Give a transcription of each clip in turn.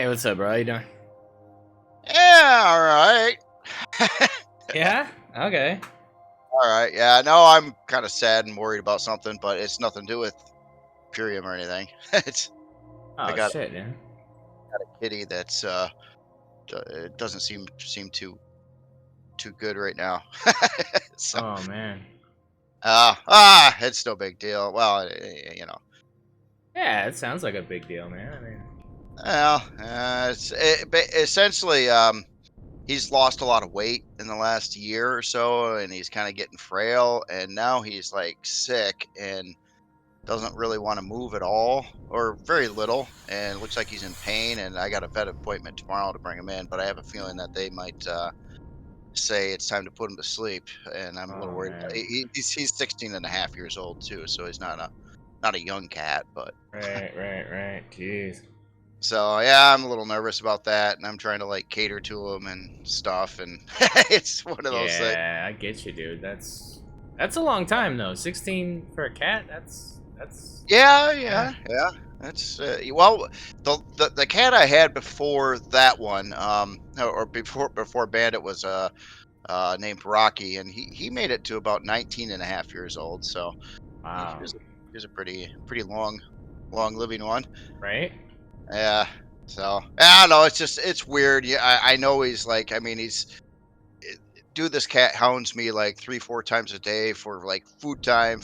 what's up, bro? How you doing? Yeah, all right. Yeah? Okay. All right. Yeah, no, I'm kind of sad and worried about something, but it's nothing to do with Empyrion or anything. It's I Oh, got shit, man. a kitty that's it doesn't seem too good right now. So Oh, man. it's no big deal. Well, Yeah, it sounds like a big deal, man. I mean, essentially he's lost a lot of weight in the last year or so, and he's kind of getting frail, and now he's like sick and doesn't really want to move at all or very little, and looks like he's in pain. And I got a vet appointment tomorrow to bring him in, but I have a feeling that they might say it's time to put him to sleep, and I'm a little oh, worried about man. he's 16 and a half years old too, so he's not a young cat. But Right. Jeez. so yeah, I'm a little nervous about that, and I'm trying to like cater to him and stuff, and it's one of those things. Yeah, I get you, dude. That's a long time, though. 16 for a cat? Yeah, Yeah. yeah. That's well, the cat I had before that one, or before Bandit was named Rocky, and he made it to about 19 and a half years old. So he Wow. was he was a pretty long living one. Right? Yeah. So I don't know. It's just it's weird. Yeah, I know he's like. I mean, dude, this cat hounds me like 3 4 times a day for like food time,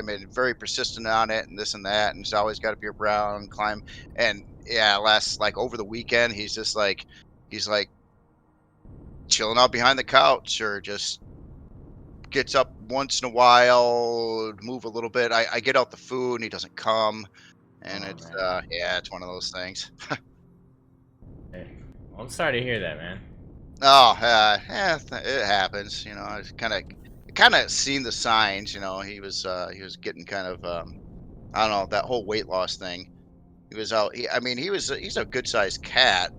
and very persistent on it, and this and that, and he's always got to be around, climb. And yeah, last like over the weekend, he's like chilling out behind the couch, or just gets up once in a while, move a little bit. I get out the food and he doesn't come, and Oh, it's man. yeah, it's one of those things. Hey. Well, I'm sorry to hear that, man. Oh, yeah, it happens. I was kind of seen the signs. He was getting kind of I don't know, that whole weight loss thing. He was out. I mean, he's a good sized cat.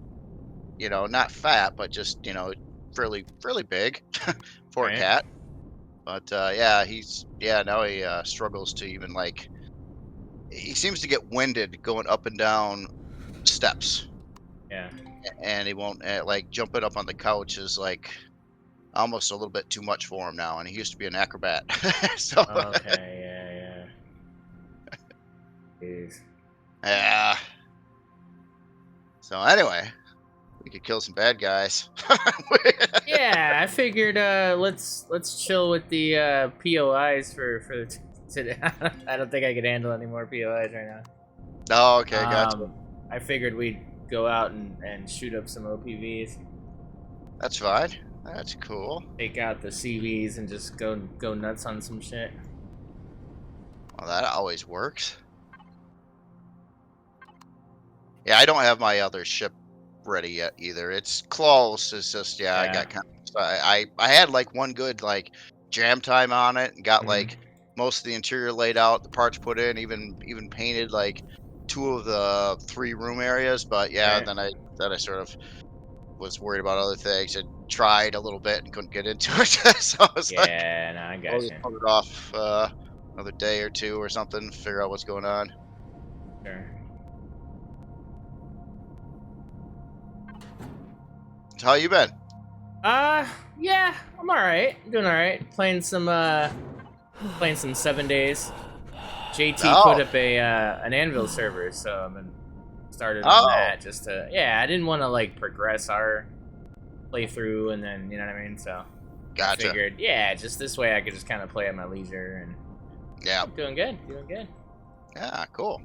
Not fat, but just fairly big for a Right? cat. But yeah, yeah, now he struggles to even like. He seems to get winded going up and down steps, Yeah. and he won't like jumping up on the couch is like almost a little bit too much for him now, and he used to be an acrobat. So Okay, yeah. Jeez. yeah. So anyway, we could kill some bad guys. Yeah, I figured let's chill with the POIs for today. I don't think I could handle any more POIs right Oh, now. okay, gotcha. I figured we'd go out and shoot up some OPVs, That's fine. That's cool. take out the CVs, and just go nuts on some shit. Well, that always works. Yeah, I don't have my other ship ready yet either. It's close. It's just yeah, I Yeah. got kind of I had like one good like jam time on it, and got Hmm. like most of the interior laid out, the parts put in, even painted like two of the three room areas. But yeah, Right. then I sort of was worried about other things and tried a little bit and couldn't get into it. So I was like, Yeah. No, I I'll got just you. put it off another day or two or something, figure out what's going on. Sure. So how you been? Yeah, I'm all right. Doing all right. Playing some 7 days. JT put Oh, up a an Anvil server, so I've been started on oh, that just to yeah. I didn't want to like progress our playthrough, and then you know what I mean. So I gotcha. figured yeah, just this way I could just kind of play at my leisure, and Yeah, I'm doing good. Doing good. yeah, cool.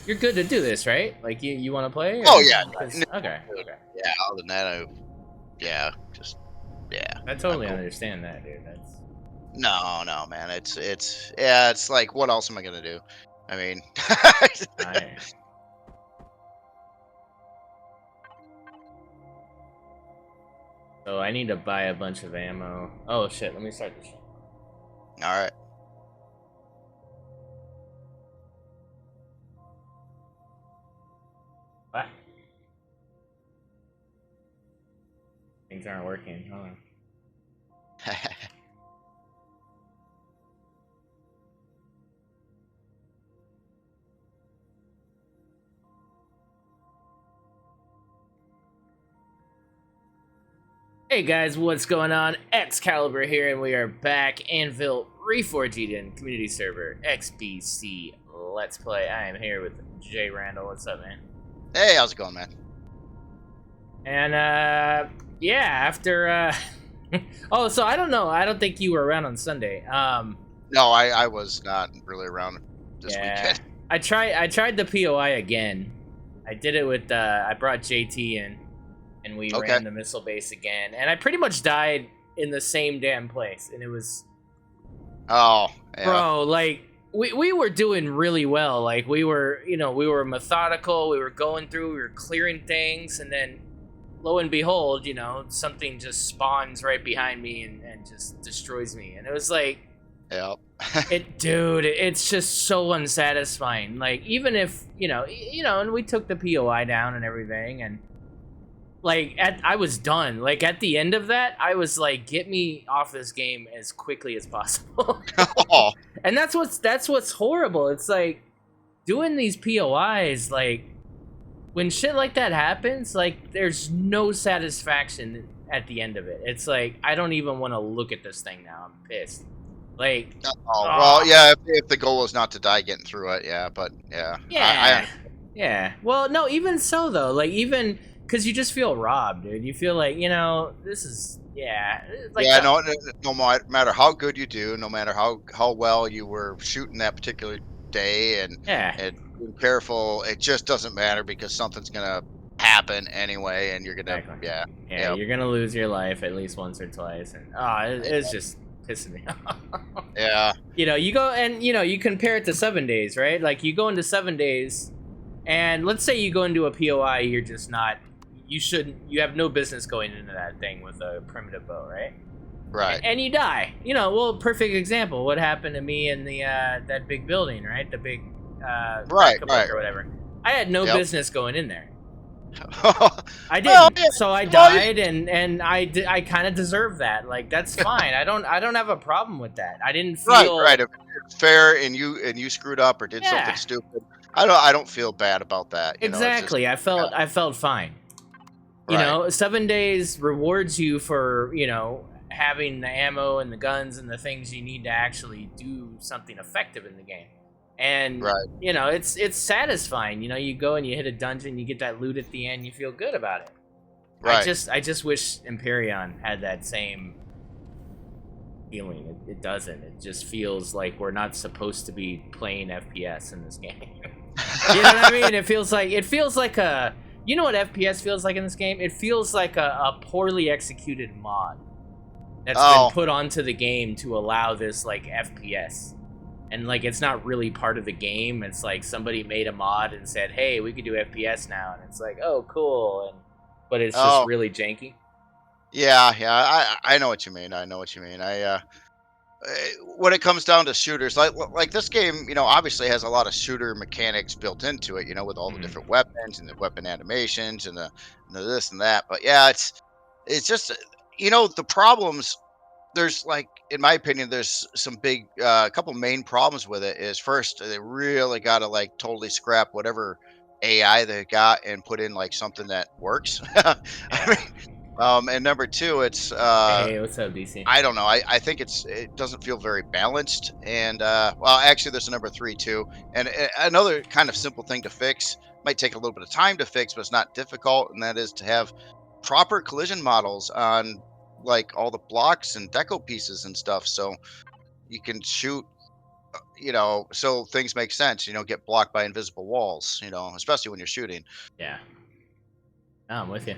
You're good to do this, right? Like you want to play Oh or yeah, because okay. yeah. Other than that, yeah, just yeah. I I'm totally cool. understand that, dude. That's No, man. It's yeah. It's like, what else am I gonna do? I mean, I. So I need to buy a bunch of ammo. Oh shit! Let me start the show. all right. What? Things aren't working. Hold on. Hey guys, what's going on? Excalibur here, and we are back. Anvil Reforged in community server XBC Let's Play. I am here with Jay Randall. What's up, man? Hey, how's it going, man? And yeah, after oh, so I don't know. I don't think you were around on Sunday. No, I was not really around this weekend. I tried the POI again. I did it with I brought JT in, and we Okay. ran the missile base again, and I pretty much died in the same damn place, and it was, Oh, yeah. bro, like we were doing really well. Like we were, we were methodical, we were going through, we were clearing things, and then lo and behold, something just spawns right behind me and just destroys me. And it was like, Yep. dude, it's just so unsatisfying. Like, even if, and we took the POI down and everything, and like I was done. Like at the end of that, I was like, get me off this game as quickly as possible. Oh, And that's what's horrible. It's like doing these POIs, like when shit like that happens, like there's no satisfaction at the end of it. It's like I don't even want to look at this thing now. I'm pissed. Like, well, yeah. If the goal is not to die getting through it, yeah. But yeah, yeah, yeah. Well, no, even so though, like even because you just feel robbed, dude. You feel like this is like yeah. No matter how good you do, no matter how well you were shooting that particular day, and being careful, it just doesn't matter because something's gonna happen anyway, and you're gonna yeah. You're gonna lose your life at least once or twice, and it's just pissing me off. Yeah. You go and you compare it to 7 days, right? Like you go into 7 days, and let's say you go into a POI, you're just not. You have no business going into that thing with a primitive bow, right? Right. And you die. Well, perfect example. What happened to me in the that big building, right? The big Right. or whatever. I had no business going in there. I didn't. Well, yeah. So I died, and I kind of deserve that. Like that's fine. I don't have a problem with that. I didn't feel right. If it's fair and you screwed up or did something stupid, I don't feel bad about that. Exactly. I felt fine. 7 days rewards you for having the ammo and the guns and the things you need to actually do something effective in the game. And it's satisfying. You go and you hit a dungeon, you get that loot at the end, you feel good about it. Right. I just wish Empyrion had that same feeling. It doesn't. It just feels like we're not supposed to be playing FPS in this game. You know what I mean? It feels like a. You know what FPS feels like in this game? It feels like a poorly executed mod that's been put onto the game to allow this like FPS. And like it's not really part of the game. It's like somebody made a mod and said, "Hey, we could do FPS now." And it's like, "Oh, cool." But it's just really janky. Yeah, I know what you mean. When it comes down to shooters, like this game, obviously has a lot of shooter mechanics built into it, with all the different weapons and the weapon animations and the this and that. But yeah, it's just the problems. There's like, in my opinion, there's some big couple main problems with it. Is first, they really got to like totally scrap whatever AI they got and put in like something that works. I mean, and number two, it's Hey, what's up, DC? I don't know. I think it doesn't feel very balanced. And well, actually, there's a number three too. And another kind of simple thing to fix, might take a little bit of time to fix, but it's not difficult. And that is to have proper collision models on like all the blocks and deco pieces and stuff, so you can shoot. So things make sense. Get blocked by invisible walls. Especially when you're shooting. Yeah. No, I'm with you.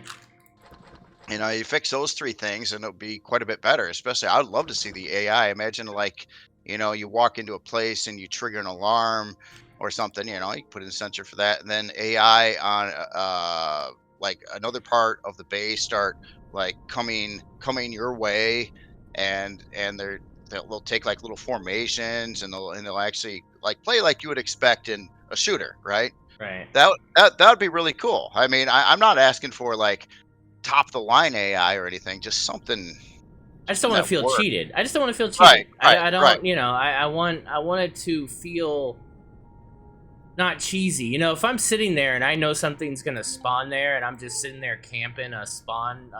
You fix those three things and it'll be quite a bit better. Especially, I'd love to see the AI. Imagine like, you walk into a place and you trigger an alarm or something, you can put in a sensor for that. And then AI on like another part of the base start like coming your way, and they'll take like little formations, and they'll actually like play like you would expect in a shooter, right? Right. That would be really cool. I mean, I'm not asking for like top of the line AI or anything, just something. I just don't want to feel cheated. I just don't want to feel cheated. Right, I don't. right. I want it to feel not cheesy. You know, if I'm sitting there and I know something's gonna spawn there, and I'm just sitting there camping a spawn,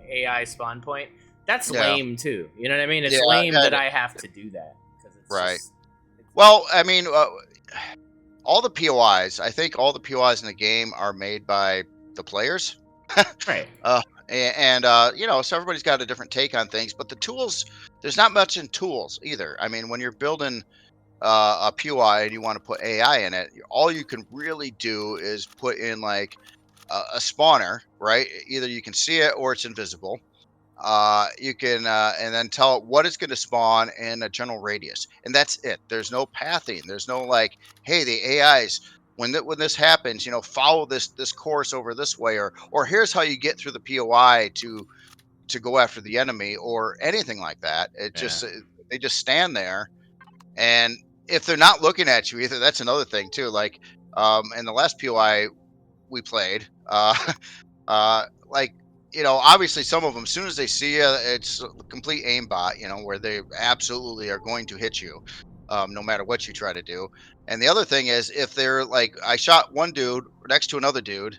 AI spawn point, that's Yeah. lame too. You know what I mean? It's Yeah. lame that I have to do that because it's Right. just. It's, Well, I mean, all the POIs. I think all the POIs in the game are made by the players. right. So everybody's got a different take on things, but the tools, there's not much in tools either. I mean, when you're building a POI and you want to put AI in it, all you can really do is put in like a spawner, right? Either you can see it or it's invisible. You can and then tell it what it's going to spawn in a general radius, and that's it. There's no pathing. There's no like, hey, the AIs, when this happens, follow this course over this way, or here's how you get through the POI to go after the enemy, or anything like that. Yeah. They just stand there, and if they're not looking at you either, that's another thing too. Like in the last POI we played, like, obviously some of them, as soon as they see you, it's a complete aimbot, where they absolutely are going to hit you, no matter what you try to do. And the other thing is, if they're like, I shot one dude next to another dude,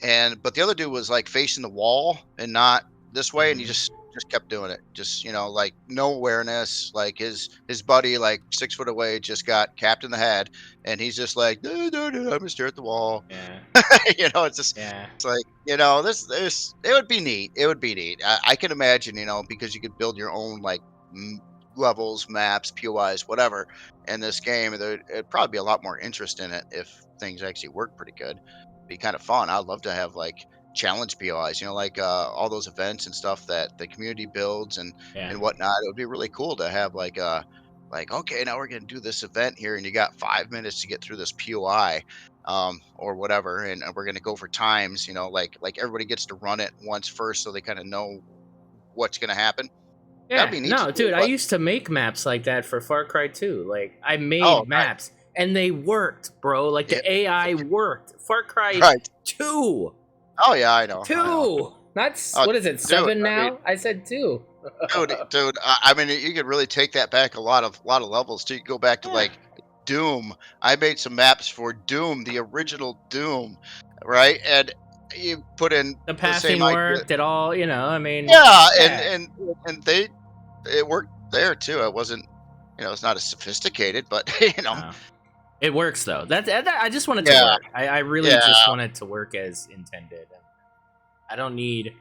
but the other dude was like facing the wall and not this way, and he Mhm. just kept doing it, just like no awareness. Like his buddy, like 6 foot away, just got capped in the head, and he's just like, "No, no, no, I'm gonna stare at the wall." Yeah. It's just, Yeah. it's like, this it would be neat. It would be neat. I can imagine, because you could build your own like m- levels, maps, POIs, whatever in this game. It'd probably be a lot more interest in it if things actually work pretty good. Be kind of fun. I'd love to have like challenge POIs, like all those events and stuff that the community builds Yeah. and whatnot. It would be really cool to have like, okay, now we're gonna do this event here, and you got 5 minutes to get through this POI, or whatever, and we're gonna go for times, like everybody gets to run it once first, so they kind of know what's gonna happen. That'd Yeah. be neat to No, do, dude, I but used to make maps like that for Far Cry 2. Like, I oh, made right, maps and they worked, bro. Like, yeah, the AI worked. Far Cry right. 2. Oh yeah, I know. 2. That's, Oh, what is it, dude, 7 I mean, now? I said 2. dude, I mean, you could really take that back a lot of levels too. You go back to Yeah. like Doom. I made some maps for Doom, the original Doom, right? And you put in The the same pathing idea. worked at all, I mean, Yeah, and yeah. and and it worked there too. It wasn't, it's not as sophisticated, but No. It works, though. I just want it to yeah, work. I really yeah, just want it to work as intended. I don't need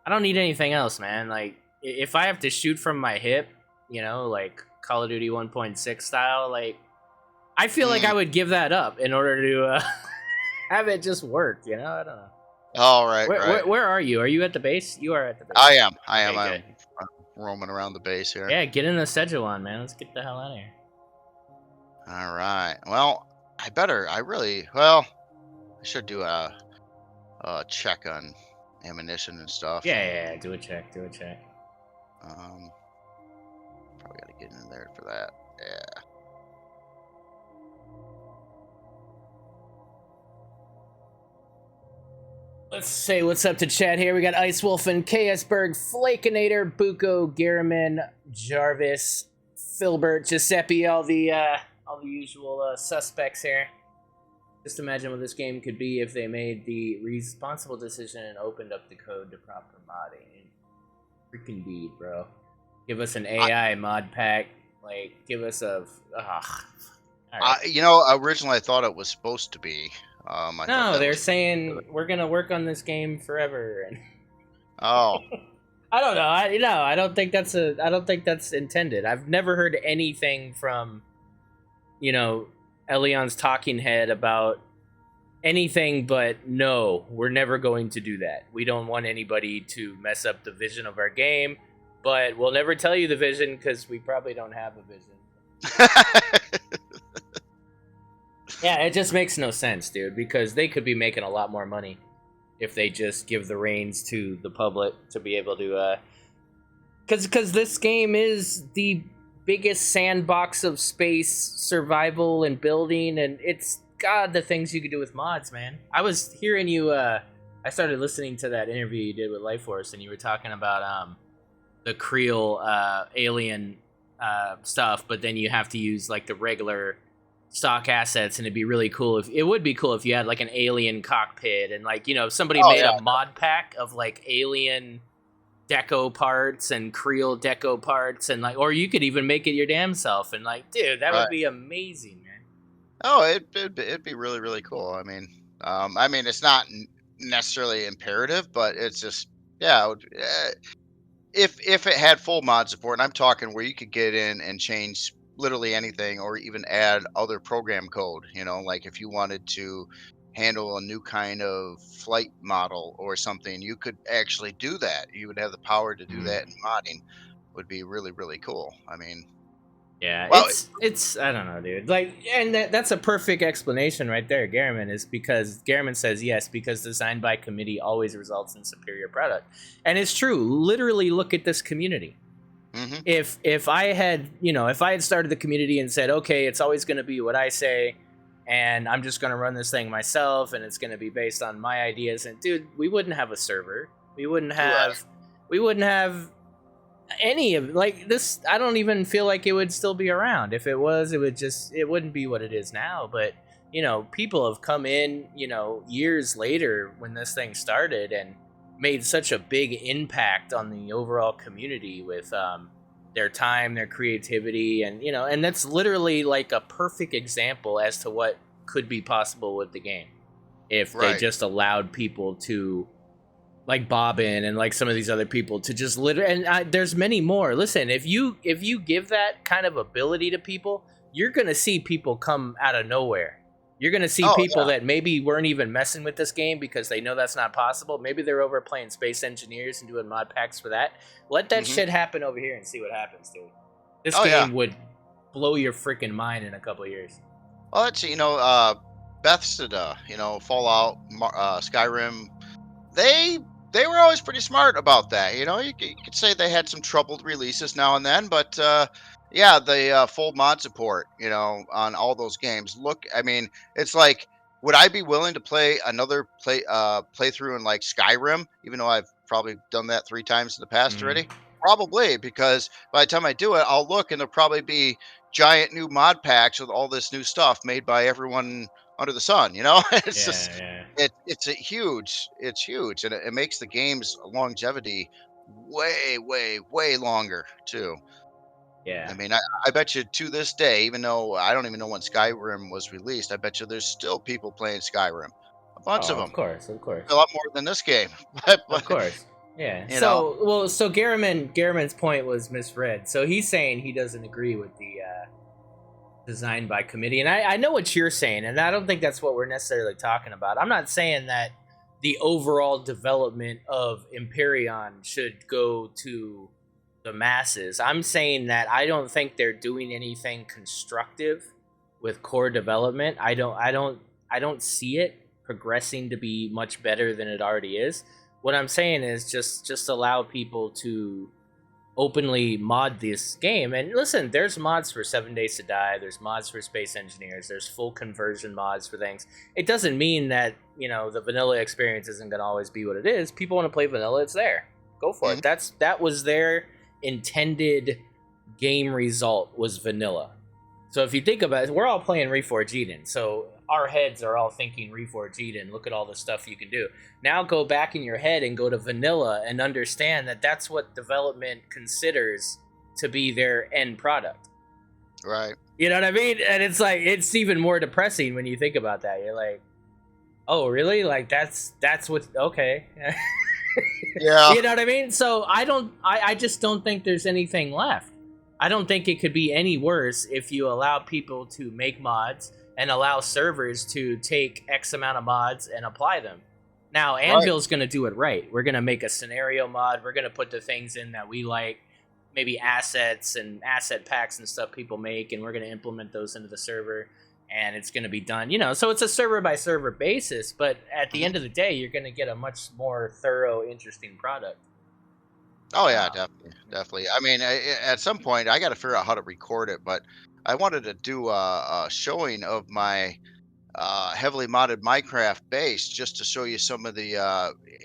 anything else, man. Like, if I have to shoot from my hip, like Call of Duty 1.6 style, like, I feel like mm, I would give that up in order to have it just work. I don't know. all right, Where, right. where where are you? Are you at the base? You are at the base. I am. Okay, I'm good. roaming around the base here. Yeah, get in the Sejuan, man. Let's get the hell out of here. All right. Well, well, I should do a check on ammunition and stuff. Yeah, yeah, yeah. Do a check. Do a check. Um, Probably got to get in there for that. Yeah. Let's say what's up to chat here. We got Ice Wolf and KS Berg, Flakinator, Buko, Garriman, Jarvis, Filbert, Giuseppe, all the usual suspects here. Just imagine what this game could be if they made the responsible decision and opened up the code to proper modding. Freaking deed, bro. Give us an AI mod pack. Like, give us a. All right. Originally I thought it was supposed to be. I thought No, that they're was. saying we're gonna work on this game forever, and Oh, I don't know. I don't think that's intended. I've never heard anything from, Elion's talking head about anything but no, we're never going to do that. We don't want anybody to mess up the vision of our game, but we'll never tell you the vision because we probably don't have a vision. Yeah, it just makes no sense, dude, because they could be making a lot more money if they just give the reins to the public to be able to because this game is the biggest sandbox of space survival and building, and it's god the things you could do with mods, man. I was hearing you I started listening to that interview you did with Life Force, and you were talking about the Creel alien stuff, but then you have to use like the regular stock assets, and it'd be really cool if it would be cool if you had like an alien cockpit and like if somebody Oh made yeah, a mod pack of like alien deco parts and Creole deco parts and like or you could even make it your damn self and like dude that right. would be amazing, man. Oh, it'd be really really cool. I mean, it's not necessarily imperative, but it's just yeah. If it had full mod support, and I'm talking where you could get in and change literally anything, or even add other program code. Like if you wanted to handle a new kind of flight model or something, you could actually do that. You would have the power to do that, and modding would be really really cool. I mean, Yeah, well, it's I don't know, dude. Like, and that's a perfect explanation right there. Garriman is because Garriman says yes because designed by committee always results in superior product, and it's true. Literally, look at this community. hmm If I had if I had started the community and said okay, it's always going to be what I say, and I'm just going to run this thing myself, and it's going to be based on my ideas, and dude, we wouldn't have a server. We wouldn't right. have. We wouldn't have any of like this. I don't even feel like it would still be around. If it was, it wouldn't be what it is now. But people have come in years later when this thing started and made such a big impact on the overall community with their time, their creativity, and and that's literally like a perfect example as to what could be possible with the game if they Right. just allowed people to like Bobbin and like some of these other people to just literally and there's many more. Listen, if you give that kind of ability to people, you're gonna see people come out of nowhere. You're gonna see Oh people yeah. that maybe weren't even messing with this game because they know that's not possible. Maybe they're over playing Space Engineers and doing mod packs for that. Let that hmm shit happen over here and see what happens, dude. This Oh yeah. game would blow your freaking mind in a couple of years. Well, that's Bethesda. Fallout, Skyrim. They they were always pretty smart about that. You could say they had some troubled releases now and then, but yeah, the full mod support, on all those games. Look, I mean, it's like, would I be willing to play another playthrough in like Skyrim, even though I've probably done that 3 times in the past Mm, already? Probably, because by the time I do it, I'll look and there'll probably be giant new mod packs with all this new stuff made by everyone under the sun. It's just yeah, yeah, it's huge, and it makes the game's longevity way, way, way longer too. I yeah. mean, I bet you to this day, even though I don't even know when Skyrim was released, I bet you there's still people playing Skyrim. A bunch of Oh, them, of course, of a course. lot more than this game. But, Of but course. Yeah. you know, So Garriman's point was misread. So he's saying he doesn't agree with the design by committee. And I know what you're saying, and I don't think that's what we're necessarily talking about. I'm not saying that the overall development of Empyrion should go to the masses. I'm saying that I don't think they're doing anything constructive with core development. I don't see it progressing to be much better than it already is. What I'm saying is just allow people to openly mod this game. And listen, there's mods for 7 Days to Die, there's mods for Space Engineers, there's full conversion mods for things. It doesn't mean that, the vanilla experience isn't going to always be what it is. People want to play vanilla, it's there. Go for mhm, it. That was their intended game result was vanilla. So if you think about it, we're all playing Reforged Eden. So our heads are all thinking Reforged Eden. Look at all the stuff you can do. Now go back in your head and go to vanilla and understand that that's what development considers to be their end product. right? You know what I mean? And it's like it's even more depressing when you think about that. You're like, oh really? Like that's what okay. Yeah, You know what I mean? So I just don't think there's anything left. I don't think it could be any worse if you allow people to make mods and allow servers to take X amount of mods and apply them. Now, right. Anvil's going to do it right. We're going to make a scenario mod. We're going to put the things in that we like, maybe assets and asset packs and stuff people make, and we're going to implement those into the server. And it's going to be done, so it's a server by server basis. But at the Mhm. end of the day, you're going to get a much more thorough, interesting product. Oh yeah, Um, definitely, definitely. I mean, at some point, I got to figure out how to record it, but I wanted to do a showing of my heavily modded Minecraft base just to show you some of the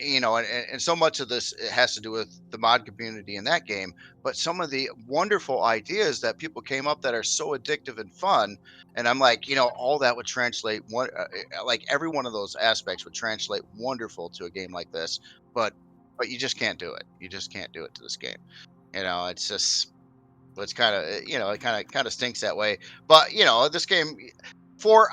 and so much of this it has to do with the mod community in that game, but some of the wonderful ideas that people came up that are so addictive and fun. And I'm like, all that would translate like every one of those aspects would translate wonderful to a game like this, but you just can't do it. You just can't do it to this game. It's just it's kind of it kind of stinks that way. But this game for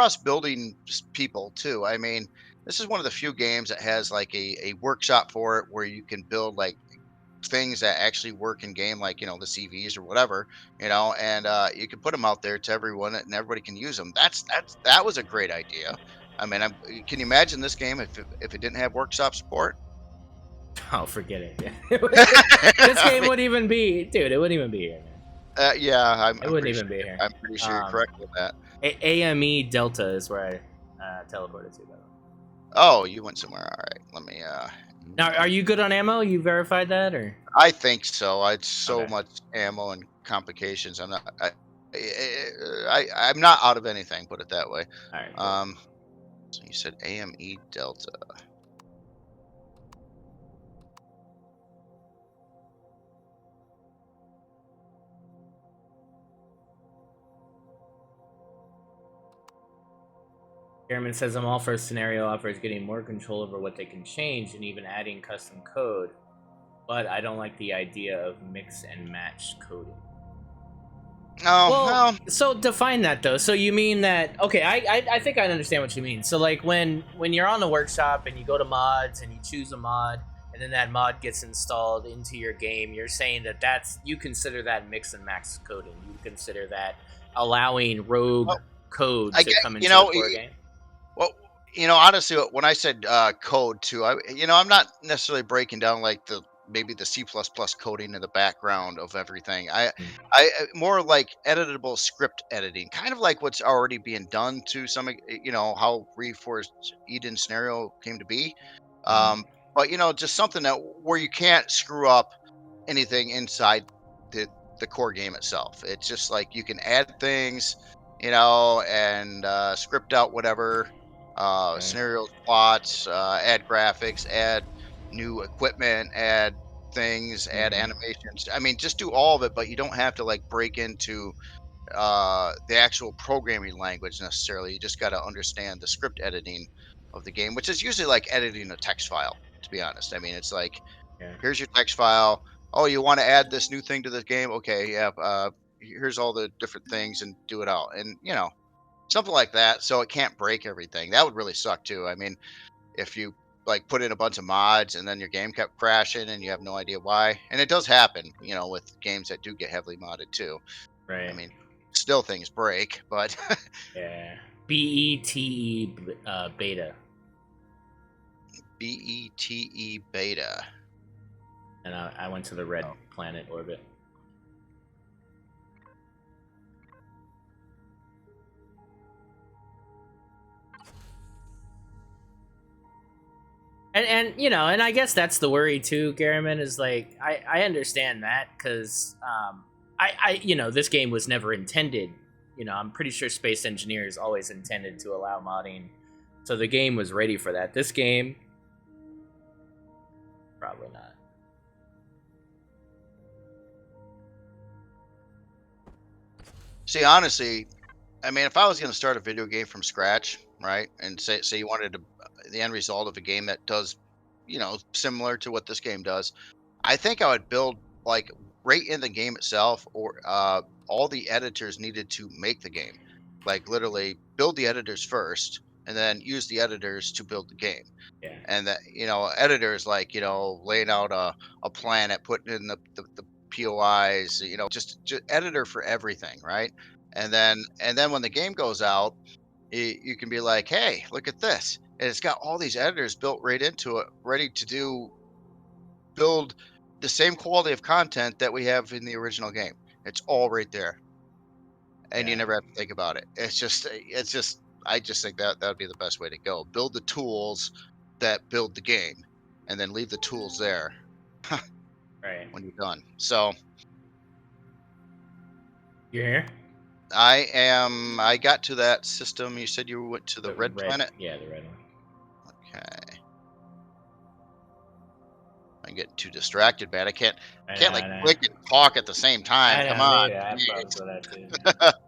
us building people too. I mean, this is one of the few games that has like a workshop for it where you can build like things that actually work in game, like the CVs or whatever, and you can put them out there to everyone and everybody can use them. That was a great idea. I mean, can you imagine this game if it didn't have workshop support? Oh, forget it. Yeah. This I game mean, wouldn't even be, dude. It wouldn't even be here, man. yeah, It wouldn't even be here. I'm pretty sure you're Um, correct with that. AME Delta is where I teleported to. By the way. Oh, you went somewhere. All right. Let me Now, are you good on ammo? You verified that, or I think so. I had so okay? much ammo and complications. I'm not out of anything, put it that way. All right, cool. Um so you said AME Delta. Chairman says I'm all for scenario offers getting more control over what they can change and even adding custom code, but I don't like the idea of mix and match coding. Oh, Well, well, so define that though. So you mean that? Okay, I think I understand what you mean. So like when you're on the workshop and you go to mods and you choose a mod and then that mod gets installed into your game, you're saying that you consider that mix and match coding. You consider that allowing rogue well code I to get come into the core game. well, honestly, when I said code too, I'm not necessarily breaking down like the maybe the C++ coding in the background of everything. Mm. More like editable script editing, kind of like what's already being done to how Reforged Eden scenario came to be. Mm. Um, but just something that where you can't screw up anything inside the core game itself. It's just like you can add things, and script out whatever Okay. scenarios, plots, add graphics, add new equipment, add things, add Mm. animations. I mean, just do all of it, but you don't have to like break into the actual programming language necessarily. You just got to understand the script editing of the game, which is usually like editing a text file. To be honest, I mean, it's like Yeah. here's your text file. Oh, you want to add this new thing to the game? Okay, yeah. Here's all the different things and do it all. And something like that. So it can't break everything. That would really suck too. I mean, if you like put in a bunch of mods and then your game kept crashing and you have no idea why. And it does happen, with games that do get heavily modded too. I Right. mean, still things break, but Yeah. BETE beta, BETE beta. and I went to the red planet orbit. And I guess that's the worry too, Garriman, is like I understand that because this game was never intended. I'm pretty sure Space Engineers always intended to allow modding, so the game was ready for that. This game, probably not. See, honestly, I mean, if I was going to start a video game from scratch, right, and say you wanted the end result of a game that does, similar to what this game does, I think I would build like right in the game itself, or all the editors needed to make the game, like literally build the editors first, and then use the editors to build the game. Yeah, And that editors like laying out a planet, putting in the POIs, just editor for everything, right? And then when the game goes out, you can be like, hey, look at this, and it's got all these editors built right into it, ready to build the same quality of content that we have in the original game. It's all right there, and you yeah, never have to think about it. It's just I just think that that would be the best way to go. Build the tools that build the game, and then leave the tools there right. when you're done. So You're here. I got to that system. You said you went to the The red red, planet. yeah, the red one. Okay. I'm getting too distracted, man. I Can't know, like I know. click and talk at the same time. I Come know, on. maybe I have problems Jeez. with that too.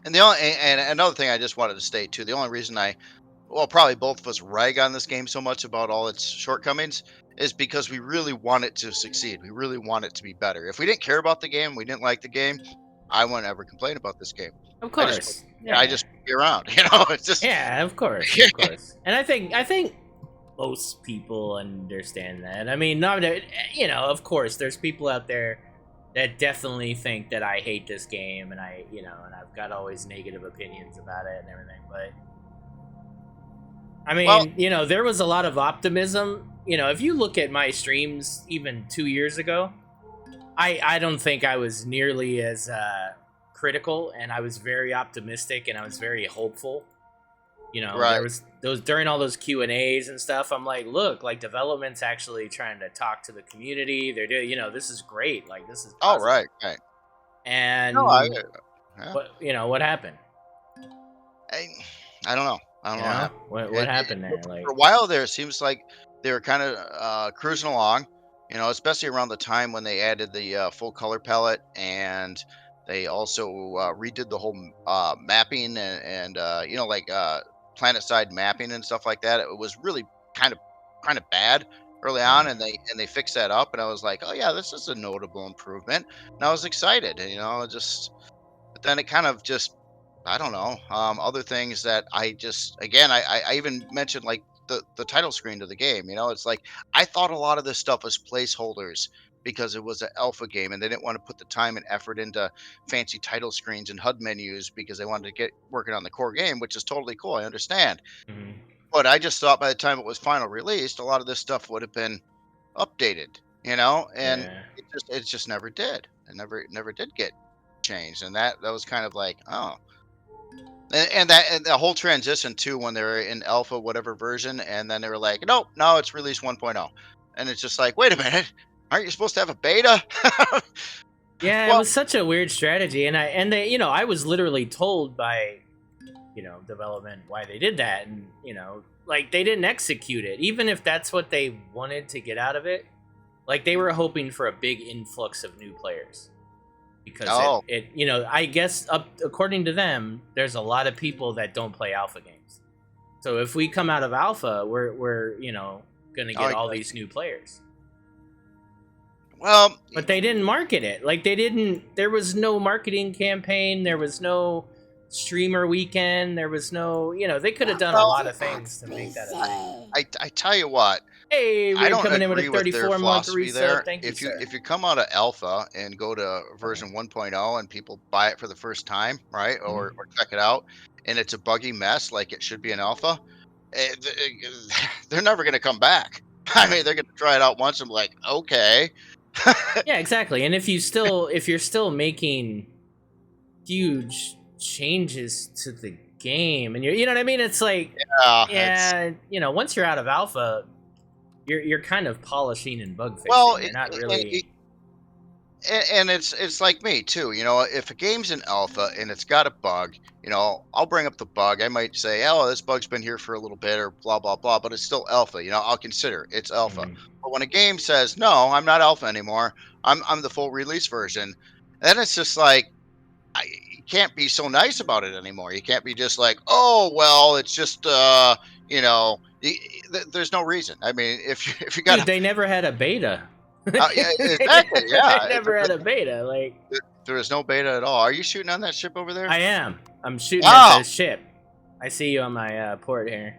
And the only and another thing I just wanted to state too, the only reason well, probably both of us rag on this game so much about all its shortcomings is because we really want it to succeed. We really want it to be better. If we didn't care about the game, we didn't like the game, I wouldn't ever complain about this game. Of I just course, I yeah, just wouldn't be around, you know. It's just yeah, of course, of course. And I think most people understand that. I mean, not that, of course, there's people out there that definitely think that I hate this game, and and I've got always negative opinions about it and everything. But I well, mean, there was a lot of optimism. If you look at my streams even 2 years ago, I don't think I was nearly as critical, and I was very optimistic, and I was very hopeful. There right. was those during all those Q&As and stuff. I'm like, look, like development's actually trying to talk to the community. They're doing, this is great. Like this is Oh, positive. right, right. No, And yeah. what happened? I, I don't know. I don't You know what know happened. what happened there? For Like, a while there, it seems like they were kind of cruising along, especially around the time when they added the full color palette and they also redid the whole mapping and like planet side mapping and stuff like that. It was really kind of kind of bad early on, and they fixed that up, and I was like, oh yeah, this is a notable improvement, and I was excited, and just but then it kind of just I don't know. Other things that I just again I even mentioned like the title screen to the game. It's like I thought a lot of this stuff was placeholders because it was an alpha game and they didn't want to put the time and effort into fancy title screens and HUD menus because they wanted to get working on the core game, which is totally cool. I understand, mhm. but I just thought by the time it was final released, a lot of this stuff would have been updated. And Yeah. it just never did. It never did get changed, and that was kind of like oh and the whole transition too when they were in alpha whatever version and then they were like nope no it's release 1.0 and it's just like wait a minute aren't you supposed to have a beta. Yeah, it Well, was such a weird strategy, and they, I was literally told by, development why they did that, and like they didn't execute it, even if that's what they wanted to get out of it. Like they were hoping for a big influx of new players because oh I guess up according to them, there's a lot of people that don't play alpha games. So if we come out of alpha, we're gonna oh get all these new players. well But they didn't market it. Like they didn't. There was no marketing campaign. There was no streamer weekend. There was no. They could have done a well lot of things to make that a thing. I tell you what Hey, I we're don't coming in with a agree with their 34-month philosophy resub. there. Thank you, sir. If you come out of alpha and go to version 1.0 and people buy it for the first time, right, or check it out, and it's a buggy mess like it should be in alpha, they're never going to come back. I mean, they're going to try it out once and be like, okay, Yeah, exactly. And if you're still making huge changes to the game, and you know what I mean, it's like, it's yeah, once you're out of alpha, you're kind of polishing and bug well, fixing. You're not and, really. and it's like me too. If a game's in alpha and it's got a bug, I'll bring up the bug. I might say, "Oh, this bug's been here for a little bit," or blah blah blah, but it's still alpha. I'll consider it's alpha. Mhm. But when a game says, "No, I'm not alpha anymore. I'm the full release version," then it's just like you can't be so nice about it anymore. You can't be just like, "Oh, well, it's just there's no reason." I mean, if if you got Dude, they never had a beta. yeah, exactly, They yeah. never had a beta. Like, There is no beta at all. Are you shooting on that ship over there? I am. I'm shooting at Wow. the ship. I see you on my port here.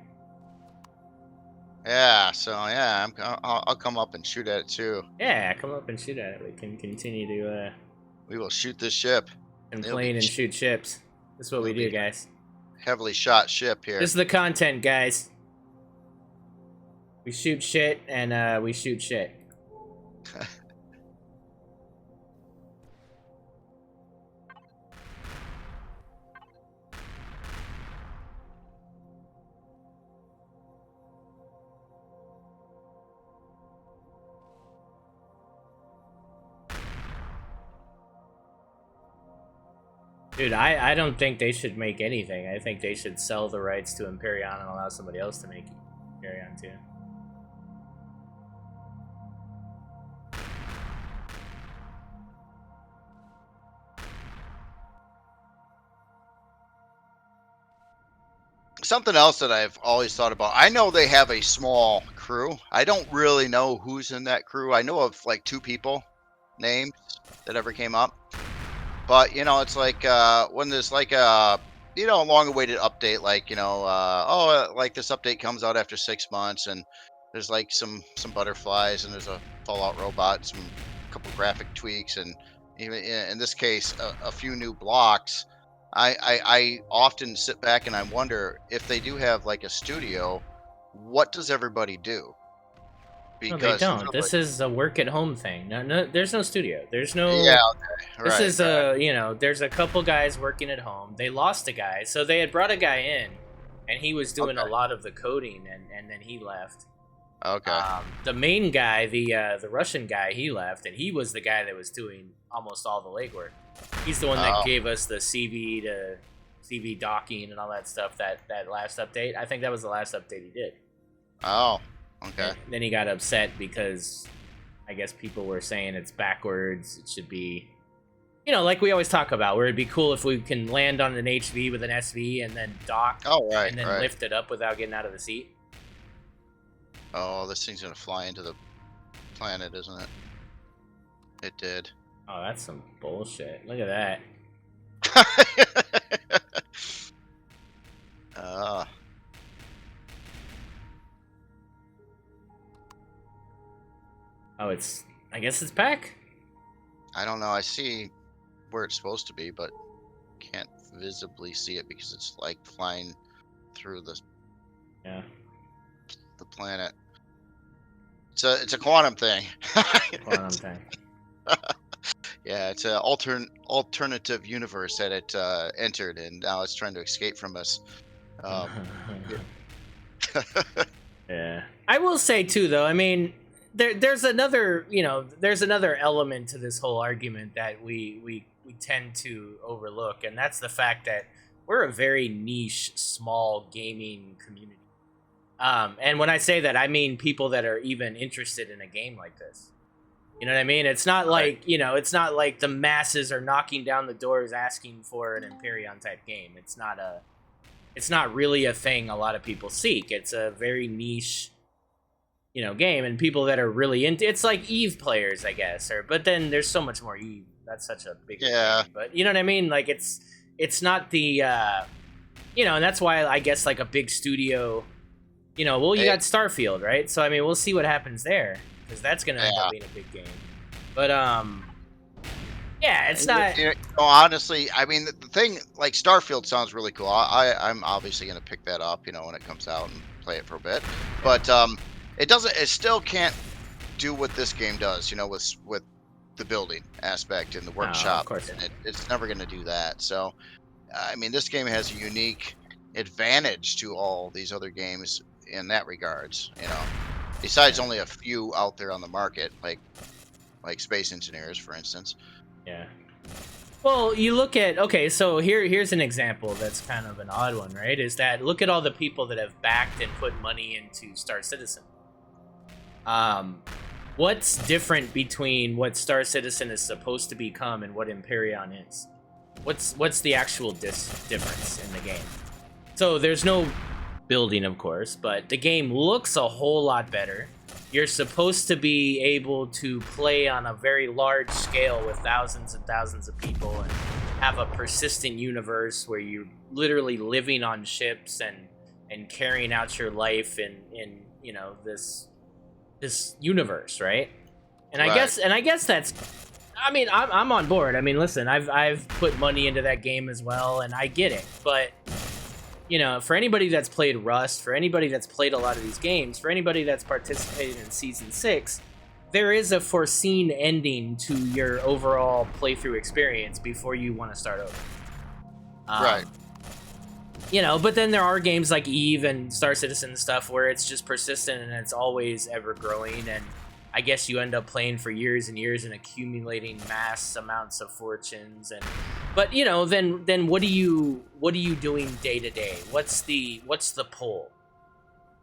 Yeah. So yeah, I'll come up and shoot at it too. Yeah, come up and shoot at it. We can continue to We will shoot this ship. It'll be complain and shoot ships. That's what we it'll do, be guys. heavily shot ship here. This is the content, guys. We shoot shit, and we shoot shit. Dude, I don't think they should make anything. I think they should sell the rights to Empyrion and allow somebody else to make Empyrion too. Something else that I've always thought about. I know they have a small crew. I don't really know who's in that crew. I know of like 2 people names that ever came up. But it's like when there's like a long-awaited update, like like this update comes out after 6 months, and there's like some butterflies, and there's a Fallout robot, some couple graphic tweaks, and even in this case, a few new blocks. I often sit back and I wonder if they do have like a studio, what does everybody do? No, they Because don't. This is a work at home thing. No, there's no studio. There's no. yeah, okay, This right, is there's a couple guys working at home. They lost a guy, so they had brought a guy in, and he was doing a lot of the coding, and then he left. okay. The main guy, the Russian guy, he left, and he was the guy that was doing almost all the legwork. He's the one that gave us the CV to CV docking and all that stuff. That last update, I think that was the last update he did. Oh, okay. And then he got upset because I guess people were saying it's backwards. It should be, like we always talk about, where it'd be cool if we can land on an HV with an SV and then dock, and then lift it up without getting out of the seat. Oh, this thing's gonna fly into the planet, isn't it? It did. Oh, that's some bullshit. Look at that. Oh, I guess it's back? I don't know. I see where it's supposed to be, but can't visibly see it because it's like flying through the planet. It's a quantum thing. Quantum thing. Yeah, it's an alternative universe that it entered, and now it's trying to escape from us. Yeah. I will say too, though. I mean, there's another element to this whole argument that we tend to overlook, and that's the fact that we're a very niche, small gaming community. And when I say that, I mean people that are even interested in a game like this. You know what I mean? It's not like, it's not like the masses are knocking down the doors asking for an Empyrion type game. It's not really a thing a lot of people seek. It's a very niche, game, and people that are really into it's like Eve players, I guess, but then there's so much more Eve. That's such a big game. But you know what I mean? Like it's not the and that's why I guess like a big studio, you got Starfield, right? So I mean, we'll see what happens there, because that's gonna end up being a big game. But yeah, it's not. Honestly, I mean, the thing like Starfield sounds really cool. I'm obviously gonna pick that up, when it comes out and play it for a bit. But it doesn't. It still can't do what this game does, with the building aspect and the workshop. Of course. It's never gonna do that. So, I mean, this game has a unique advantage to all these other games in that regards. Besides only a few out there on the market, like Space Engineers, for instance. Yeah. Well, you look at so here's an example that's kind of an odd one, right? Is that look at all the people that have backed and put money into Star Citizen. What's different between what Star Citizen is supposed to become and what Empyrion is? What's the actual difference in the game? So there's no building, of course, but the game looks a whole lot better. You're supposed to be able to play on a very large scale with thousands and thousands of people and have a persistent universe where you're literally living on ships and carrying out your life in this universe, right? And I guess that's, I mean, I'm on board. I mean, listen, I've put money into that game as well, and I get it, but for anybody that's played Rust, for anybody that's played a lot of these games, for anybody that's participated in Season 6, there is a foreseen ending to your overall playthrough experience before you want to start over. Right. But then there are games like Eve and Star Citizen and stuff where it's just persistent and it's always ever growing, and I guess you end up playing for years and years and accumulating mass amounts of fortunes. And but then what are you doing day to day? What's the pull?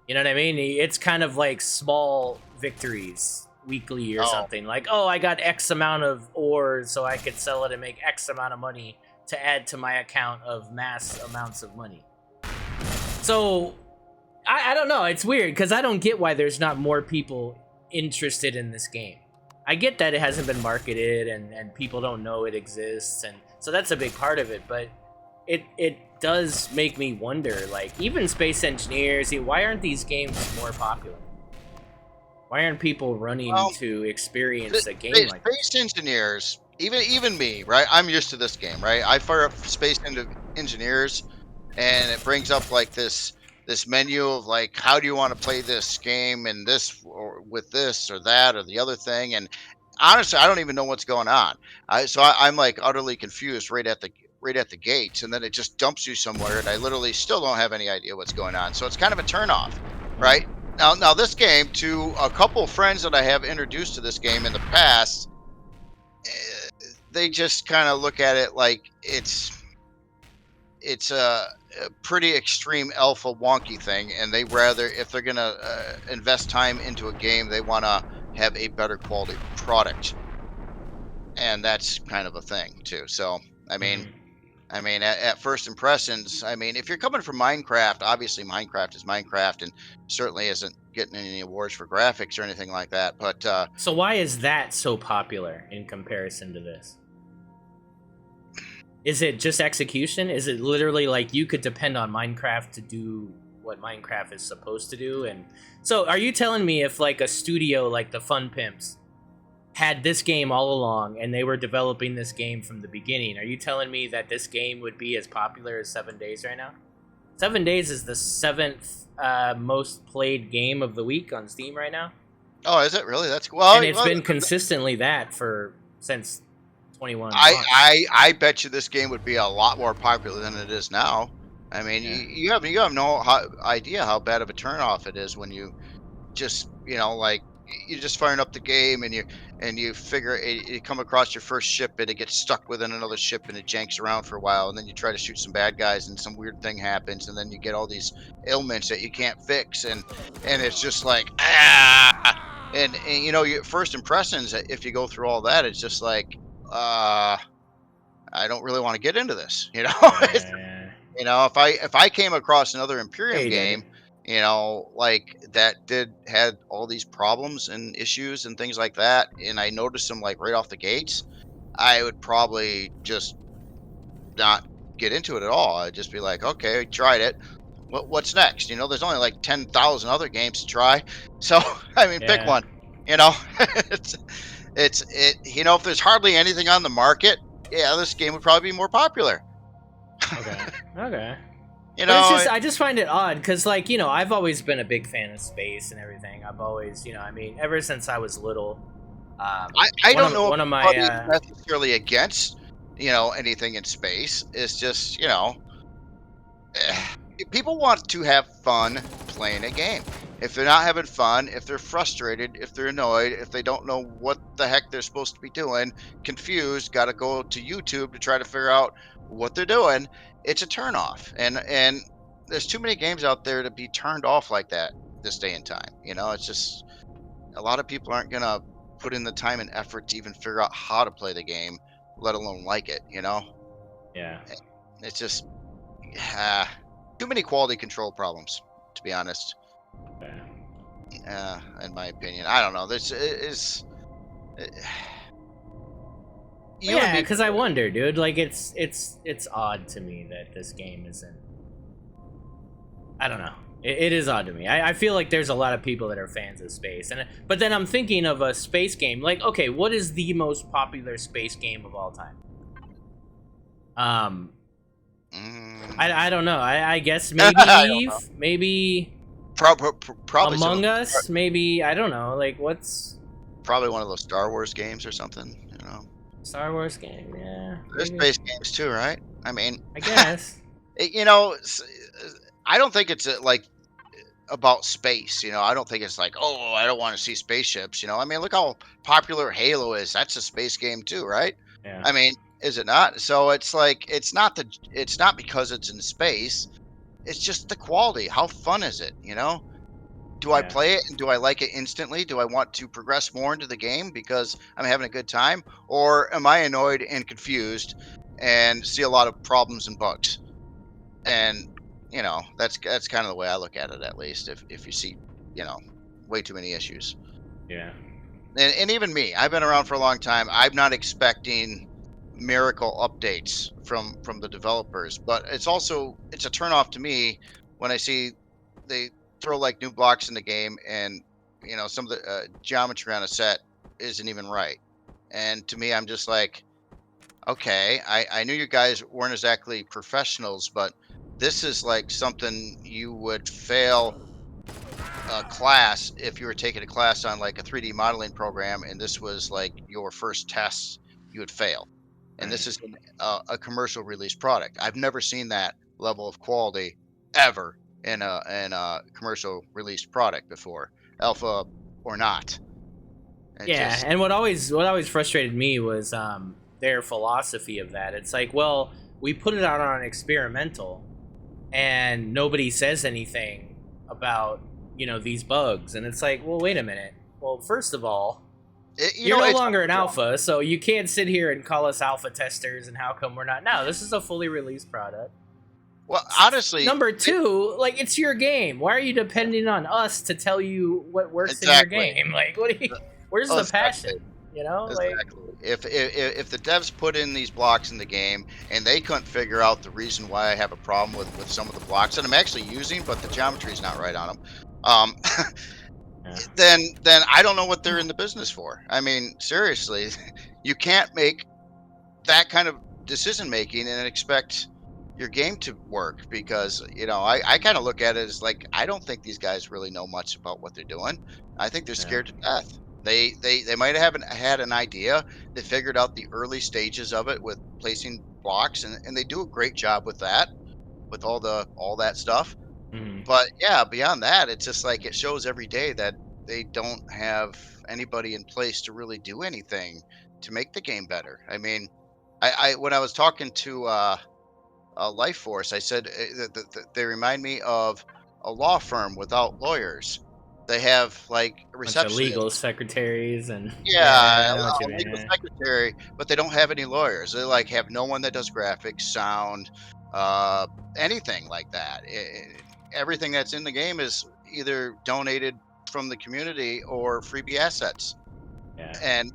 You know what I mean? It's kind of like small victories weekly or Oh, something. Like, oh, I got X amount of ore, so I could sell it and make X amount of money to add to my account of mass amounts of money. So, I don't know. It's weird because I don't get why there's not more people interested in this game. I get that it hasn't been marketed and people don't know it exists, and so that's a big part of it. But it does make me wonder, like, even Space Engineers, why aren't these games more popular? Why aren't people running well, to experience a game like this? Space Engineers, even me, right? I'm used to this game, right? I fire up Engineers, and it brings up like this menu of like, how do you want to play this game, and this or with this or that or the other thing, and honestly, I don't even know what's going on. I'm like utterly confused right at the gates, and then it just dumps you somewhere, and I literally still don't have any idea what's going on. So it's kind of a turnoff, Hmm. right? Now this game, to a couple friends that I have introduced to this game in the past, they just kind of look at it like it's a pretty extreme alpha wonky thing, and they rather, if they're gonna invest time into a game, they want to have a better quality product, and that's kind of a thing too. So I mean, Hmm. at first impressions, I mean, if you're coming from Minecraft, obviously Minecraft is Minecraft, and certainly isn't getting any awards for graphics or anything like that. But So why is that so popular in comparison to this? Is it just execution? Is it literally like you could depend on Minecraft to do what Minecraft is supposed to do? And so, are you telling me if like a studio like the Fun Pimps had this game all along and they were developing this game from the beginning, are you telling me that this game would be as popular as 7 Days right now? 7 Days is the seventh most played game of the week on Steam right now, oh, is it really? That's and it's been consistently that for since 21's launch. I bet you this game would be a lot more popular than it is now. I mean, Yeah. you have no idea how bad of a turnoff it is when you just, like, you're just firing up the game, and you figure you come across your first ship, and it gets stuck within another ship, and it janks around for a while, and then you try to shoot some bad guys, and some weird thing happens, and then you get all these ailments that you can't fix, and it's just like, and your first impressions, if you go through all that, it's just like, uh I don't really want to get into this. Yeah. If I came across another Yeah, Imperium you did. game, like that had all these problems and issues and things like that, and I noticed them like right off the gates, I would probably just not get into it at all. I'd just be like, okay, tried it. What's next? There's only like 10,000 other games to try. So, I mean, pick Yeah. one. You know, it's if there's hardly anything on the market, yeah, this game would probably be more popular. Okay. Okay. You But it's know, just I just find it odd because like I've always been a big fan of space and everything. I've always I mean ever since I was little. I One don't of know if one of my anybody is necessarily against, anything in space. It's just, people want to have fun playing a game. If they're not having fun, if they're frustrated, if they're annoyed, if they don't know what the heck they're supposed to be doing, confused, got to go to YouTube to try to figure out what they're doing, it's a turnoff. And there's too many games out there to be turned off like that this day and time. It's just a lot of people aren't gonna put in the time and effort to even figure out how to play the game, let alone like it. yeah. It's just uh, too many quality control problems, to be honest. Yeah. In my opinion, I don't know. This is uh, Well, you and yeah, me. because I wonder, dude. Like it's odd to me that this game isn't. I don't know. It is odd to me. I feel like there's a lot of people that are fans of space, but then I'm thinking of a space game. Like, okay, what is the most popular space game of all time? Um, Mm, I don't know. I guess maybe I don't know. Eve, maybe Probably Among Us, maybe I don't know. Like, what's probably one of those Star Wars games or something. Star Wars game? Yeah, There's maybe. space games too, right? I mean, I guess. it, you know, s- I don't think it's like about space. I don't think it's like, oh, I don't want to see spaceships. I mean, look how popular Halo is. That's a space game too, right? Yeah. I mean, is it not? So it's like it's not because it's in space. It's just the quality. How fun is it? Do I Yeah. play it and do I like it instantly? Do I want to progress more into the game because I'm having a good time? Or am I annoyed and confused and see a lot of problems and bugs? And that's kind of the way I look at it, at least. If you see, you know, way too many issues. Yeah. And even me, I've been around for a long time. I'm not expecting miracle updates from the developers, but it's a turn off to me when I see they throw like new blocks in the game, and some of the geometry on a set isn't even right. And to me, I'm just like, okay, I knew you guys weren't exactly professionals, but this is like something you would fail a class if you were taking a class on like a 3D modeling program, and this was like your first test, you would fail. And Right. this is a commercial release product. I've never seen that level of quality ever in a commercial released product before, alpha or not. It Yeah, just and what always frustrated me was their philosophy of that. It's like, well, we put it out on experimental, and nobody says anything about these bugs, and it's like, well, wait a minute. Well, first of all, you're no it's longer an underground. alpha, so you can't sit here and call us alpha testers. And how come we're not? No, this is a fully released product. Well, honestly, Number two, like, it's your game. Why are you depending on us to tell you what works in your exactly. game? Like, what? Do you, where's Oh, the exactly. passion? Like, Exactly. If the devs put in these blocks in the game and they couldn't figure out the reason why I have a problem with some of the blocks that I'm actually using, but the geometry is not right on them, um, yeah, then I don't know what they're in the business for. I mean, seriously, you can't make that kind of decision making and expect your game to work, because I kind of look at it as like, I don't think these guys really know much about what they're doing. I think they're yeah, scared to death. They might have had an idea. They figured out the early stages of it with placing blocks, and they do a great job with that, with all that stuff. mhm, But yeah, beyond that, it's just like it shows every day that they don't have anybody in place to really do anything to make the game better. I mean, I when I was talking to Life Force, I said they remind me of a law firm without lawyers. They have like bunch of legal receptionists. secretaries and Yeah, yeah, I know what you a mean. legal Yeah. secretary, but they don't have any lawyers. They like have no one that does graphics, sound, uh, anything like that. Everything that's in the game is either donated from the community or freebie assets. Yeah. And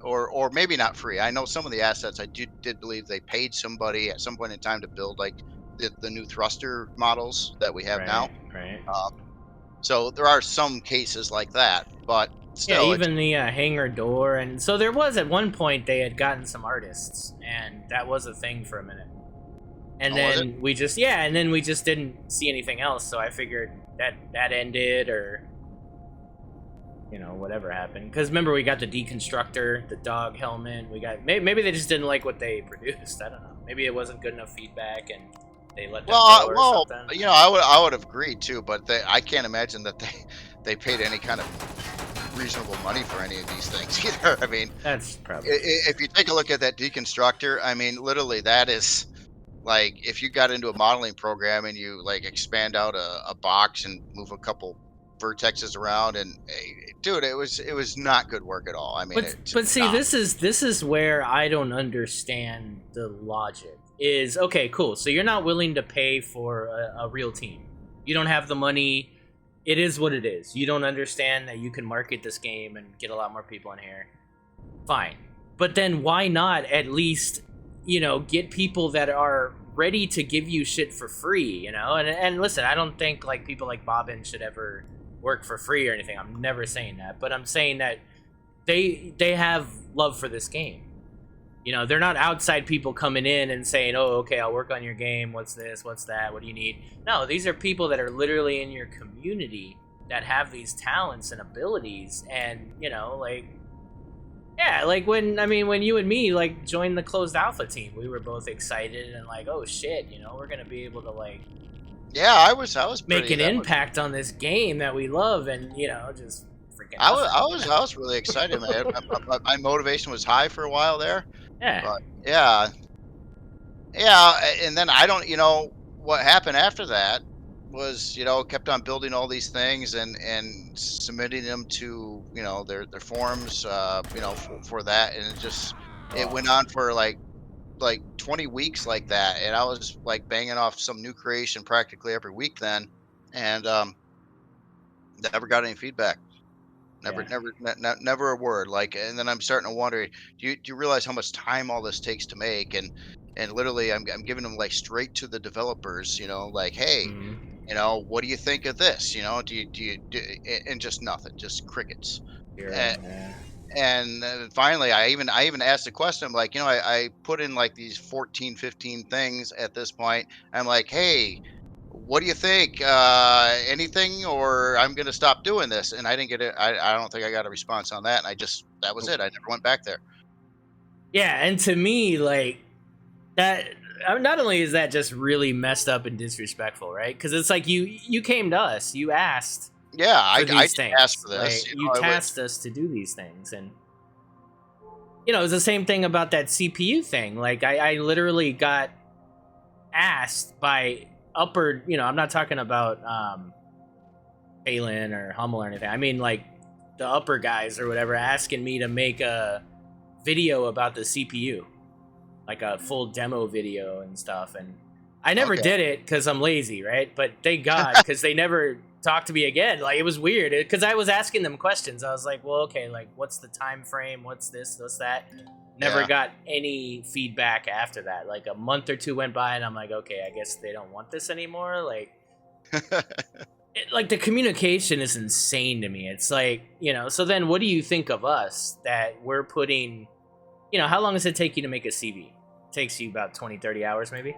or maybe not free. I know some of the assets, I did believe they paid somebody at some point in time to build like the new thruster models that we have now. Right. Right. Uh, so there are some cases like that, but Yeah, still, it's even the hangar door, and so there was at one point they had gotten some artists, and that was a thing for a minute. And oh, was it? then we just didn't see anything else. So I figured that ended, or whatever happened. Because remember, we got the deconstructor, the dog helmet. We got maybe they just didn't like what they produced. I don't know. Maybe it wasn't good enough feedback, and they let them go or Well, something. I would have agreed too, but I can't imagine that they paid any kind of reasonable money for any of these things either. I mean, That's probably true. if you take a look at that deconstructor, I mean, literally, that is like if you got into a modeling program and you like expand out a box and move a couple vertexes around, and dude, it was not good work at all. I mean, But it just but see, not. this is where I don't understand the logic. Is okay, cool. So you're not willing to pay for a real team. You don't have the money. It is what it is. You don't understand that you can market this game and get a lot more people in here. Fine. But then why not at least, get people that are ready to give you shit for free, And listen, I don't think like people like Bobbin should ever work for free or anything. I'm never saying that, but I'm saying that they have love for this game. They're not outside people coming in and saying, "Oh, okay, I'll work on your game. What's this? What's that? What do you need?" No, these are people that are literally in your community that have these talents and abilities, and like, yeah, like when you and me like joined the closed alpha team, we were both excited and like, "Oh shit, we're gonna be able to like Yeah, I was make pretty. an impact on this game that we love, and just freaking I was nothing. I was I was really excited, man. My motivation was high for a while there, Yeah. but yeah, yeah, and then I don't, what happened after that was, kept on building all these things and submitting them to, their forums, for that, and it Oh, went on for like 20 weeks like that, and I was like banging off some new creation practically every week then, and never got any feedback. Never, yeah. never, never a word. Like, and then I'm starting to wonder, do you realize how much time all this takes to make? And literally, I'm giving them like straight to the developers. Like, hey, Hmm. what do you think of this? And just nothing, just crickets. Zero. And, Yeah. finally, I even asked a question. I'm like, I put in like these 14, 15 things at this point. I'm like, hey, what do you think? Anything, or I'm going to stop doing this? And I didn't get it. I don't think I got a response on that. And that was it. I never went back there. Yeah, and to me, like that. Not only is that just really messed up and disrespectful, right? Because it's like you came to us, you asked Yeah, I for these didn't ask things, for this. like you It was, tasked us to do these things, and it's the same thing about that CPU thing. Like I literally got asked by upper. I'm not talking about Phelan or Hummel or anything. I mean like the upper guys or whatever asking me to make a video about the CPU, like a full demo video and stuff. And I never okay. did it because I'm lazy, right? But thank God, because they never talked to me again. Like it was weird because I was asking them questions. I was like, well, okay, like what's the time frame? What's this? What's that? Never Yeah. got any feedback after that. Like a month or two went by, and I'm like, okay, I guess they don't want this anymore. Like like the communication is insane to me. It's like, so then what do you think of us that we're putting, how long does it take you to make a CV? It takes you about 20, 30 hours maybe.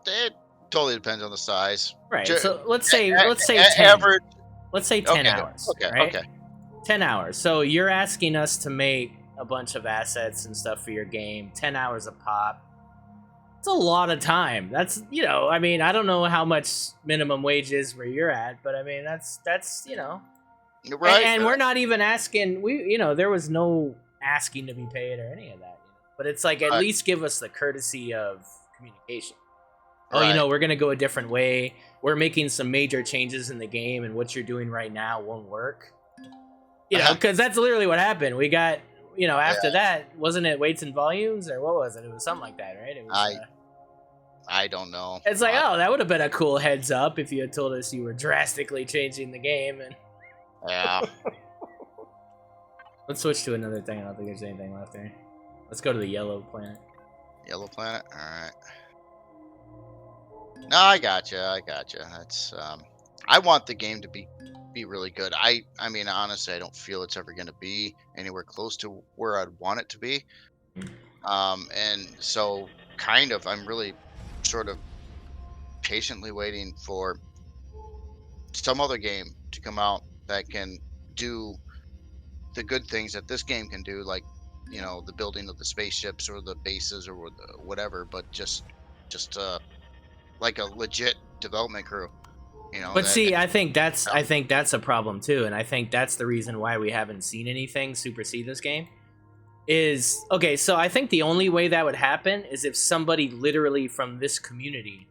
It totally depends on the size. Right. Ju- So let's say 10. Average. Let's say 10 Okay. hours, Okay. right? Okay. 10 hours. So you're asking us to make a bunch of assets and stuff for your game, 10 hours a pop. It's a lot of time. That's, I mean, I don't know how much minimum wage is where you're at, but I mean, that's, You're and, right. and we're not even asking, there was no asking to be paid or any of that. But it's like, at Right. least give us the courtesy of communication. Oh, Right. we're going to go a different way. We're making some major changes in the game, and what you're doing right now won't work. Because that's literally what happened. We got, after Yeah. that, wasn't it weights and volumes, or what was it? It was something like that, right? It was. I don't know. It's like, oh, that would have been a cool heads up if you had told us you were drastically changing the game. And Yeah. let's switch to another thing. I don't think there's anything left there. Let's go to the yellow planet. Yellow planet. All right. No, I gotcha. I gotcha. That's I want the game to be really good. I mean, honestly, I don't feel it's ever going to be anywhere close to where I'd want it to be. And so kind of I'm really sort of patiently waiting for some other game to come out that can do the good things that this game can do, like the building of the spaceships or the bases or whatever, but just like a legit development crew. But That see, I think that's a problem too, and I think that's the reason why we haven't seen anything supersede this game. Is okay. So I think the only way that would happen is if somebody literally from this community,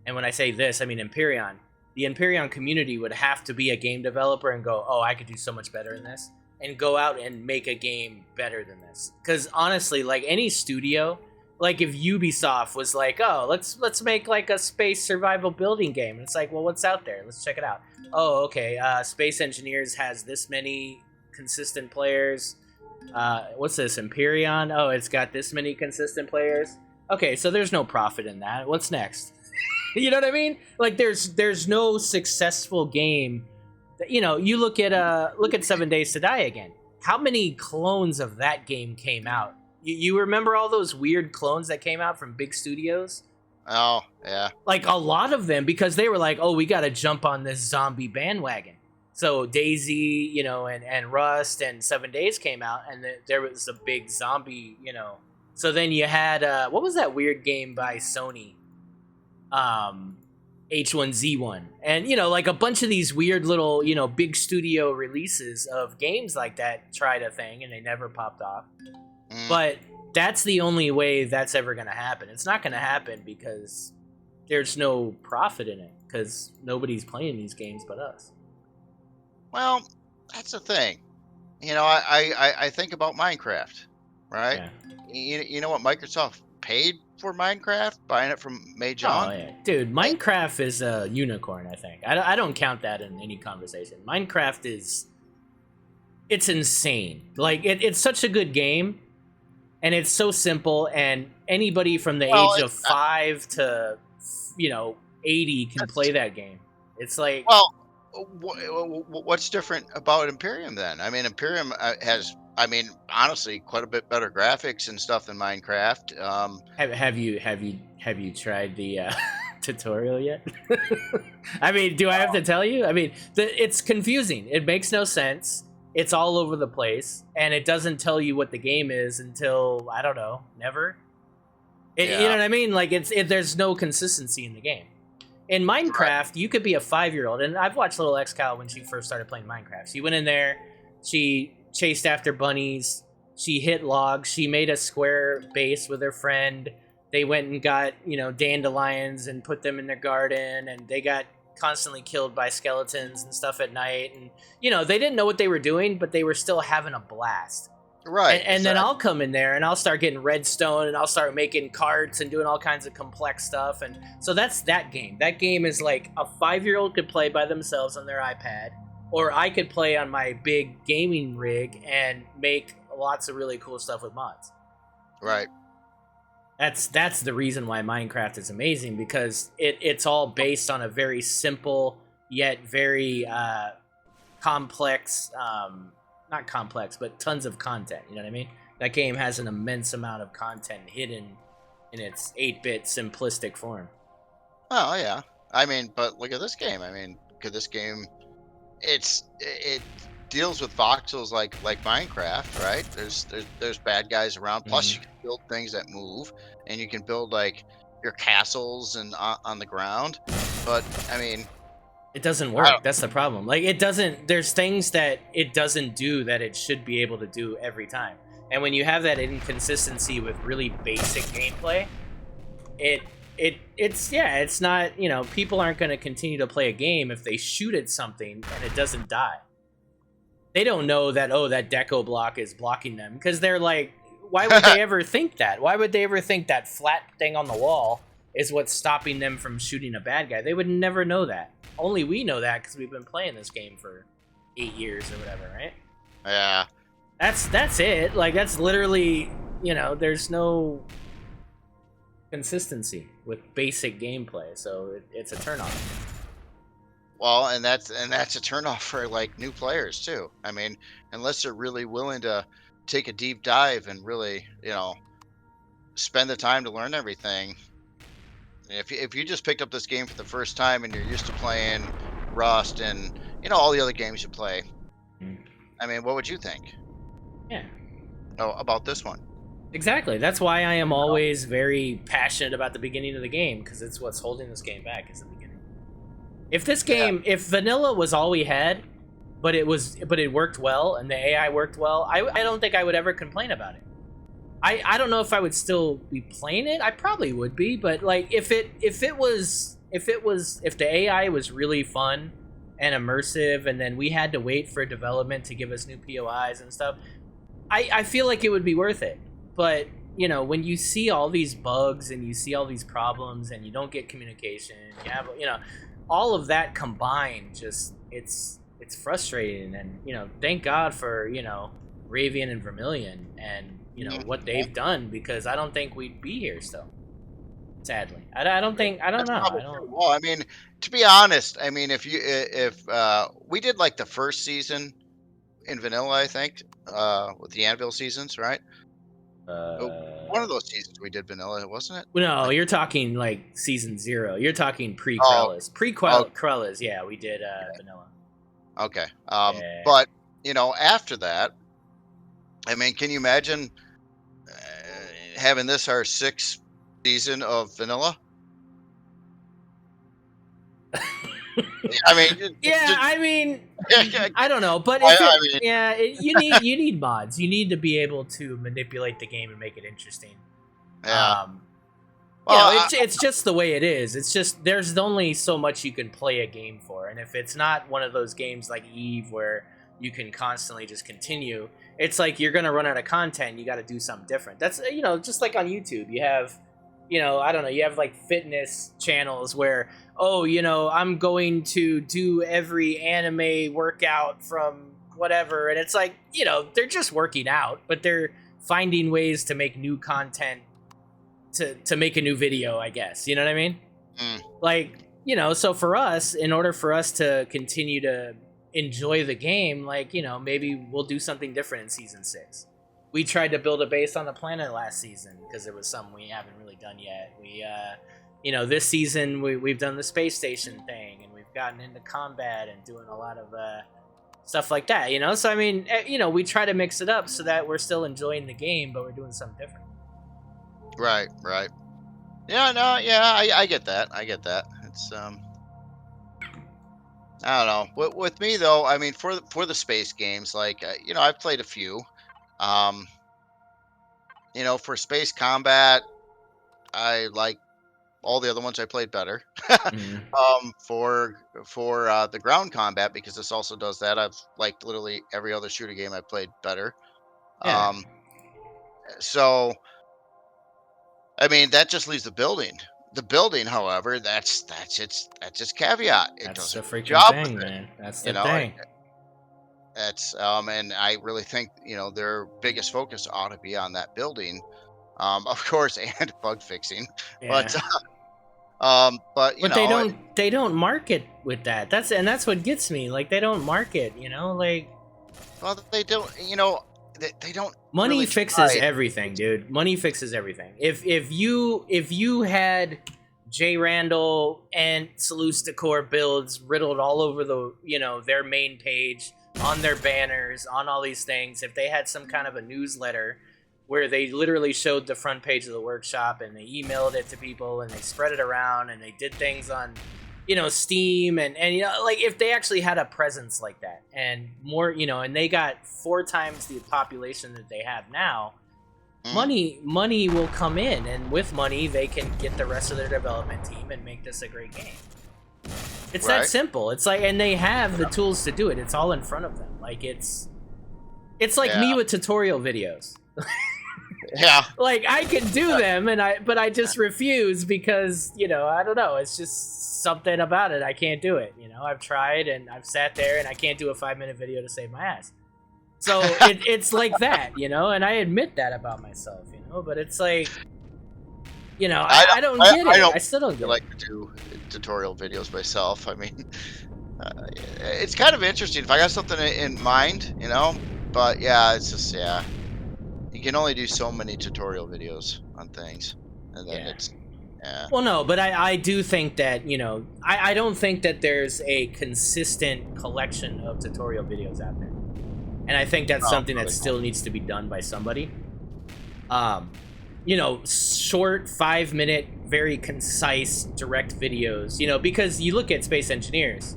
and when I say this, I mean Empyrion. The Empyrion community would have to be a game developer and go, oh, I could do so much better in this, and go out and make a game better than this. Because honestly, like any studio, like if Ubisoft was like, oh, let's make like a space survival building game, and it's like, well, what's out there? Let's check it out. Oh, okay. Space Engineers has this many consistent players. What's this, Empyrion? Oh, it's got this many consistent players. Okay, so there's no profit in that. What's next? You know what I mean? Like there's no successful game that, you look at 7 Days to Die Again. How many clones of that game came out? You remember all those weird clones that came out from big studios? Oh, yeah. Like a lot of them, because they were like, oh, we got to jump on this zombie bandwagon. So Daisy, and Rust and 7 Days came out, and there was a big zombie, So then you had what was that weird game by Sony? H1Z1, and like a bunch of these weird little big studio releases of games like that tried a thing and they never popped off. Mm. But that's the only way that's ever going to happen. It's not going to happen because there's no profit in it, because nobody's playing these games but us. Well, that's the thing. I think about Minecraft, right? Yeah. You know what Microsoft paid for Minecraft, buying it from Oh Mahjong? yeah, dude. Minecraft is a unicorn. I think. I don't count that in any conversation. Minecraft is. It's insane. Like it's such a good game, and it's so simple, and anybody from the Well, age of 5 to 80 can play that game. It's like, well, what's different about Imperium then? I mean, Imperium has, I mean, honestly, quite a bit better graphics and stuff than Minecraft. have you tried the tutorial yet? I mean, do I have to tell you? I mean, it's confusing. It makes no sense. It's all over the place, and it doesn't tell you what the game is until, I don't know, never. You know what I mean? Like there's no consistency in the game. In Minecraft, Right. you could be a 5-year-old, and I've watched little XCal when she first started playing Minecraft. She went in there, she chased after bunnies, she hit logs, she made a square base with her friend. They went and got dandelions and put them in their garden, and they got constantly killed by skeletons and stuff at night. And they didn't know what they were doing, but they were still having a blast. Right. And then I'll come in there and I'll start getting redstone and I'll start making carts and doing all kinds of complex stuff. And so that's that game. That game is like a 5-year-old could play by themselves on their iPad, or I could play on my big gaming rig and make lots of really cool stuff with mods. Right. That's the reason why Minecraft is amazing, because it's all based on a very simple yet very complex, not complex, but tons of content. You know what I mean? That game has an immense amount of content hidden in its 8-bit simplistic form. Oh yeah. I mean, but look at this game. I mean, look at this game. It deals with voxels like Minecraft, right? There's bad guys around. Plus, you can build things that move, and you can build like your castles and on the ground. But I mean, It doesn't work. That's the problem. Like it doesn't. There's things that it doesn't do that it should be able to do every time. And when you have that inconsistency with really basic gameplay, it's not, people aren't going to continue to play a game if they shoot at something and it doesn't die. They don't know that, that deco block is blocking them, because they're like, why would they ever think that? Why would they ever think that flat thing on the wall is what's stopping them from shooting a bad guy? They would never know that. Only we know that because we've been playing this game for 8 years or whatever, right? yeah. That's it. Like that's literally, there's no consistency with basic gameplay, so it's a turnoff. Well, and that's a turnoff for like new players too. I mean, unless they're really willing to take a deep dive and really, spend the time to learn everything. If you just picked up this game for the first time and you're used to playing Rust and all the other games you play, I mean, what would you think? Yeah. Oh, about this one? Exactly. That's why I am always very passionate about the beginning of the game, because it's what's holding this game back is the beginning. If this game, if vanilla was all we had, but it worked well and the AI worked well, I don't think I would ever complain about it. I don't know if I would still be playing it. I probably would be, but like if the AI was really fun and immersive, and then we had to wait for development to give us new POIs and stuff, I feel like it would be worth it. But when you see all these bugs and you see all these problems and you don't get communication, you have all of that combined, just it's frustrating. And thank God for Ravian and Vermilion and what they've done, because I don't think we'd be here still. Sadly, I don't know. I don't. Well, I mean, to be honest, I mean, if we did like the first season in vanilla, I think, with the Anvil seasons, right? One of those seasons we did vanilla, wasn't it? No, you're talking like season 0. You're talking pre-Krellas. Pre-Krellas, yeah, we did vanilla. Okay. Yeah. But after that, I mean, can you imagine having this our 6th season of vanilla? I mean, Yeah, I mean, I I don't know, but if mean, you need mods. You need to be able to manipulate the game and make it interesting. yeah. You know, Well, it's just the way it is. It's just there's only so much you can play a game for, and if it's not one of those games like Eve where you can constantly just continue, it's like you're gonna run out of content. You got to do something different. That's just like on YouTube, you have, I don't know, you have like fitness channels where I'm going to do every anime workout from whatever, and it's like they're just working out, but they're finding ways to make new content to make a new video, I guess. You know what I mean? mm, Like, so for us, in order for us to continue to enjoy the game, like, maybe we'll do something different in season 6. We tried to build a base on the planet last season because it was something we haven't really done yet. We, this season we've done the space station thing, and we've gotten into combat and doing a lot of stuff like that, So, I mean, we try to mix it up so that we're still enjoying the game, but we're doing something different. right, right. Yeah, no, yeah, I get that. I get that. It's I don't know. With me though, I mean, for the space games, like I've played a few. Um, for space combat, I like all the other ones I played better. Mhm. For the ground combat, because this also does that, I've liked literally every other shooter game I played better. Yeah. Um, so I mean, that just leaves the building. The building, however, that's its caveat. It That's does the a good freaking job with thing, it. man. That's You the know, thing. that's and I really think their biggest focus ought to be on that building, of course, and bug fixing. Yeah. But but But they don't market with that. That's what gets me. Like they don't market, like well, they don't, they don't money really fixes try. everything, dude. Money fixes everything. If you had J Randall and Salus Decor builds riddled all over their main page, on their banners, on all these things, if they had some kind of a newsletter where they literally showed the front page of the workshop and they emailed it to people and they spread it around and they did things on Steam and like if they actually had a presence like that and more, and they got 4 times the population that they have now, Mhm. money will come in, and with money they can get the rest of their development team and make this a great game. It's that Right? simple. It's like, and they have the tools to do it. It's all in front of them. Like it's like Yeah. me with tutorial videos. Yeah. Like I can do them, but I just refuse because I don't know. It's just something about it. I can't do it. I've tried and I've sat there and I can't do a 5-minute video to save my ass. So it's like that, and I admit that about myself, But it's like, I don't get it. I don't I still don't get like it. to do tutorial videos myself. I mean, it's kind of interesting if I got something in mind, But yeah, it's just you can only do so many tutorial videos on things, and then Yeah. it's yeah. Well, no, but I do think that, I don't think that there's a consistent collection of tutorial videos out there. And I think that's Oh, something that really? still needs to be done by somebody. Um, Short 5-minute, very concise, direct videos, because you look at Space Engineers,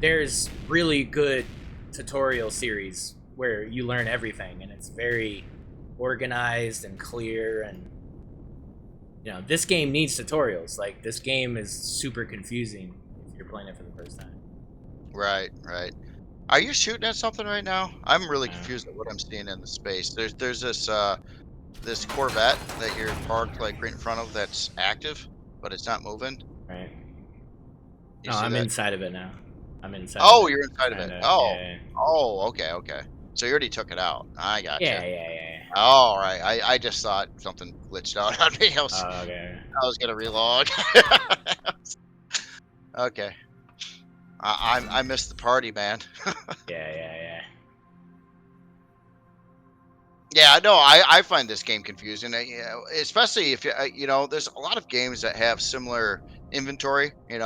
there's really good tutorial series where you learn everything and it's very organized and clear and this game needs tutorials. Like this game is super confusing if you're playing it for the first time. Right, right. Are you shooting at something right now? I'm really Uh, confused at what I'm seeing in the space. There's this Corvette that you're parked like right in front of that's active, but it's not moving. right. You No, see I'm that? inside of it now. I'm inside of Oh, it. you're inside of Trying it. to, Oh, yeah, oh, okay, okay. So you already took it out. I yeah, gotcha. yeah, yeah, yeah. All right. I just thought something glitched out on me. Okay. I was gonna reload. Okay. I missed the party, man. Yeah, yeah, yeah. Yeah, no, I find this game confusing. Especially if there's a lot of games that have similar inventory. The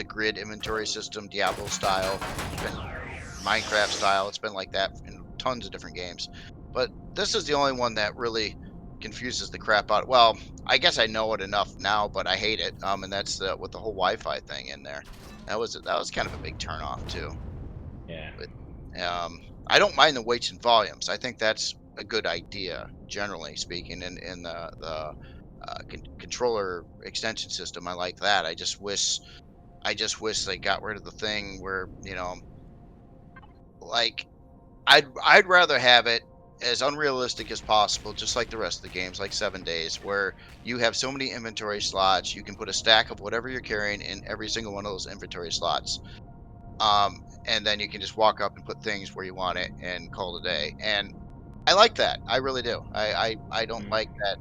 grid inventory system, Diablo style, it's been Minecraft style. It's been like that in tons of different games. But this is the only one that really confuses the crap out. Well, I guess I know it enough now, but I hate it. And that's with the whole Wi-Fi thing in there. That was kind of a big turnoff too. Yeah. But I don't mind the weights and volumes. I think that's a good idea, generally speaking. In the controller extension system, I like that. I just wish they got rid of the thing where like I'd rather have it as unrealistic as possible, just like the rest of the games, like 7 days, where you have so many inventory slots, you can put a stack of whatever you're carrying in every single one of those inventory slots. And then you can just walk up and put things where you want it and call it a day. And I like that. I really do. I don't Mm. like that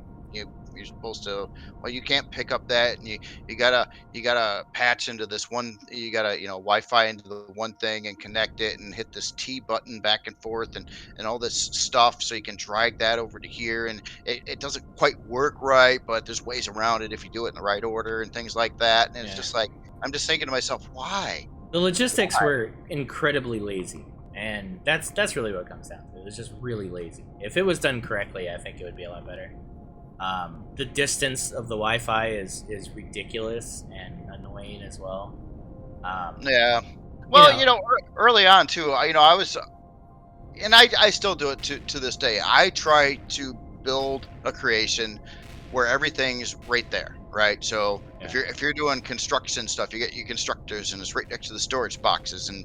you're supposed to, well, you can't pick up that, and you gotta patch into this one, you gotta Wi-Fi into the one thing and connect it and hit this T button back and forth and all this stuff so you can drag that over to here, and it doesn't quite work right, but there's ways around it if you do it in the right order and things like that. And it's Yeah. just like I'm just thinking to myself, why? The logistics were incredibly lazy, and that's really what it comes down to. It was just really lazy. If it was done correctly, I think it would be a lot better. The distance of the Wi-Fi is ridiculous and annoying as well. Yeah. You Well, know, early on too, I was, and I still do it to this day. I try to build a creation where everything's right there, right? So if yeah, you're doing construction stuff, you get your constructors, and it's right next to the storage boxes and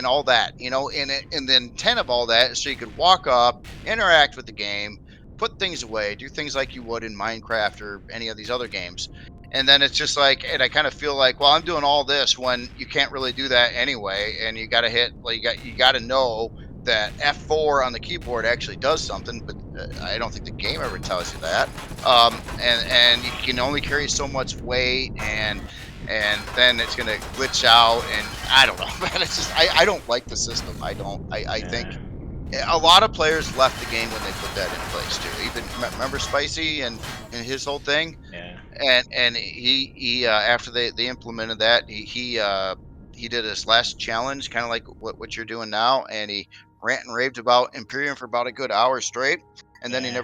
all that, and the intent of all that is so you could walk up, interact with the game, put things away, do things like you would in Minecraft or any of these other games. And then it's just like, and I kind of feel like, well, I'm doing all this when you can't really do that anyway, and you got to hit, like, you got to know that F4 on the keyboard actually does something, but I don't think the game ever tells you that. And you can only carry so much weight, and then it's gonna glitch out, and I don't know, man. It's just I don't like the system. I don't. I think yeah, a lot of players left the game when they put that in place too. Even remember Spicy and his whole thing, yeah. and he after they implemented that, he did his last challenge, kind of like what you're doing now, and he rant and raved about Empyrion for about a good hour straight, and then Yeah.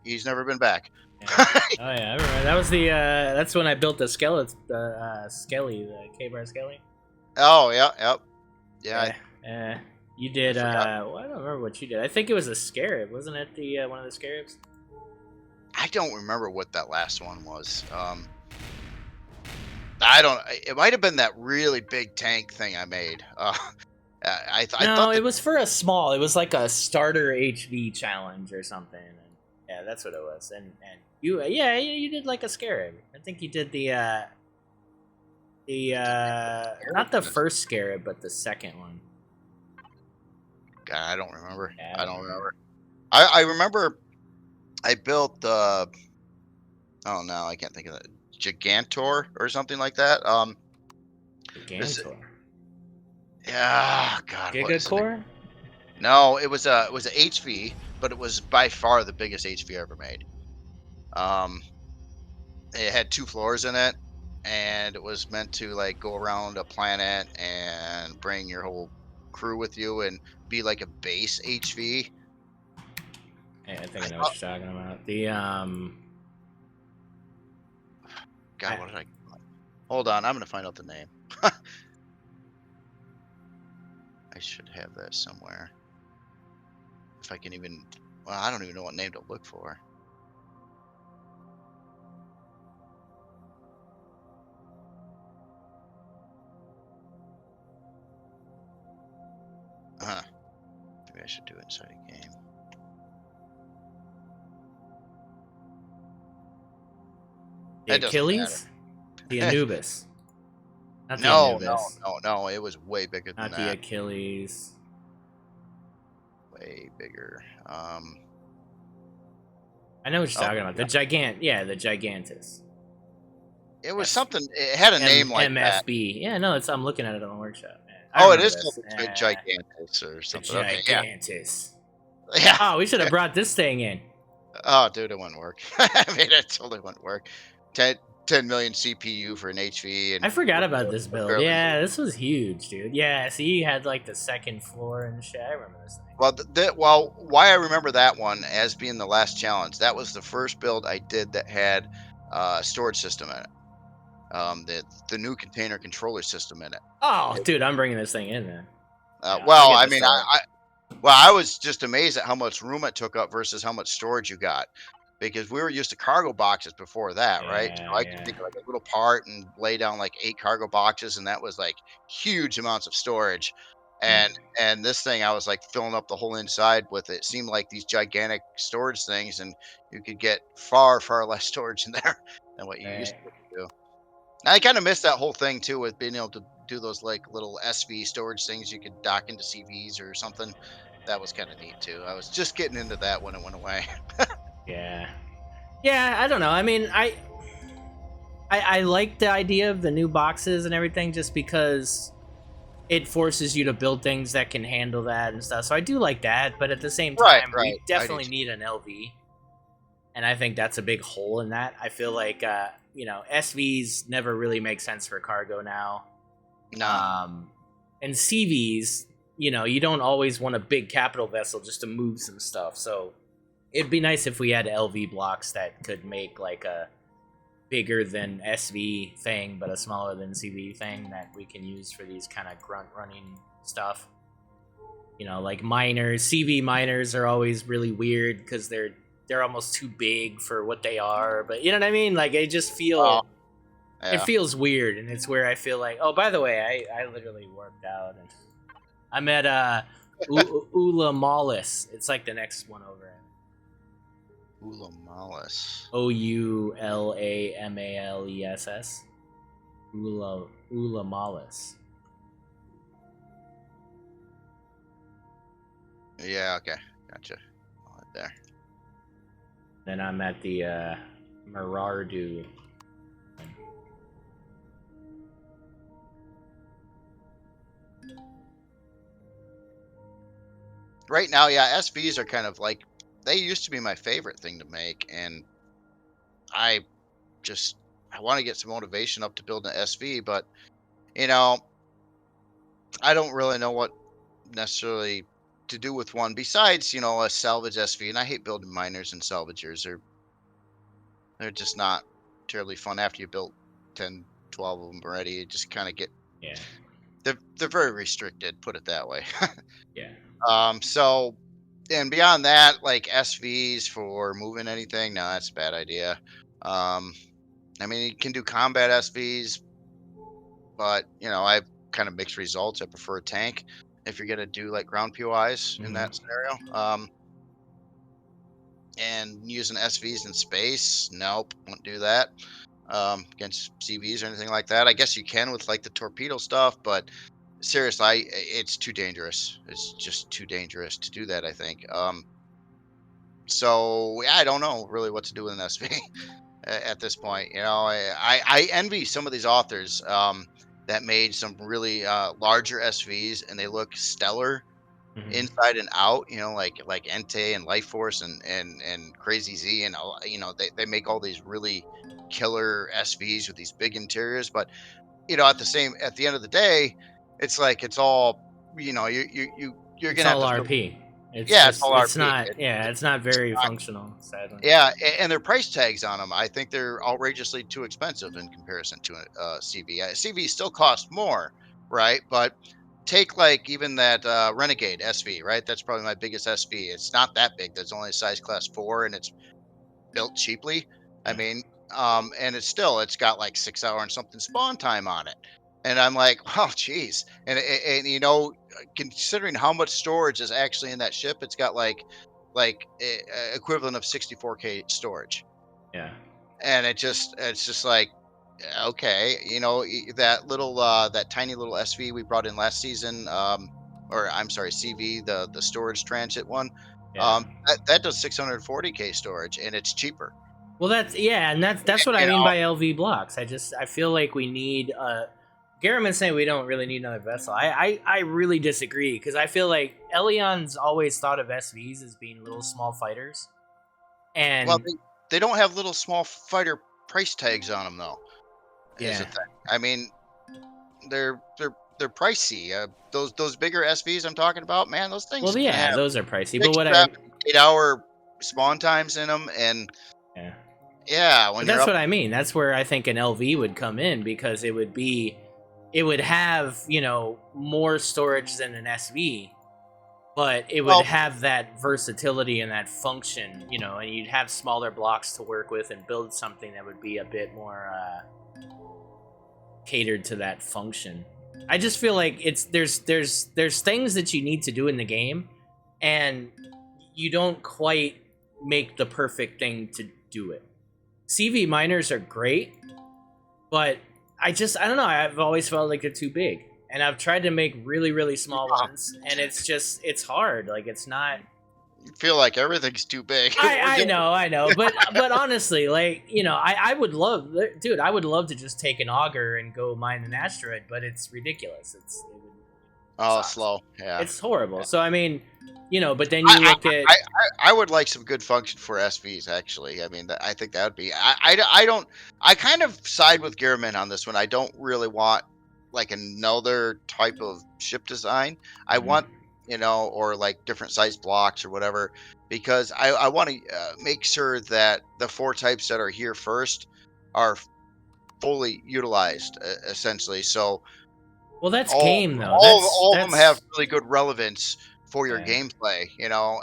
he's never been back. Yeah. Oh yeah, I remember. That was the that's when I built the skeleton, the Skelly, the K-bar Skelly. Oh yeah, yep, yeah. Yeah. You I did forgot. well, I don't remember what you did. I think it was a scarab, wasn't it? The one of the scarabs? I don't remember what that last one was. I don't. It might have been that really big tank thing I made. I No, thought it that. was for a small. It was like a starter HV challenge or something. And yeah, that's what it was. And you yeah, you did like a scarab. I think you did the not the first scarab, but the second one. God, I don't remember. Yeah, I I don't don't remember. remember. I remember I built oh no, I can't think of it. Gigantor or something like that. Is it, Gigantor. yeah, God, what is it? Gigacore? No, it was a HV, but it was by far the biggest HV I ever made. Um, it had 2 floors in it, and it was meant to like go around a planet and bring your whole crew with you and be like a base HV. Yeah, I think I I know what thought, you're talking about. The God, I, what did I? Hold on, I'm gonna find out the name. I should have that somewhere. If I can even, well, I don't even know what name to look for. Huh. Maybe I should do it inside a game. the It doesn't matter. Achilles? The Anubis. Not the No, no, Anubis. no, no. It was way bigger than Not the that. Achilles. Way bigger. I know what you're Oh, talking about. The gigant, yeah, the Gigantus. it was F something. It had a M name like that. MFB. Yeah, no, it's I'm looking at it on the workshop. Yeah, I Oh, it remember is this. called the Gigantus or The something. Okay, yeah, Gigantus. yeah. Oh, we should have brought this thing in. Oh, dude, it wouldn't work. I mean, it totally wouldn't work. 10 million CPU for an HV, I and forgot we're about this build. barely Yeah, moving. this was huge, dude. Yeah, see, you had like the second floor and shit. I remember this thing. Well, well, why I remember that one as being the last challenge. That was the first build I did that had storage system in it. The new container controller system in it. Oh, dude, I'm bringing this thing in, man. Yeah, I'll Well, get I the mean, store. well, I was just amazed at how much room it took up versus how much storage you got, because we were used to cargo boxes before that, right? So Yeah, I could yeah. take like a little part and lay down like 8 cargo boxes, and that was like huge amounts of storage. Mm. And this thing, I was like filling up the whole inside with it. It seemed like these gigantic storage things, and you could get far, far less storage in there than what you used Right. to do. I kind of missed that whole thing too, with being able to do those like little SV storage things you could dock into CVs or something. That was kind of neat too. I was just getting into that when it went away. Yeah. Yeah, I don't know. I mean, I like the idea of the new boxes and everything just because it forces you to build things that can handle that and stuff. So I do like that, but at the same Right, time, we right. I do definitely too. need an LV, and I think that's a big hole in that. I feel like SVs never really make sense for cargo now. No. And CVs, you don't always want a big capital vessel just to move some stuff. So it'd be nice if we had LV blocks that could make like a bigger than SV thing, but a smaller than CV thing that we can use for these kind of grunt running stuff. Like miners. CV miners are always really weird because they're almost too big for what they are. But you know what I mean? Like Oh, it yeah. feels weird, and it's where I feel like, oh, by the way, I literally worked out and I'm at Ula Mallis. It's like the next one over. Ulamalis. Ulamales. Ula Mallis. Yeah, okay. Gotcha. Right there. Then I'm at the Merardu. Right now, yeah, SVs are kind of like, they used to be my favorite thing to make, and I just I want to get some motivation up to build an SV, but you know, I don't really know what necessarily to do with one besides, a salvage SV. And I hate building miners and salvagers. They're just not terribly fun after you built 10, 12 of them already. You just kind of get Yeah, they're very restricted, put it that way. yeah. So and beyond that, like SVs for moving anything, no, that's a bad idea. Um, I mean, you can do combat SVs, but I've kind of mixed results. I prefer a tank if you're gonna do like ground POIs in Hmm. that scenario. And using SVs in space, nope, won't do that. Against CVs or anything like that. I guess you can with like the torpedo stuff, but seriously, it's too dangerous. It's just too dangerous to do that, I think. So yeah, I don't know really what to do with an SV at this point. I envy some of these authors that made some really larger SVs, and they look stellar Hmm. inside and out. Like Entei and Life Force and Crazy Z, and they make all these really killer SVs with these big interiors. But at the end of the day, it's like it's all you're It's gonna have all to throw. RP. It's Yeah, it's just, all it's RP. not, yeah, it's not very functional, sadly. Yeah, and their price tags on them, I think they're outrageously too expensive in comparison to a CV. CV still cost more, right? But take like even that Renegade SV, right? That's probably my biggest SV. It's not that big. That's only a size class 4, and it's built cheaply. I Yeah. mean, and it's got like 6 hour and something spawn time on it. And I'm like, oh, geez. And considering how much storage is actually in that ship, it's got equivalent of 64K storage. Yeah. And it's just like, okay, that tiny little SV we brought in last season, or I'm sorry, CV, the storage transit one, Yeah. that does 640K storage, and it's cheaper. Well, yeah, and that's what I You mean know, by LV blocks. I feel like we need. Garriman's saying we don't really need another vessel. I really disagree because I feel like Elion's always thought of SVs as being little small fighters, well, and they don't have little small fighter price tags on them though. Is a Yeah. thing. I mean, they're pricey. Those bigger SVs I'm talking about, man, those things Well, can yeah, have those are pricey. But 6, what 7, I 8 hour spawn times in them, and yeah. yeah, But when you're that's up, what I mean. That's where I think an LV would come in because it would have, more storage than an SV, but it would well, have that versatility and that function, and you'd have smaller blocks to work with and build something that would be a bit more catered to that function. I just feel like there's things that you need to do in the game, and you don't quite make the perfect thing to do it. CV miners are great, but I don't know. I've always felt like they're too big, and I've tried to make really really small ones, and it's hard. Like it's not. you feel like everything's too big. I know, but honestly, like I would love, dude, I would love to just take an auger and go mine an asteroid, but it's ridiculous. It Oh, sucks. slow. Yeah. It's horrible. So I mean, but then I, you look at I would like some good function for SVs actually. I mean, I think that would be. I don't. I kind of side with Gearman on this one. I don't really want like another type of ship design. I want or like different size blocks or whatever, because I want to make sure that the 4 types that are here first are fully utilized essentially. So well, that's all game though. all of them have That's really good relevance for your yeah. gameplay,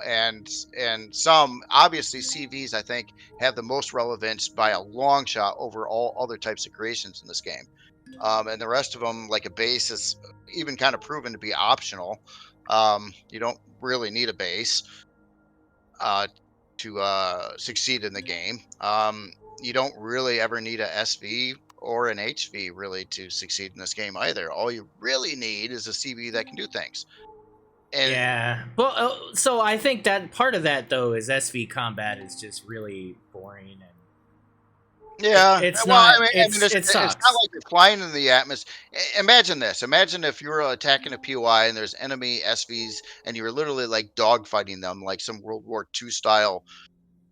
and some obviously CVs I think have the most relevance by a long shot over all other types of creations in this game. And the rest of them, like a base, is even kind of proven to be optional. You don't really need a base uh, to succeed in the game. You don't really ever need a SV or an HV really to succeed in this game either. All you really need is a CV that can do things. And Yeah. Well, so I think that part of that though is SV combat is just really boring and yeah, it's well, not I mean, it it's not sucks. like you're flying in the atmosphere. Imagine this. Imagine if you were attacking a POI and there's enemy SVs and you were literally like dogfighting them, like some World War II style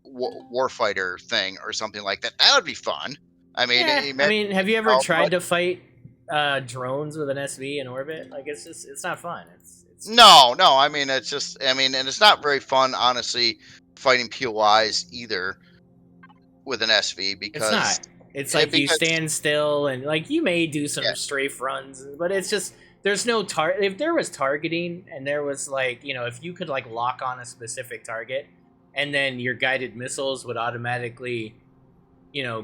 warfighter thing or something like that. That would be fun. I mean, Yeah. I imagine, mean, have you ever but tried to fight drones with an SV in orbit? Like it's not fun. It's no, no. I mean, it's just, I mean, and it's not very fun, honestly, fighting POIs either with an SV It's because, not. It's like you because, stand still and like you may do yeah, some strafe runs, but it's just there's no if there was targeting and there was like, if you could like lock on a specific target and then your guided missiles would automatically,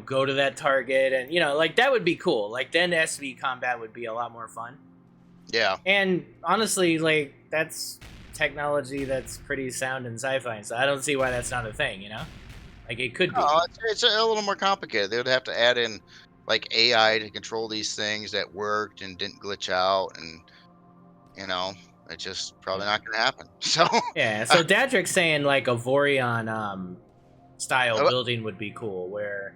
go to that target and like that would be cool. Like then SV combat would be a lot more fun. yeah. And honestly, like that's technology that's pretty sound in sci-fi, so I don't see why that's not a thing. Like it could be. No, it's a little more complicated. They would have to add in like AI to control these things that worked and didn't glitch out, and you know, it's just probably not going to happen. So, Yeah, so Dadrick's saying like a Vorion style well, building would be cool, where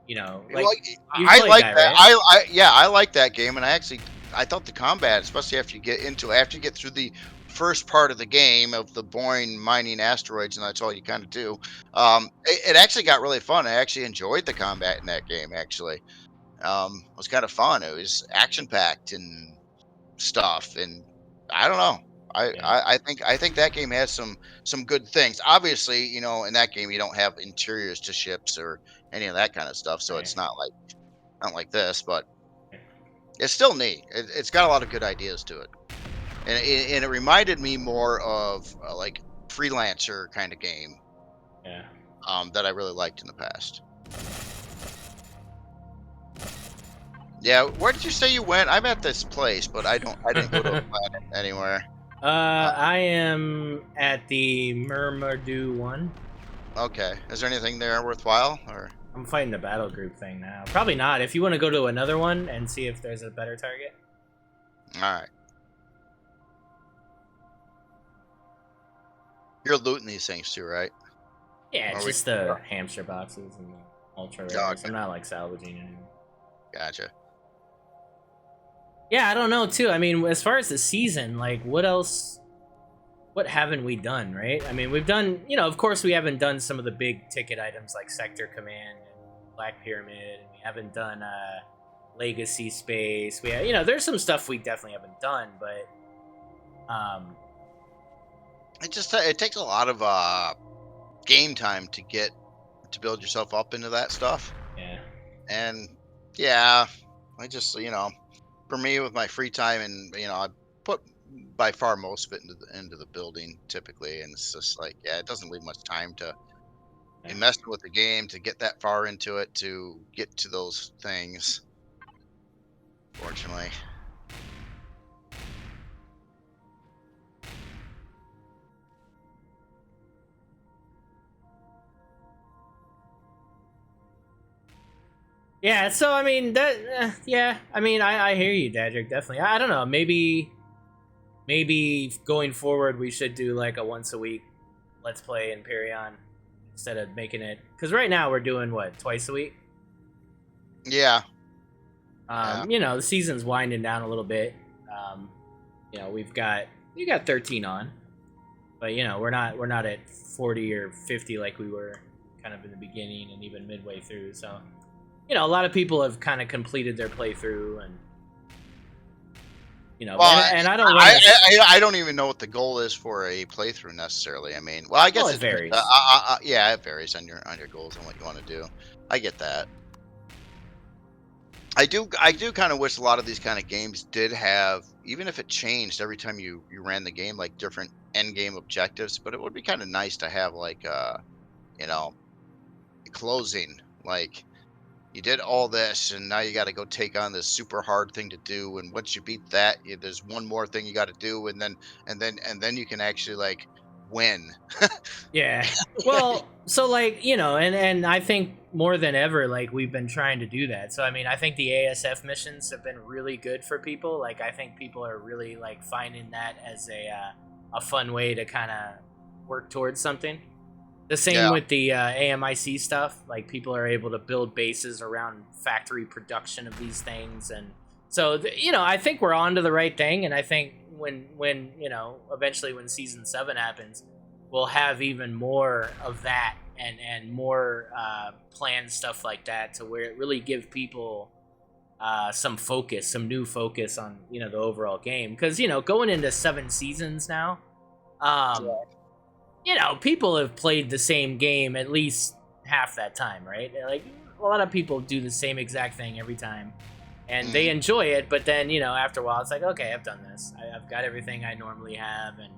like like, you've I played like that, that. right? Yeah, I like that game, and I thought the combat, especially after you get through the first part of the game of the boring mining asteroids, and that's all you kind of do. It actually got really fun. I actually enjoyed the combat in that game. Actually, it was kind of fun. It was action packed and stuff, and I don't know. Yeah, I think that game has some good things. Obviously, in that game you don't have interiors to ships or any of that kind of stuff, so right. it's not like this, but it's still neat. It's got a lot of good ideas to it, and it reminded me more of like freelancer kind of game Yeah. that I really liked in the past. Yeah, where did you say you went? I'm at this place, but I didn't go to a planet anywhere. I am at the Murmurdu one. Okay, is there anything there worthwhile or? I'm fighting the battle group thing now. Probably not. If you want to go to another one and see if there's a better target. All right. You're looting these things too, right? Yeah, Or it's we? just the hamster boxes and the ultra Oh, rares. okay, I'm not like salvaging anything. gotcha. Yeah, I don't know too. I mean, as far as the season, like what else? What haven't we done, right? I mean, we've done, of course we haven't done some of the big ticket items like Sector Command Black Pyramid, and we haven't done Legacy Space. We have, you know, there's some stuff we definitely haven't done, but it takes a lot of game time to build yourself up into that stuff. yeah. And yeah, I just, for me with my free time, and I put by far most of it into the building typically, and it's just like, yeah, it doesn't leave much time to be messing with the game to get that far into it to get to those things. Fortunately. Yeah, so I mean yeah, I mean I hear you, Dadrick, definitely. I don't know, maybe going forward we should do like a once a week let's play Empyrion instead of making it, because right now we're doing what, twice a week? Yeah. You know, the season's winding down a little bit. You know, we got 13 on, but you know, we're not at 40 or 50 like we were kind of in the beginning and even midway through. So, you know, a lot of people have kind of completed their playthrough, and you know, well, and I don't. I don't even know what the goal is for a playthrough necessarily. I mean, well, I guess it varies. Yeah, it varies on your goals and what you want to do. I get that. I do kind of wish a lot of these kind of games did have, even if it changed every time you ran the game, like different end game objectives. But it would be kind of nice to have like you know, closing, like you did all this and now you got to go take on this super hard thing to do, and once you beat that, there's one more thing you got to do, and then you can actually like win. Yeah. Well, so like, you know, and I think more than ever, like we've been trying to do that. So I mean, I think the ASF missions have been really good for people. Like I think people are really like finding that as a fun way to kind of work towards something. The same Yeah. with the AMIC stuff. Like people are able to build bases around factory production of these things, and so you know, I think we're on to the right thing. And I think when you know, eventually when season 7 happens, we'll have even more of that and more planned stuff like that, to where it really give people some focus, some new focus on, you know, the overall game. Because you know, going into 7 seasons now, you know, people have played the same game at least half that time, right? Like a lot of people do the same exact thing every time, and they enjoy it. But then, you know, after a while, it's like, okay, I've done this. I've got everything I normally have, and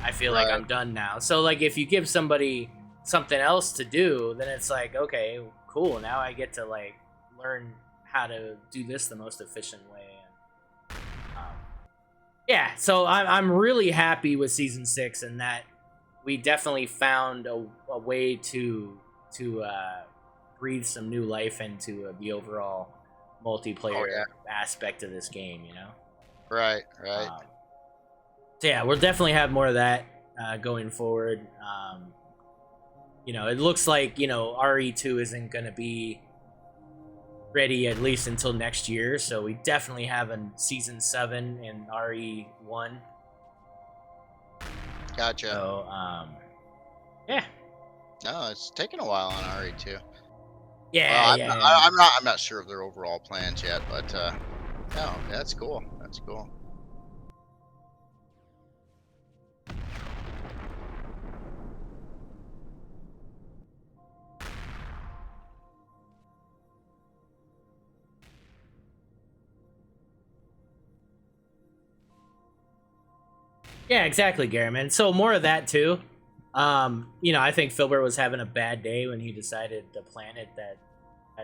I feel like I'm done now. So like, if you give somebody something else to do, then it's like, okay, cool. Now I get to like learn how to do this the most efficient way. Yeah, so I'm really happy with season 6, and that we definitely found a way to breathe some new life into the overall multiplayer aspect of this game, you know? Right. So yeah, we'll definitely have more of that going forward. You know, it looks like, you know, RE2 isn't going to be ready at least until next year, so we definitely have a season 7 in RE1. Gotcha. So, yeah. No, it's taken a while on RE2. Yeah, well, I'm not sure of their overall plans yet, but no, that's cool. That's cool. Yeah, exactly, Gary, man. So more of that too. You know, I think Filbert was having a bad day when he decided the planet that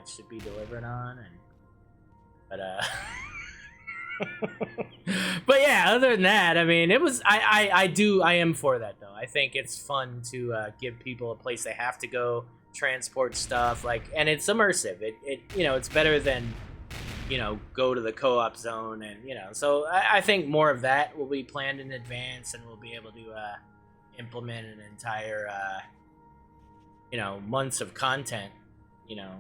should be delivered on, but but yeah, other than that, I mean, it was I am for that though. I think it's fun to give people a place they have to go, transport stuff, like, and it's immersive. It you know, it's better than, you know, go to the co-op zone, and you know, so I think more of that will be planned in advance, and we'll be able to implement an entire you know, months of content, you know,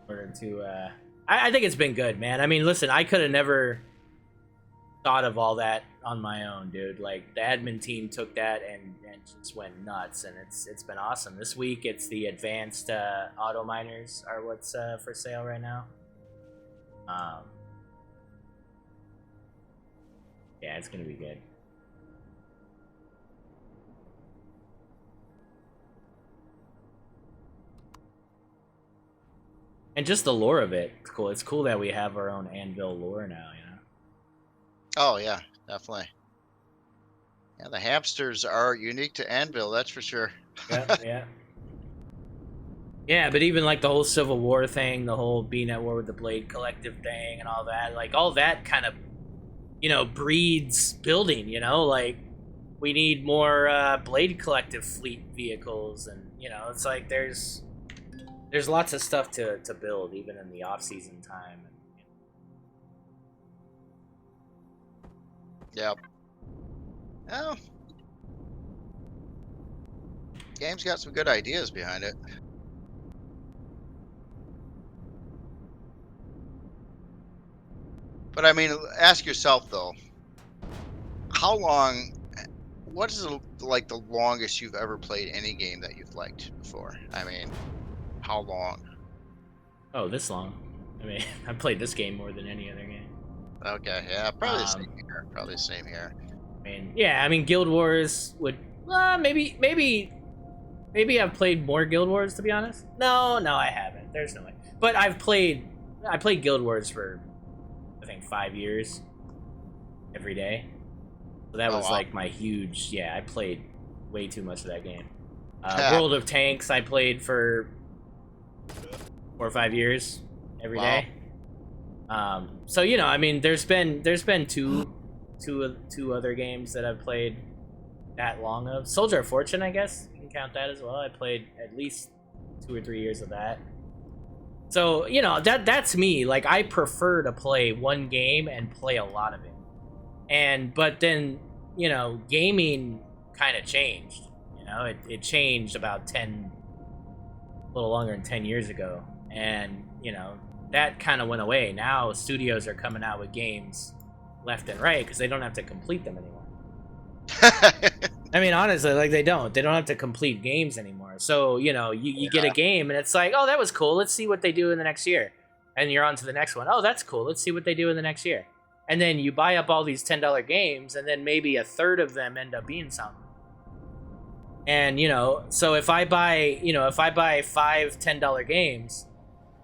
in order to I think it's been good, man. I mean, listen, I could have never thought of all that on my own, dude. Like the admin team took that and just went nuts, and it's been awesome. This week, it's the advanced auto miners are what's for sale right now. Yeah, it's gonna be good. And just the lore of it, it's cool. It's cool that we have our own Anvil lore now, you know? Oh yeah, definitely. Yeah, the hamsters are unique to Anvil, that's for sure. Yeah, yeah. Yeah, but even like the whole Civil War thing, the whole being at war with the Blade Collective thing and all that, like all that kind of, you know, breeds building, you know? Like, we need more Blade Collective fleet vehicles, and, you know, it's like there's lots of stuff to build, even in the off-season time. Yep. Well, game's got some good ideas behind it. But I mean, ask yourself though, how long? What is like the longest you've ever played any game that you've liked before? I mean, how long? Oh, this long. I mean, I played this game more than any other game. Okay, yeah, probably the same here. Probably the same here. I mean, yeah, I mean, Guild Wars would maybe I've played more Guild Wars, to be honest. No, I haven't. There's no way. But I played Guild Wars for I think 5 years every day. So that was like my huge, I played way too much of that game. World of Tanks I played for 4 or 5 years every day. So, you know, I mean, there's been two other games that I've played that long of. Soldier of Fortune, I guess you can count that as well. I played at least 2 or 3 years of that. So, you know, that's me. Like, I prefer to play one game and play a lot of it. But then, you know, gaming kind of changed. You know, it changed about a little longer than 10 years ago. And, you know, that kind of went away. Now studios are coming out with games left and right because they don't have to complete them anymore. I mean, honestly, like they don't have to complete games anymore. So, you know, you get a game and it's like, oh, that was cool. Let's see what they do in the next year. And you're on to the next one. Oh, that's cool. Let's see what they do in the next year. And then you buy up all these $10 games, and then maybe a third of them end up being something. And, you know, so if I buy 5 $10 games,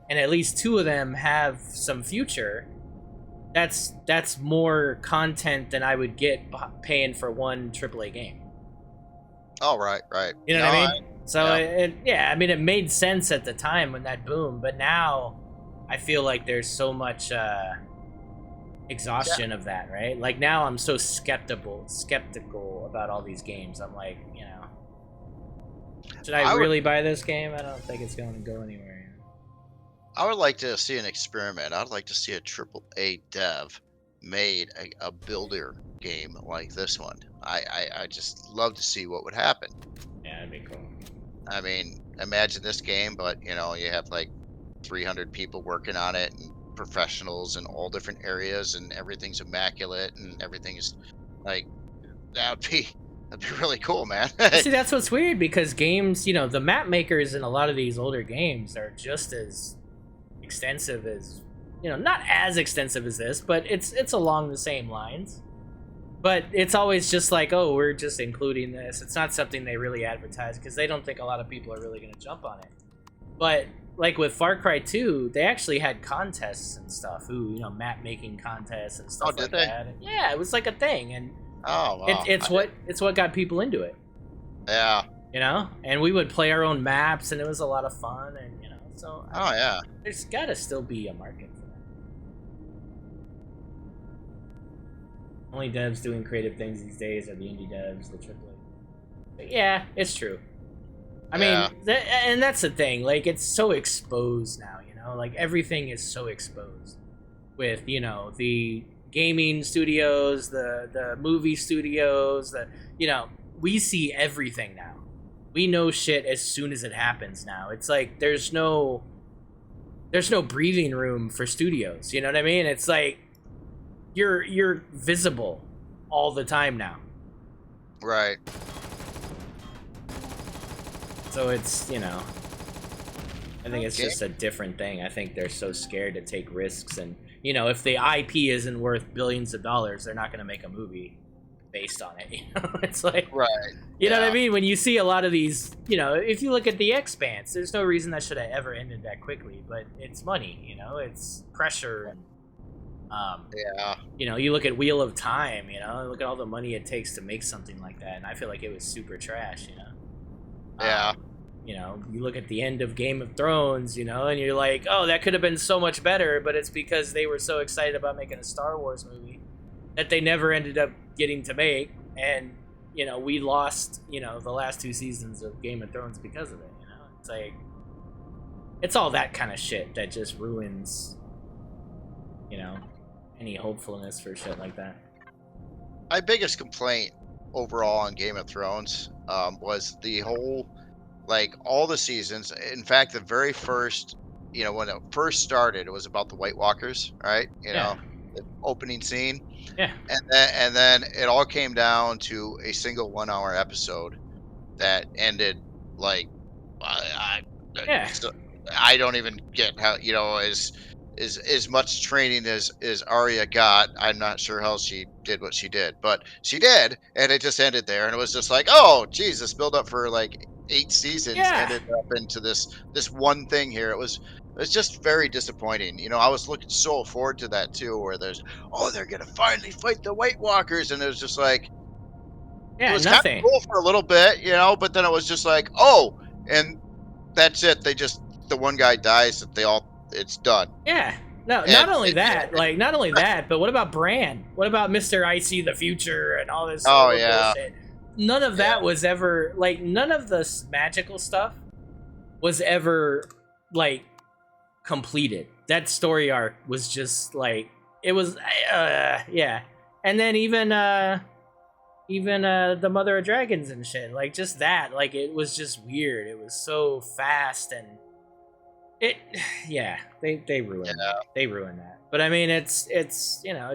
and at least 2 of them have some future, that's more content than I would get paying for one AAA game. Oh, right. You know what I mean? I mean, it made sense at the time when that boomed, but now I feel like there's so much exhaustion of that, right? Like now I'm so skeptical about all these games. I'm like, you know, should I really buy this game? I don't think it's going to go anywhere. I would like to see an experiment. I'd like to see a AAA dev made a builder game like this one. I just love to see what would happen. Yeah, that'd be cool. I mean, imagine this game, but you know, you have like 300 people working on it and professionals in all different areas, and everything's immaculate and everything is like that'd be really cool, man. See, that's what's weird because games, you know, the map makers in a lot of these older games are just as extensive as, you know, not as extensive as this, but it's along the same lines. But it's always just like, oh, we're just including this. It's not something they really advertise because they don't think a lot of people are really going to jump on it. But like with Far Cry 2, they actually had contests and stuff. Ooh, you know, map making contests and stuff like that. And yeah, it was like a thing, and wow. it's what got people into it. Yeah. You know, and we would play our own maps, and it was a lot of fun, and you know, so. Yeah. There's got to still be a market for that. Only devs doing creative things these days are the indie devs, the AAA. But yeah, it's true. I mean, and that's the thing. Like, it's so exposed now, you know? Like, everything is so exposed. With, you know, the gaming studios, the movie studios, you know, we see everything now. We know shit as soon as it happens now. It's like, there's no breathing room for studios. You know what I mean? It's like, you're visible all the time now. Right. So it's, I think it's Okay. just a different thing. I think they're so scared to take risks, and if the IP isn't worth billions of dollars, they're not going to make a movie based on it. It's like, Right. you know what I Yeah. mean? When you see a lot of these, if you look at The Expanse, there's no reason that should have ever ended that quickly, but it's money, it's pressure, and Yeah. you look at Wheel of Time, look at all the money it takes to make something like that, and I feel like it was super trash. Yeah. You look at the end of Game of Thrones, and you're like, oh, that could have been so much better, but it's because they were so excited about making a Star Wars movie that they never ended up getting to make, and we lost the last 2 seasons of Game of Thrones because of it. It's like, it's all that kind of shit that just ruins any hopefulness for shit like that. My biggest complaint overall on Game of Thrones was the whole, like, all the seasons. In fact, the very first, when it first started, it was about the White Walkers, right? Yeah. The opening scene, Yeah. and then it all came down to a single 1 hour episode that ended like Yeah. so I don't even get how, as much training as Arya got. I'm not sure how she did what she did, but she did, and it just ended there. And it was just like, oh, geez, this build up for like 8 seasons Yeah. ended up into this one thing here. It was just very disappointing. I was looking so forward to that too, where they're gonna finally fight the White Walkers, and it was just like, it Yeah. was kind of Nothing. cool for a little bit, but then it was just like, oh, and that's it. The one guy dies, that it's done. Yeah. No, not And only it, that, like, not only that, but what about Bran? What about Mr. I See the Future and all this oh other yeah, bullshit? None of yeah, that was ever, like, none of the magical stuff was ever, like, completed. That story arc was just, like, it was, yeah. And then even the Mother of Dragons and shit, like, just that, like, it was just weird. It was so fast, and it, yeah, they ruined yeah, they ruined that. But I mean, it's it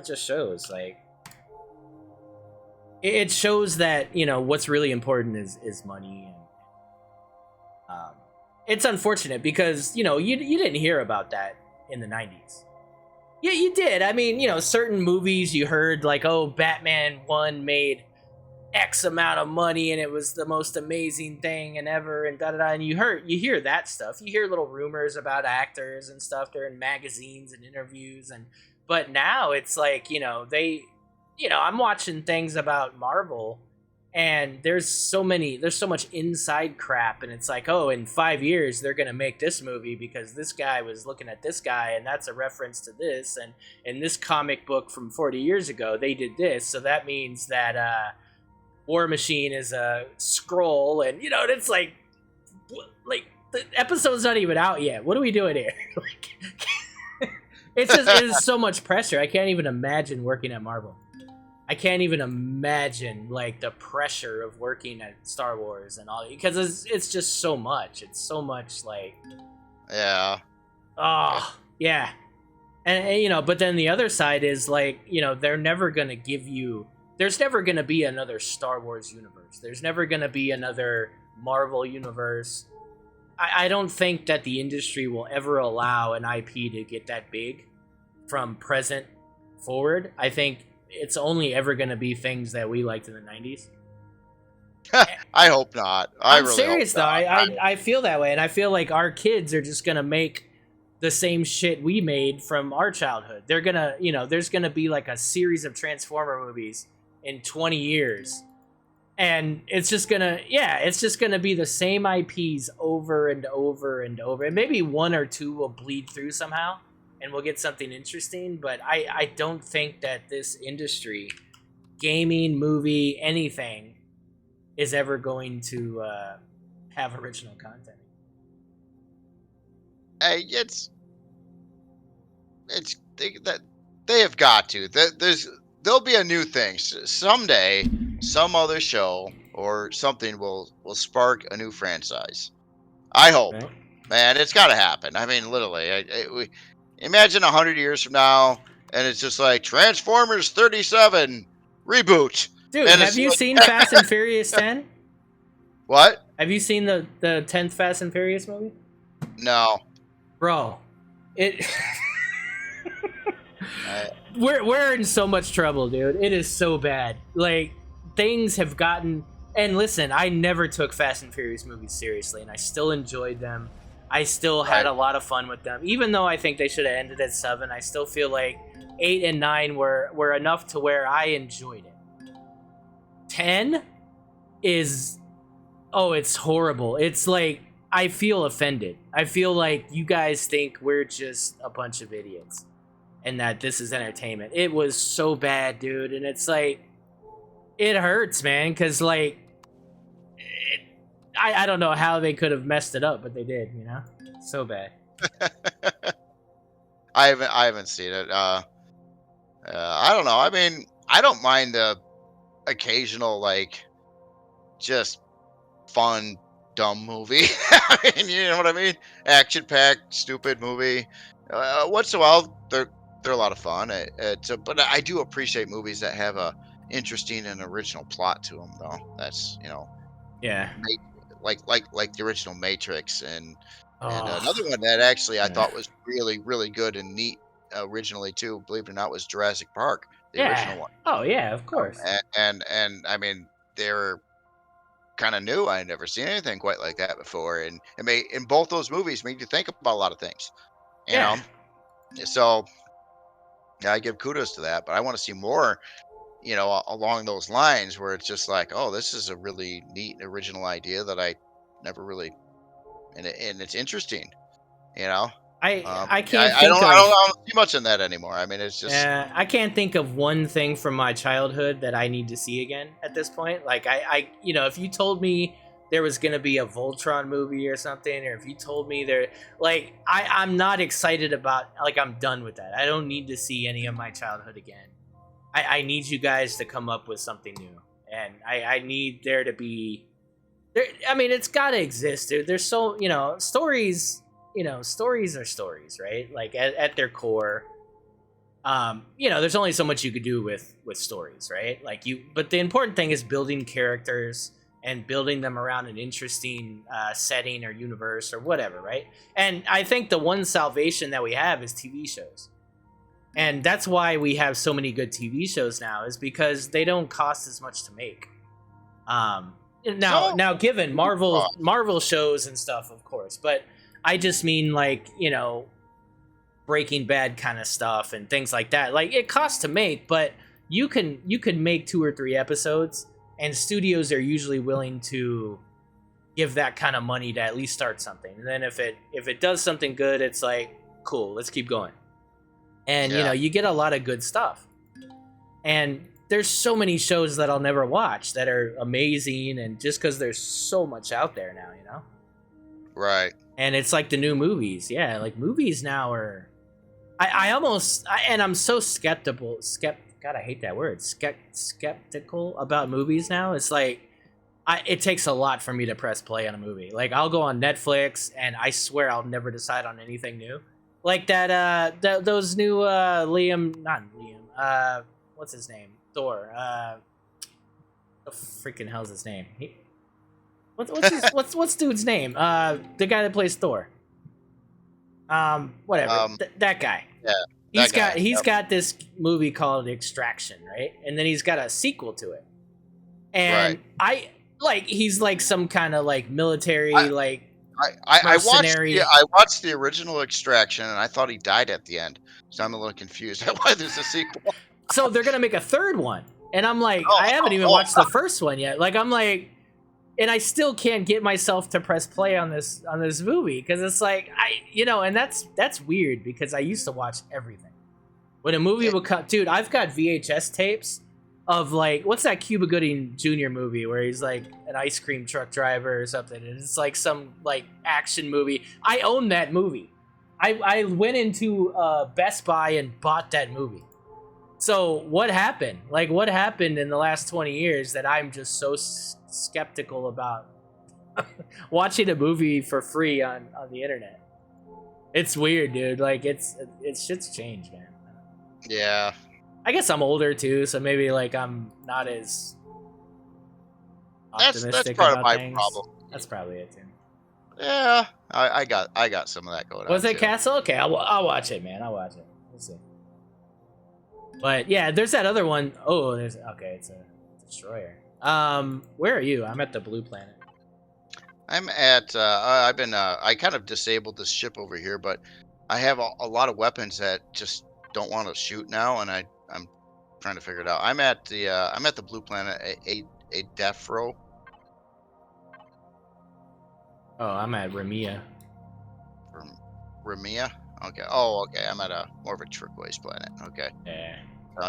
just shows, like, it shows that what's really important is money, and it's unfortunate because you didn't hear about that in the 90s. Yeah, you did. I mean, certain movies you heard, like, oh, Batman 1 made X amount of money and it was the most amazing thing and ever, and da da da. And you hear that stuff. You hear little rumors about actors and stuff. They're in magazines and interviews, but now it's like, I'm watching things about Marvel, and there's so much inside crap, and it's like, oh, in 5 years they're gonna make this movie because this guy was looking at this guy, and that's a reference to this, and in this comic book from 40 years ago they did this, so that means that War Machine is a scroll, and it's like the episode's not even out yet. What are we doing here? It is so much pressure. I can't even imagine working at Marvel. I can't even imagine, like, the pressure of working at Star Wars and all, because it's just so much. It's so much, like, yeah. oh yeah, and but then the other side is, like, they're never gonna give you. There's never going to be another Star Wars universe. There's never going to be another Marvel universe. I don't think that the industry will ever allow an IP to get that big from present forward. I think it's only ever going to be things that we liked in the 90s. I hope not. I'm really serious, hope though. not. I feel that way, and I feel like our kids are just going to make the same shit we made from our childhood. They're going to, there's going to be like a series of Transformer movies in 20 years, and it's just gonna be the same IPs over and over and over, and maybe one or two will bleed through somehow and we'll get something interesting, but I don't think that this industry, gaming, movie, anything, is ever going to have original content. Hey, that they have got to. There'll be a new thing someday. Some other show or something will spark a new franchise. I hope, Right? man. It's got to happen. I mean, literally. We imagine 100 years from now, and it's just like Transformers 37 reboot. Dude, And have it's you like, seen Fast and Furious 10? what? Have you seen the 10th Fast and Furious movie? No. Bro, it I, we're in so much trouble, dude. It is so bad. Like, things have gotten, and listen, I never took Fast and Furious movies seriously, and I still enjoyed them. I still had Right. a lot of fun with them. Even though I think they should have ended at 7, I still feel like 8 and 9 were enough to where I enjoyed it. 10 is, oh, it's horrible. It's like, I feel offended. I feel like you guys think we're just a bunch of idiots and that this is entertainment. It was so bad, dude. And it's like, it hurts, man, because like, I don't know how they could have messed it up, but they did, you know? So bad. I haven't seen it. I don't know. I mean, I don't mind the occasional like just fun dumb movie. I mean, you know what I mean? Action packed, stupid movie. Once in a while, they're a lot of fun. But I do appreciate movies that have a interesting and original plot to them, though. That's Yeah. like the original Matrix and Oh, another one that actually I yeah. thought was really really good and neat originally too. Believe it or not, was Jurassic Park, the Yeah. original one. Oh, yeah, of course. And I mean they're kind of new. I had never seen anything quite like that before, and in both those movies made you think about a lot of things. You know, Yeah. so yeah, I give kudos to that. But I want to see more. Along those lines where it's just like, oh, this is a really neat original idea that I never really, and it's interesting. You know, I yeah, can't I don't, think I don't, of I don't see much in that anymore. I mean, it's just I can't think of one thing from my childhood that I need to see again at this point. Like if you told me there was gonna be a Voltron movie or something, or if you told me I'm not excited about, like, I'm done with that. I don't need to see any of my childhood again. I need you guys to come up with something new, and I need there to be there. I mean, it's got to exist, dude. There's so stories. Stories are stories, right? Like at their core, there's only so much you could do with stories, right? But the important thing is building characters and building them around an interesting setting or universe or whatever, right? And I think the one salvation that we have is TV shows. And that's why we have so many good TV shows now, is because they don't cost as much to make. Now given Marvel shows and stuff, of course, but I just mean Breaking Bad kind of stuff and things like that. Like, it costs to make, but you can make 2 or 3 episodes, and studios are usually willing to give that kind of money to at least start something. And then if it does something good, it's like, cool, let's keep going. And you get a lot of good stuff. And there's so many shows that I'll never watch that are amazing, and just because there's so much out there now, right. And it's like the new movies. Yeah, like movies now are. I'm so skeptical. God, I hate that word. Skeptical about movies now. It's like, it takes a lot for me to press play on a movie. Like, I'll go on Netflix, and I swear I'll never decide on anything new. Like those new not Liam. What's his name? Thor. The freaking hell's his name? What's dude's name? The guy that plays Thor. Whatever. That guy. Yeah. He's got this movie called Extraction, right? And then he's got a sequel to it. And he's like some kind of like military I mercenary. watched the original Extraction, and I thought he died at the end, so I'm a little confused at why there's a sequel. So they're gonna make a third one, and I'm like, I haven't even watched the first one yet. Like, I'm like, and I still can't get myself to press play on this movie, because it's like, and that's weird, because I used to watch everything. When a movie would come, dude, I've got VHS tapes of what's that Cuba Gooding Jr. movie where he's like an ice cream truck driver or something, and it's like some action movie. I own that movie. I went into Best Buy and bought that movie. So what happened? What happened in the last 20 years that I'm just so skeptical about watching a movie for free on the internet? It's weird, dude. It's shit's changed, man. Yeah, I guess I'm older too, so maybe like I'm not as that's optimistic part of about my things. problem. That's probably it too. Yeah, I got some of that going Was on it too. Castle? Okay, I'll watch it, man. I'll watch it. We'll see. But yeah, there's that other one. Oh, there's okay. It's a destroyer. Where are you? I'm at the blue planet. I'm at. I've been. I kind of disabled this ship over here, but I have a lot of weapons that just don't want to shoot now, and I'm trying to figure it out. I'm at the blue planet. A death row. Oh, I'm at Remia. From Remia. Okay. Oh, okay. I'm at a more of a turquoise planet. Okay. Yeah.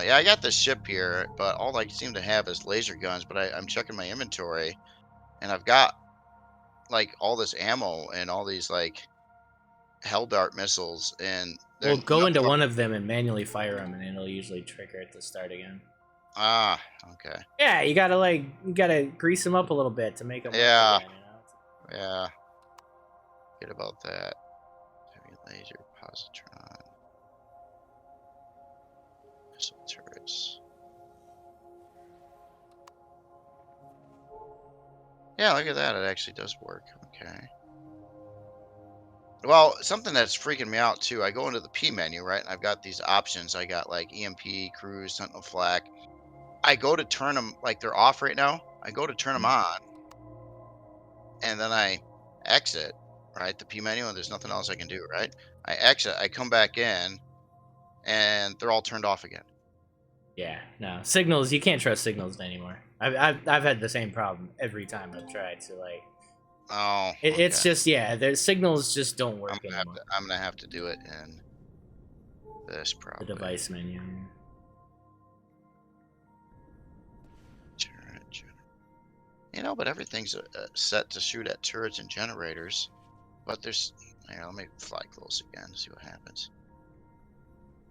Yeah, I got this ship here, but all I seem to have is laser guns. But I'm checking my inventory, and I've got like all this ammo and all these like hell dart missiles, and Well, there's go nothing. into one of them and manually fire them, and it'll usually trigger it to start again. Ah, okay. Yeah, you gotta grease them up a little bit to make them work Yeah, again. You know. yeah. Forget about that. Heavy laser, positron, missile turrets. Yeah, look at that. It actually does work. Okay. Well, something that's freaking me out too. I go into the P menu, right? And I've got these options. I got like EMP, cruise, sentinel flak. I go to turn them like they're off right now. I go to turn them on, and then I exit, right? The P menu, and there's nothing else I can do, right? I exit. I come back in, and they're all turned off again. Yeah, no signals. You can't trust signals anymore. I've had the same problem every time I've tried to like. Oh, It's okay. just yeah, their signals just don't work anymore. I'm gonna have to do it in this The probably. device menu. Turret. But everything's set to shoot at turrets and generators. But there's here. Let me fly close again to see what happens.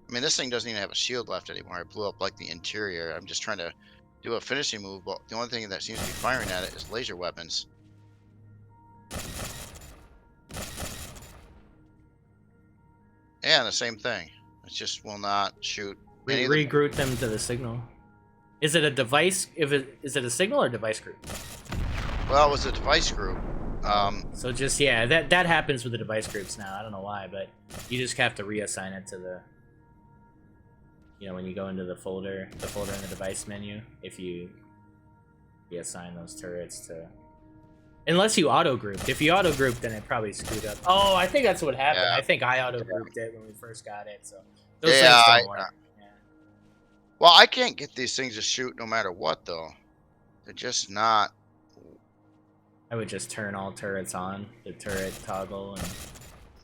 I mean, this thing doesn't even have a shield left anymore. I blew up like the interior. I'm just trying to do a finishing move, but the only thing that seems to be firing at it is laser weapons. Yeah, the same thing. It just will not shoot any of them. Regroup them to the signal. Is it a device? Is it a signal or device group? Well, it was a device group. So just yeah, that happens with the device groups now. I don't know why, but you just have to reassign it to the. When you go into the folder in the device menu, if you reassign those turrets to. Unless you auto grouped. If you auto grouped, then it probably screwed up. Oh, I think that's what happened. Yeah. I think I auto grouped it when we first got it. So those Yeah. things don't work. Yeah. Well, I can't get these things to shoot no matter what, though. They're just not. I would just turn all turrets on, the turret toggle, and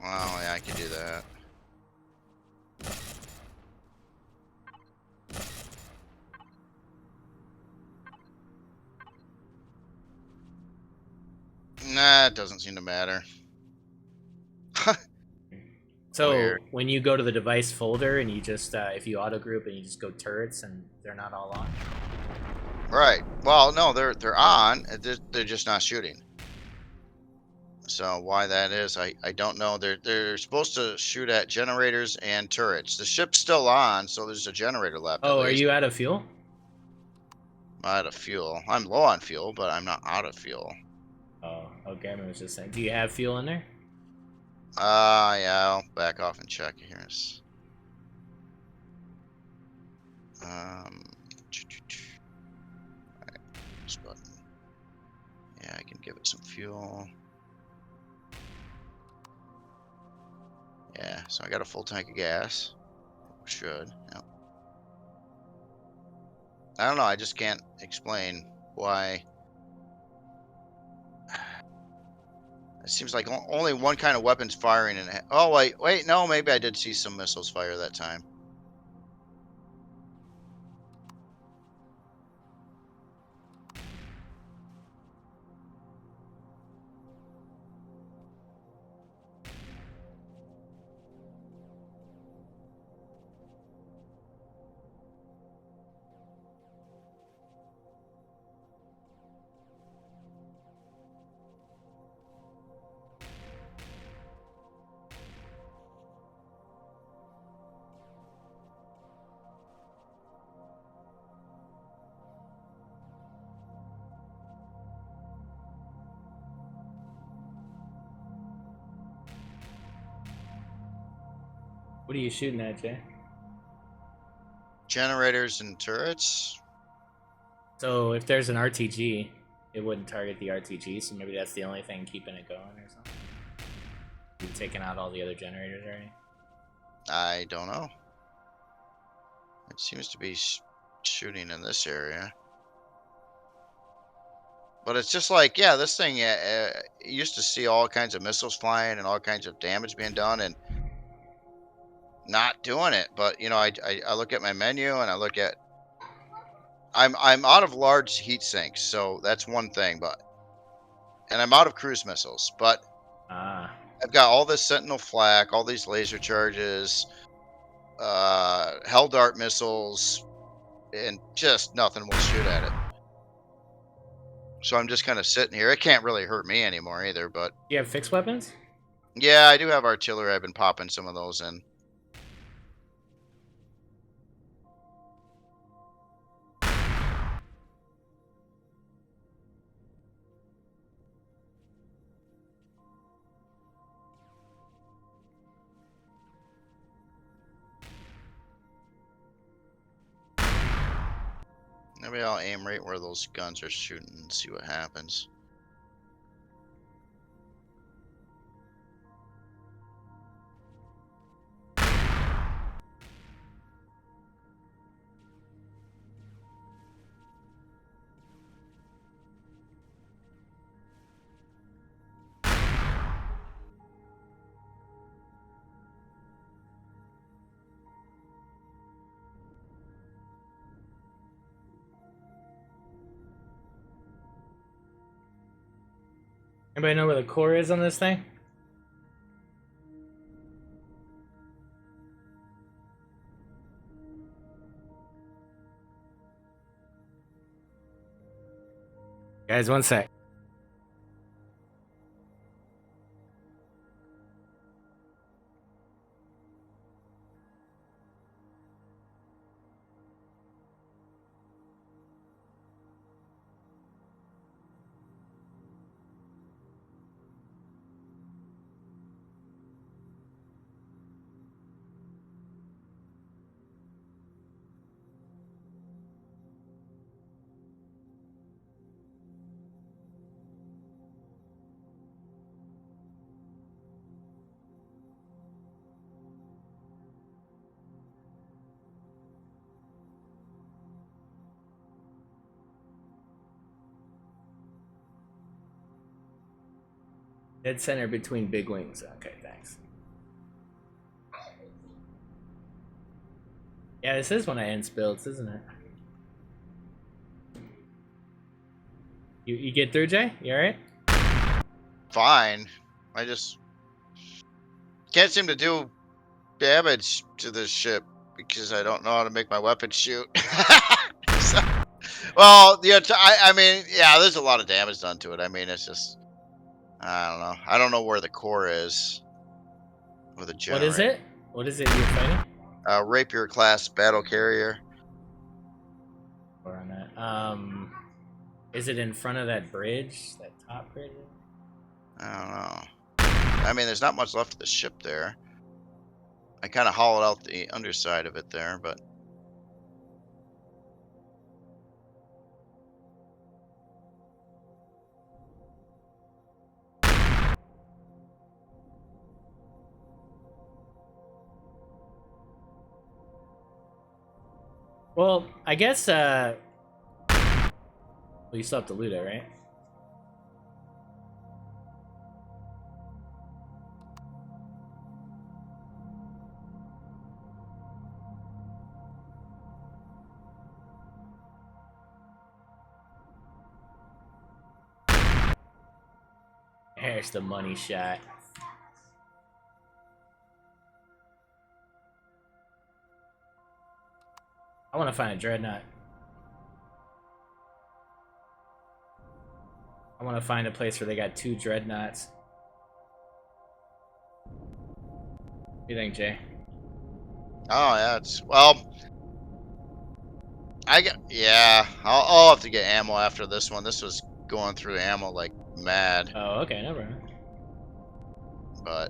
Well, yeah, I can do that. Nah, it doesn't seem to matter. so Weird. when you go to the device folder and you just if you auto group and you just go turrets and they're not all on. Right. Well, no, they're on. They're just not shooting. So why that is, I don't know. They're supposed to shoot at generators and turrets. The ship's still on, so there's a generator left at Oh, are least. you out of fuel? I'm out of fuel. I'm low on fuel, but I'm not out of fuel. Oh, okay. I was just saying. Do you have fuel in there? Yeah, I'll back off and check here. Um, alright, this button. Yeah, I can give it some fuel. Yeah, so I got a full tank of gas. Should. Yep. I don't know. I just can't explain why. It seems like only one kind of weapon's firing. And oh wait, no, maybe I did see some missiles fire that time. What are you shooting at, Jay? Generators and turrets. So if there's an RTG, it wouldn't target the RTG, so maybe that's the only thing keeping it going or something. You've taken out all the other generators already? I don't know. It seems to be shooting in this area. But it's just like, yeah, this thing used to see all kinds of missiles flying and all kinds of damage being done and not doing it. But, you know, I look at my menu and I look at, I'm out of large heat sinks, so that's one thing. And I'm out of cruise missiles, but Ah. I've got all this Sentinel flak, all these laser charges, Hell Dart missiles, and just nothing will shoot at it. So I'm just kind of sitting here. It can't really hurt me anymore either, but You have fixed weapons? yeah, I do have artillery. I've been popping some of those in. Maybe I'll aim right where those guns are shooting and see what happens. Anybody know where the core is on this thing? Guys, one sec. Dead center between big wings. Okay, thanks. Yeah, this is one of Ant's builds, isn't it? You get through, Jay? You alright? Fine. I just can't seem to do damage to this ship because I don't know how to make my weapon shoot. So, well, yeah, I mean, yeah, there's a lot of damage done to it. I mean, it's just, I don't know. I don't know where the core is with a generator. What is it? What is it you're fighting? Rapier class battle carrier. Or on that. Is it in front of that bridge? That top bridge? I don't know. I mean, there's not much left of the ship there. I kind of hollowed out the underside of it there, but Well, I guess, well, you still have to loot it, right? There's the money shot. I want to find a dreadnought. I want to find a place where they got 2 dreadnoughts. What do you think, Jay? oh yeah, it's well. Yeah. I'll have to get ammo after this one. This was going through ammo like mad, Oh, okay, no problem. but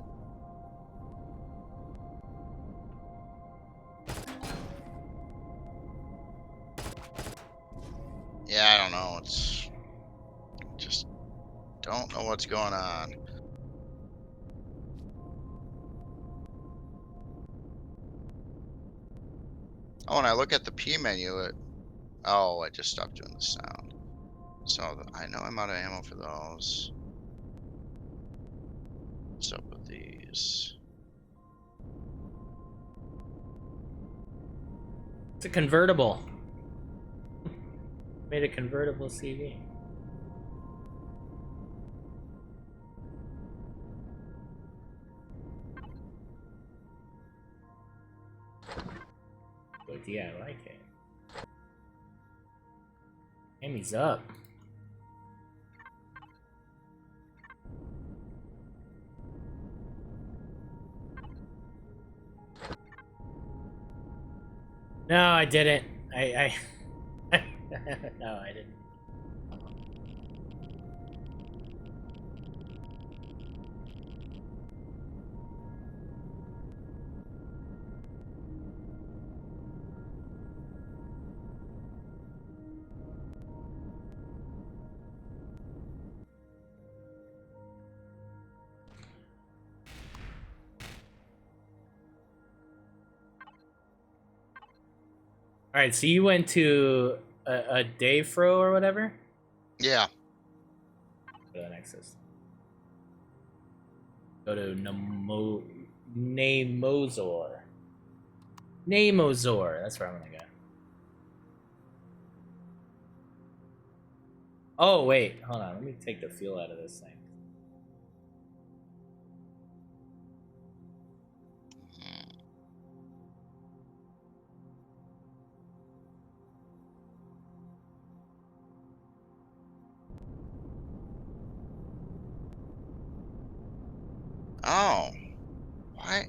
what's going on. Oh, and I look at the P menu. Oh, I just stopped doing the sound. So I know I'm out of ammo for those. What's up with these? It's a convertible. Made a convertible CV. Good idea, I like it. Amy's up. No, I didn't. I no, I didn't. All right, so you went to a day fro or whatever? Yeah. Go to Nexus. Go to Namozor. Namozor, that's where I'm gonna go. Oh, wait, hold on. Let me take the fuel out of this thing. Oh. Why?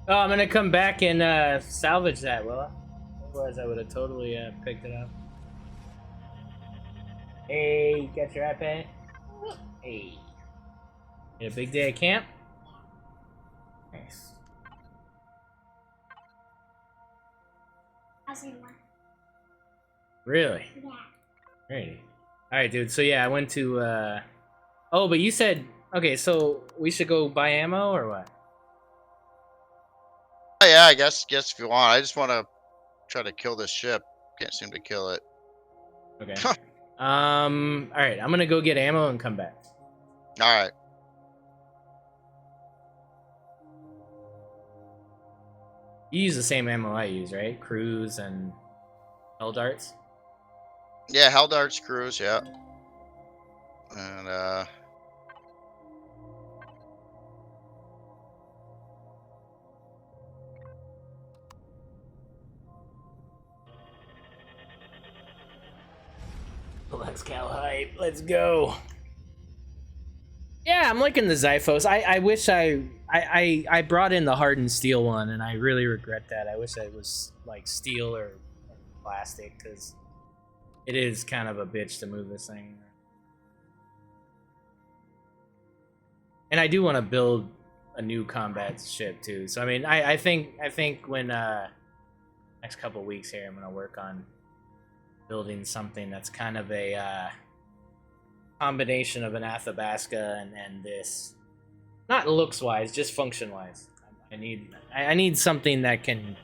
Oh, I'm gonna come back and salvage that, will I? Otherwise, I would have totally picked it up. Hey, you got your iPad? Hey. Had a big day at camp? Nice. Really? Yeah. Great. Alright, dude. So, yeah, I went to, Oh, but you said... Okay, so we should go buy ammo, or what? Oh, yeah, I guess if you want. I just want to try to kill this ship. Can't seem to kill it. Okay. Alright, I'm gonna go get ammo and come back. Alright. You use the same ammo I use, right? Cruise and Hell Darts? Yeah, Hell Darts Cruise, yeah. And, Let's cow hype. Let's go. Yeah, I'm liking the Zyphos. I wish I brought in the hardened steel one, and I really regret that. I wish it was like steel or plastic, because it is kind of a bitch to move this thing. And I do want to build a new combat ship too. So I mean, I think when next couple weeks here, I'm gonna work on building something that's kind of a combination of an Athabasca and this. Not looks wise, just function wise. I need something that can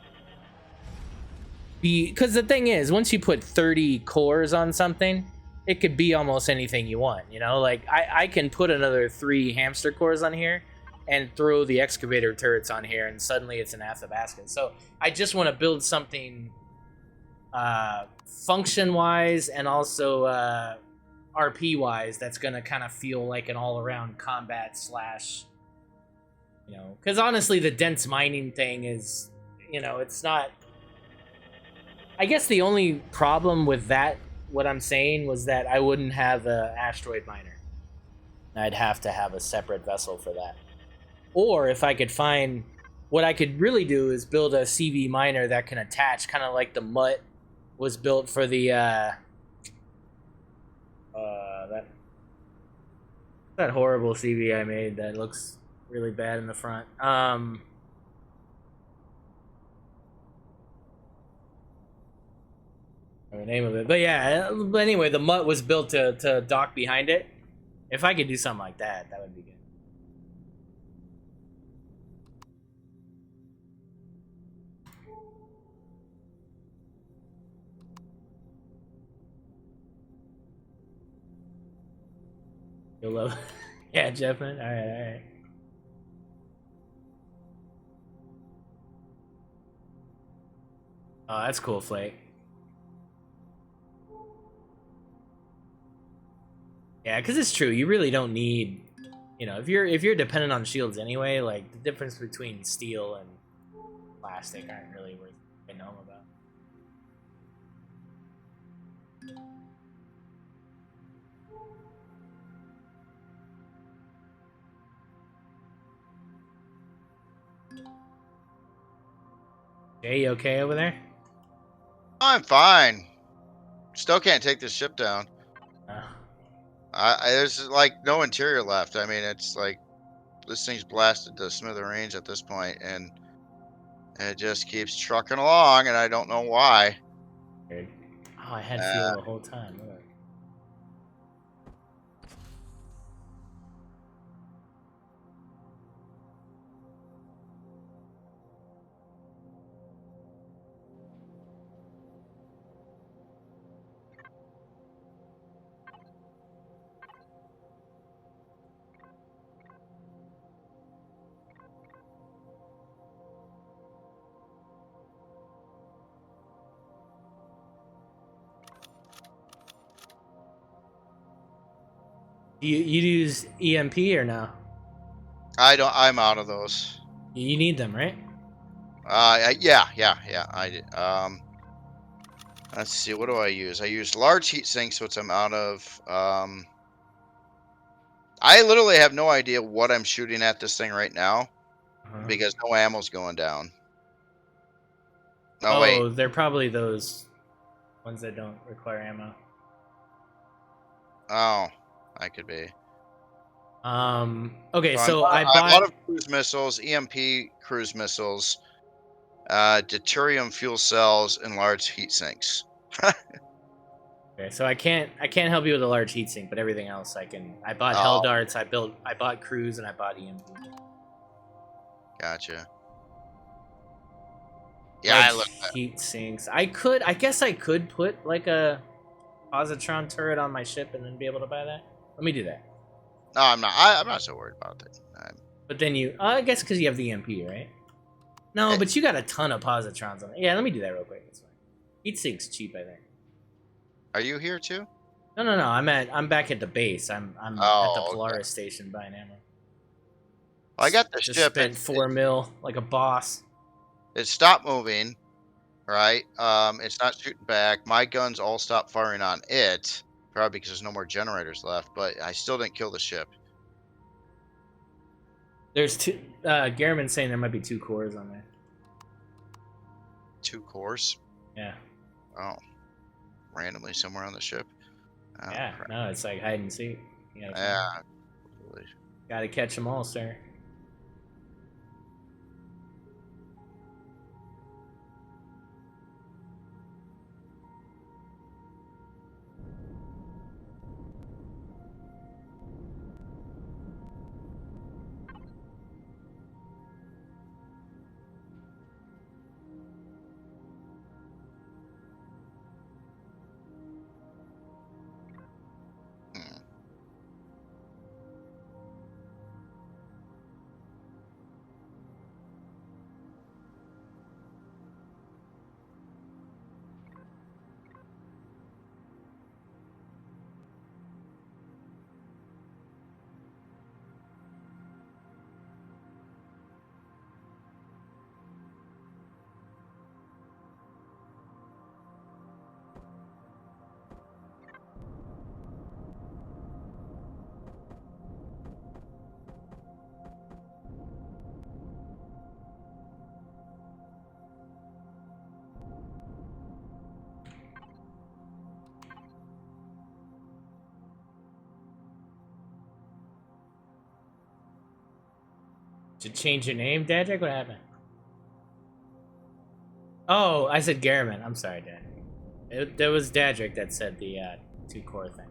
be, because the thing is, once you put 30 cores on something, it could be almost anything you want, you know? Like, I can put another 3 hamster cores on here and throw the excavator turrets on here, and suddenly it's an Athabasca. So I just want to build something function-wise and also RP-wise that's going to kind of feel like an all-around combat slash, you know, because honestly, the dense mining thing is, you know, it's not. I guess the only problem with that, what I'm saying, was that I wouldn't have an asteroid miner. I'd have to have a separate vessel for that. Or if I could find, what I could really do is build a CV miner that can attach, kind of like the Mutt was built for the that horrible CV I made that looks really bad in the front. The name of it, but yeah. But anyway, the Mutt was built to dock behind it. If I could do something like that, that would be good. You'll love. Yeah, Jeffman. All right, all right. Oh, that's cool, Flake. Yeah, because it's true. You really don't need, you know, if you're dependent on shields anyway. Like, the difference between steel and plastic aren't really worth knowing about. Jay, you okay over there? I'm fine. Still can't take this ship down. There's like no interior left. I mean, it's like this thing's blasted to smithereens at this point, and it just keeps trucking along, and I don't know why. Weird. Oh, I had fuel the whole time. Look. You use EMP or no? I don't. I'm out of those. You need them, right? Yeah. I did. Let's see. What do I use? I use large heat sinks, which I'm out of. I literally have no idea what I'm shooting at this thing right now because no ammo's going down. Oh wait. Oh, they're probably those ones that don't require ammo. Oh, I could be. Okay, So so I'm I out bought. of cruise missiles, EMP cruise missiles, deuterium fuel cells, and large heat sinks. Okay, so I can't help you with a large heatsink, but everything else I can. I bought Hell Oh, Darts. I bought Cruise, and I bought EMP. gotcha. Yeah, Large I look. heat sinks. I guess I could put like a positron turret on my ship and then be able to buy that. Let me do that. No, I'm not. I'm not so worried about it. But then I guess because you have the EMP, right? No, Hey, but you got a ton of positrons on it. Yeah, let me do that real quick. That's fine. Heat sink's cheap, I think. are you here too? No. I'm back at the base. I'm at the Oh, okay. Polaris station buying ammo. I got the Just ship. spent 4 mil like a boss. It stopped moving. Right. It's not shooting back. My guns all stopped firing on it. Probably because there's no more generators left. But I still didn't kill the ship. There's two. Garriman's saying there might be 2 cores on there. 2 cores. Yeah. Oh, randomly somewhere on the ship. Oh, Yeah. crap. No, it's like hide and seek. Yeah. Gotta catch them all, sir. Did you change your name, Dadrick? What happened? Oh, I said Garriman. I'm sorry, Dad. It was Dadrick that said the 2-core thing.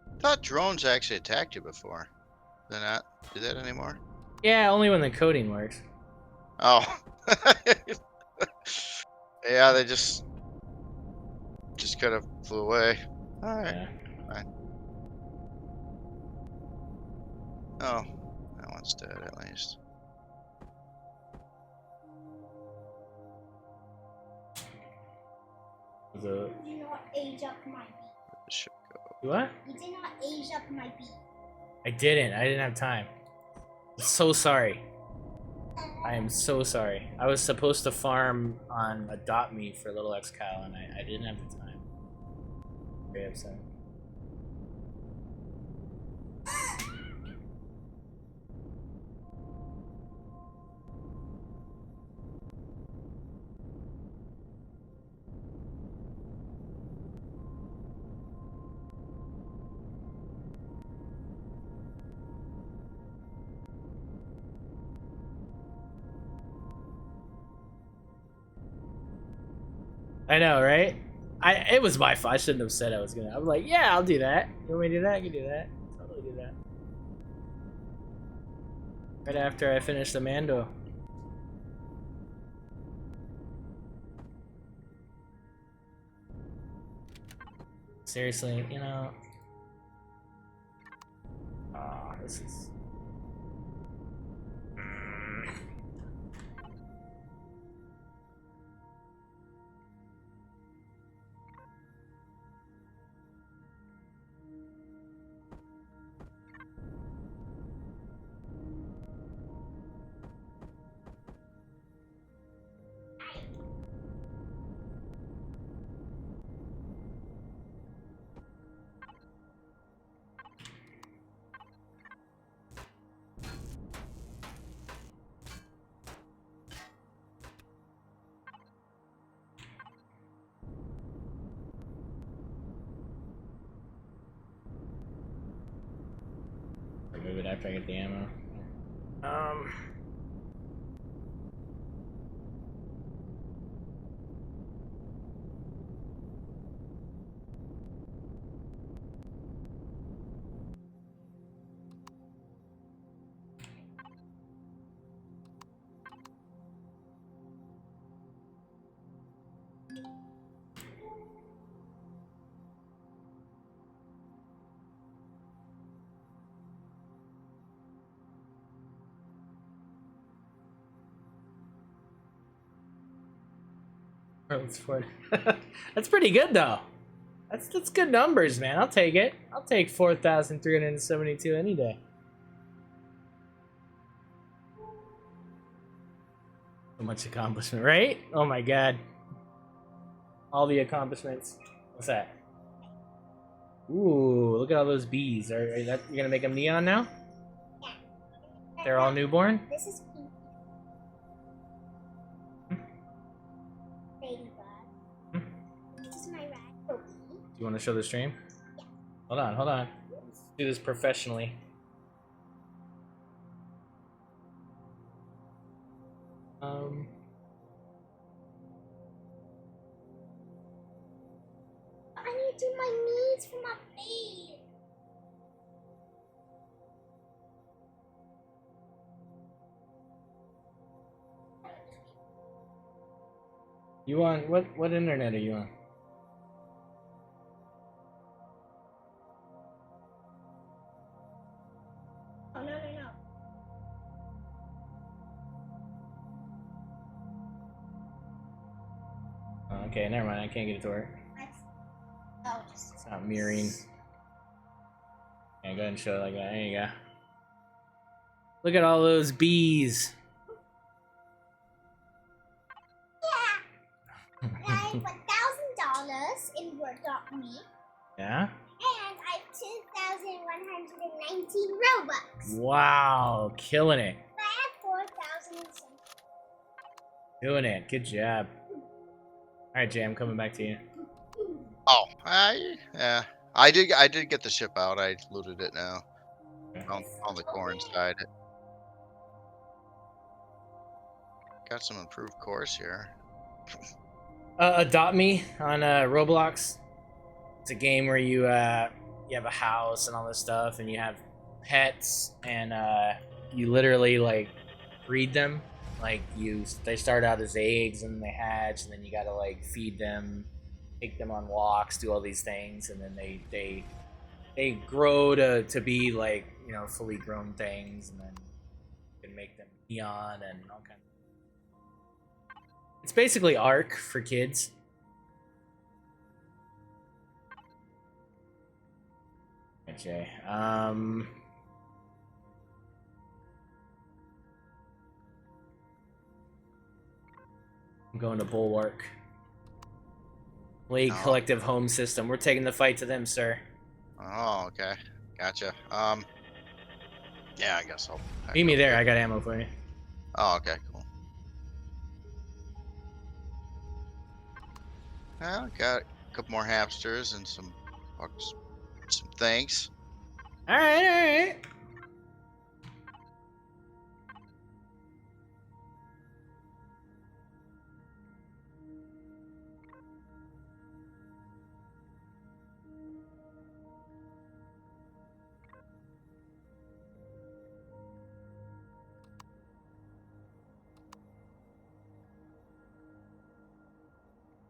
I thought drones actually attacked you before. They're not do that anymore? Yeah, only when the coding works. Oh. Yeah, they just kind of flew away. Alright. Yeah. Fine. Oh. That one's dead at least. So, You did not age up my beat. This should go. what? You did not age up my beat. I didn't. I didn't have time. I'm so sorry. I am so sorry. I was supposed to farm on Adopt Me for Little X Kyle, and I didn't have the time. Very upset. I know, right? It was my fault. I shouldn't have said I was gonna. I was like, yeah, I'll do that. You want me to do that? I can do that. Totally do that. Right after I finish the Mando. Seriously, you know. Ah, this is. Move it after I get the ammo. That's pretty good though. That's good numbers, man. I'll take it. I'll take 4,372 any day. So much accomplishment, right? Oh my god. All the accomplishments. What's that? Ooh, look at all those bees. Are that you're gonna make them neon now? Yeah. They're all newborn? This is pink. Ladybug. This is my rat. Okay. Do you want to show the stream? Yeah. Hold on, hold on. Let's do this professionally. I need to do my needs for my face. You on what internet are you on? Oh, no. okay, never mind. I can't get it to work. Oh, It's not mirroring. Yeah, go ahead and show it like that. There you go. Look at all those bees. yeah. I have $1,000 in Word.me. Yeah? And I have 2,119 Robux. Wow, killing it. I have 4,000 and something. Doing it. Good job. Alright, Jay, I'm coming back to you. Oh, yeah. I did get the ship out. I looted it now. Okay. On the core inside it. Got some improved cores here. Adopt Me on Roblox. It's a game where you have a house and all this stuff, and you have pets, and you literally like breed them. Like they start out as eggs and they hatch, and then you gotta like feed them, take them on walks, do all these things, and then they grow to be like, you know, fully grown things, and then you can make them neon and all kinds. It's basically Ark for kids. Okay. I'm going to Bulwark. League Collective Home System. We're taking the fight to them, sir. Oh, okay. Gotcha. Yeah, I guess I'll Meet me there. I got ammo for you. Oh, okay, cool. Well, got a couple more hamsters and some things. All right.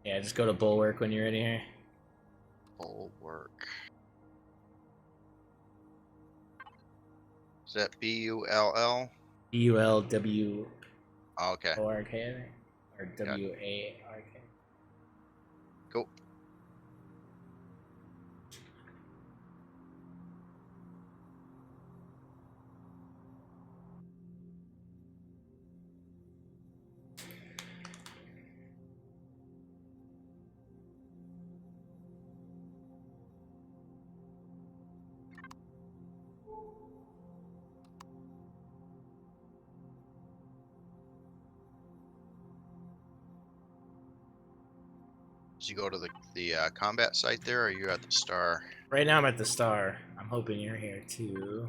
Yeah, just go to Bulwark when you're ready here. Bulwark. Is that B-U-L-L? BULWORK, Oh, okay. or WARK. Cool. Did you go to the combat site there, or are you at the star? Right now I'm at the star. I'm hoping you're here too.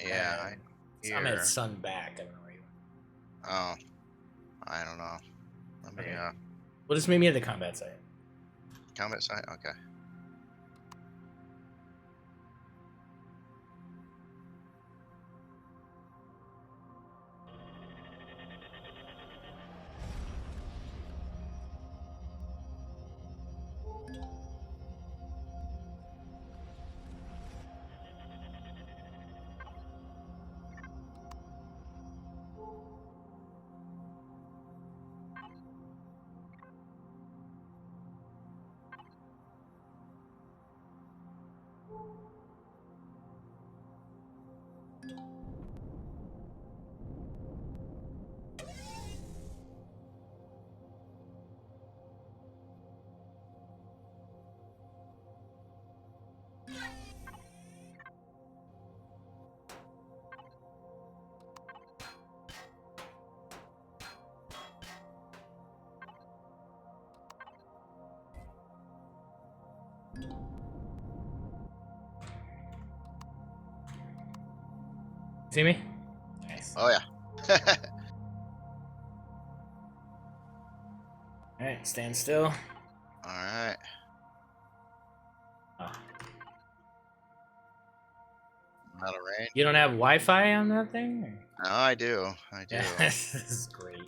Yeah, I'm at Sunback. I don't know where you are. Oh, I don't know. Let me Okay. Well, just meet me at the combat site. combat site. Okay. See me? Nice. Oh yeah. All right, stand still. All right. Oh. Not a rain. You don't have Wi-Fi on that thing? Or? No, I do. Yeah, this is great.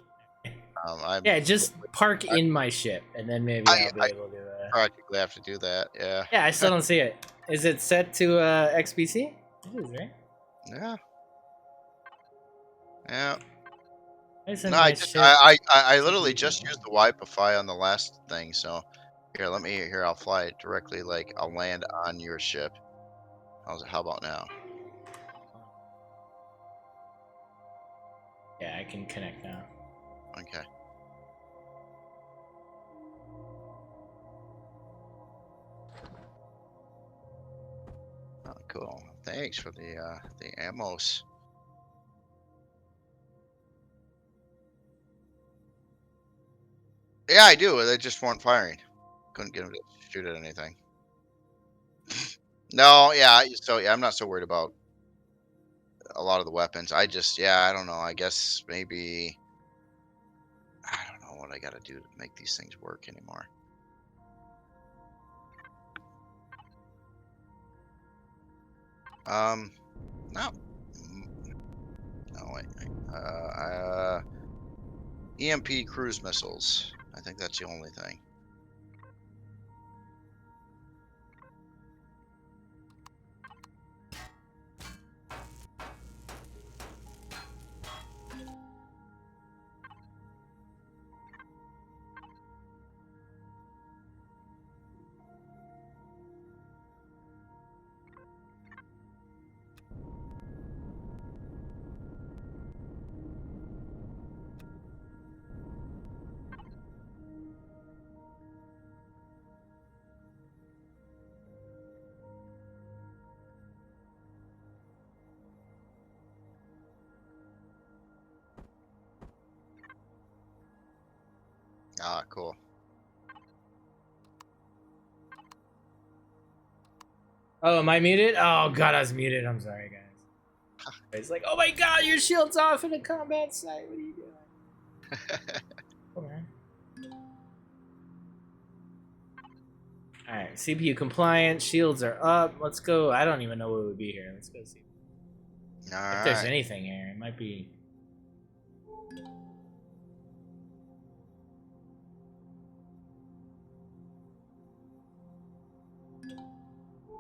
I'm Yeah, just park in my ship, and then maybe I'll be able to. practically have to do that. Yeah. Yeah, I still don't see it. Is it set to XBC? It is, right? Yeah. Yeah. Isn't No, my ship I literally just CPU? used the Wi-Fi on the last thing. So here, let me here. I'll fly it directly. Like I'll land on your ship. How about now? Yeah, I can connect now. Okay. Oh, cool. Thanks for the ammos. Yeah, I do. They just weren't firing. Couldn't get them to shoot at anything. No, yeah. So yeah, I'm not so worried about a lot of the weapons. I just, yeah, I don't know. I guess maybe I don't know what I got to do to make these things work anymore. No, no, wait. EMP cruise missiles. I think that's the only thing. Ah, cool. Oh, am I muted? Oh god, I was muted. I'm sorry, guys. It's like, oh my god, your shield's off in a combat site. What are you doing? Come on. Alright, CPU compliant, shields are up. Let's go. I don't even know what would be here. Let's go see. All If there's right. anything here, it might be.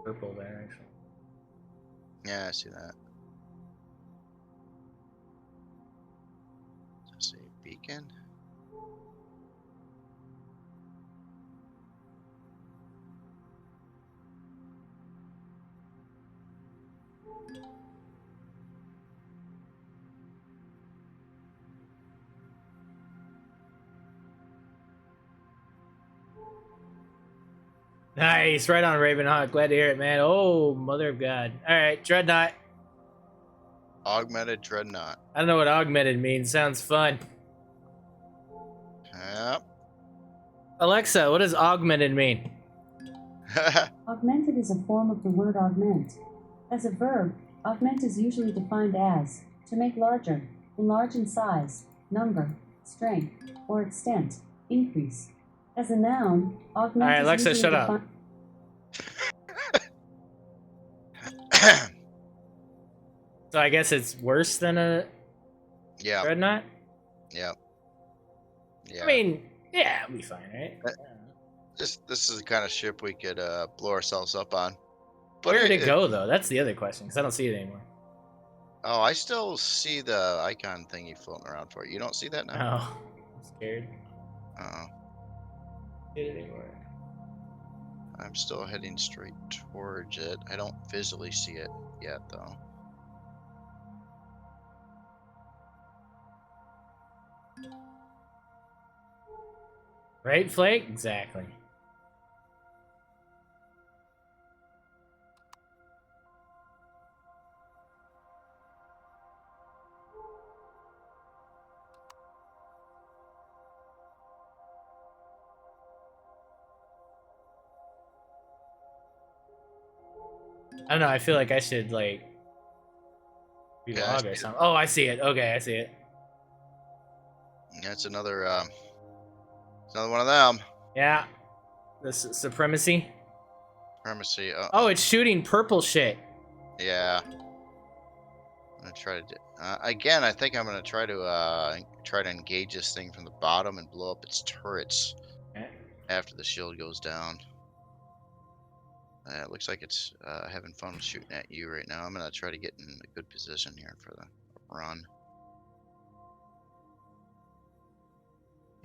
Purple there, actually. Yeah, I see that. Let's see, beacon. Nice, right on Ravenhawk. Glad to hear it, man. Oh, mother of God. Alright, Dreadnought. Augmented dreadnought. I don't know what augmented means. Sounds fun. Yep. Alexa, what does augmented mean? Augmented is a form of the word augment. As a verb, augment is usually defined as to make larger, enlarge in size, number, strength, or extent, increase. As a noun, augment Alright, is Alexa, usually shut up. So I guess it's worse than a Yeah. Dreadnought? Yep. Yeah. I mean, yeah, it'll be fine, right? This is the kind of ship we could blow ourselves up on. But Where did it go, though? That's the other question, because I don't see it anymore. Oh, I still see the icon thingy floating around for it. You don't see that now? Oh, I'm scared. Uh-oh. See it anymore. I'm still heading straight towards it. I don't visually see it yet, though. Right, Flake? Exactly. I don't know, I feel like I should, like, Yeah, I relog see or it. something. Oh, I see it. Okay, I see it. Yeah, it's another one of them. Yeah. The supremacy. Supremacy. Oh, it's shooting purple shit. Yeah. I'm gonna try to again. I think I'm gonna try to engage this thing from the bottom and blow up its turrets Okay. after the shield goes down. It looks like it's having fun shooting at you right now. I'm gonna try to get in a good position here for the run.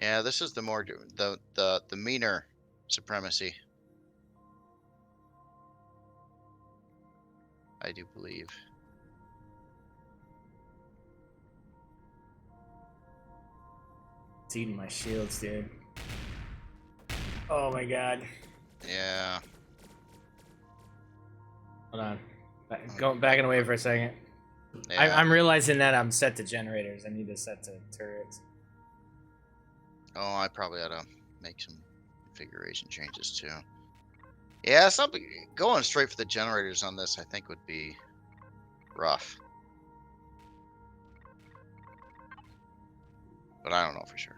Yeah, this is the more the meaner supremacy. I do believe. It's eating my shields, dude. Oh my god. Yeah. Hold on. Backing away for a second. Yeah. I'm realizing that I'm set to generators. I need to set to turrets. Oh, I probably ought to make some configuration changes too. Yeah, something going straight for the generators on this, I think, would be rough. But I don't know for sure.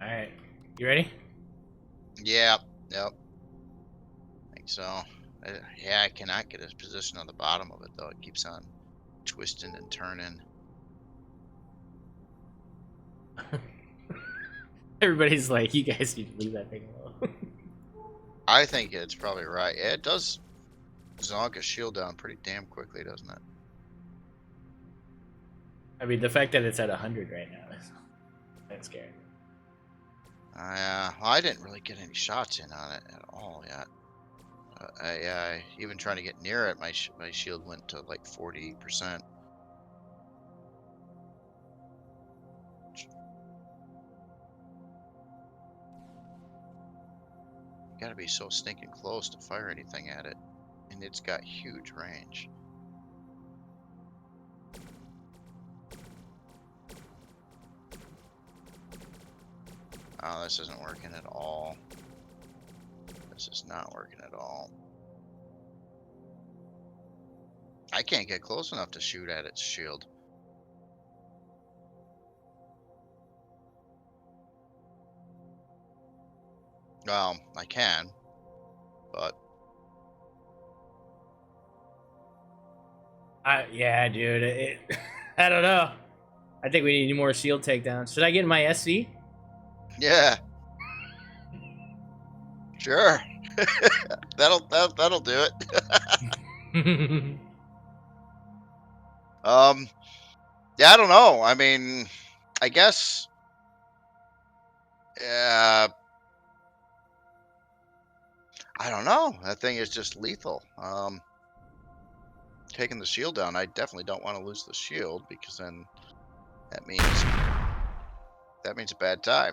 All right, you ready? Yeah. Yep. I think so. Yeah, I cannot get his position on the bottom of it though. It keeps on twisting and turning. Everybody's like, you guys need to leave that thing alone. I think it's probably right. Yeah, it does zonk a shield down pretty damn quickly, doesn't it? I mean, the fact that it's at 100 right now is that's scary. Yeah, well, I didn't really get any shots in on it at all yet. Even trying to get near it, my shield went to like 40%. You gotta be so stinking close to fire anything at it, and it's got huge range. Oh, this isn't working at all. This is not working at all. I can't get close enough to shoot at its shield. Well, I can, but Yeah, dude. I don't know. I think we need more shield takedowns. Should I get my SV? yeah, sure. that'll do it. Yeah, I don't know. I mean, I guess. Yeah, I don't know. That thing is just lethal. Taking the shield down, I definitely don't want to lose the shield because then that means a bad time.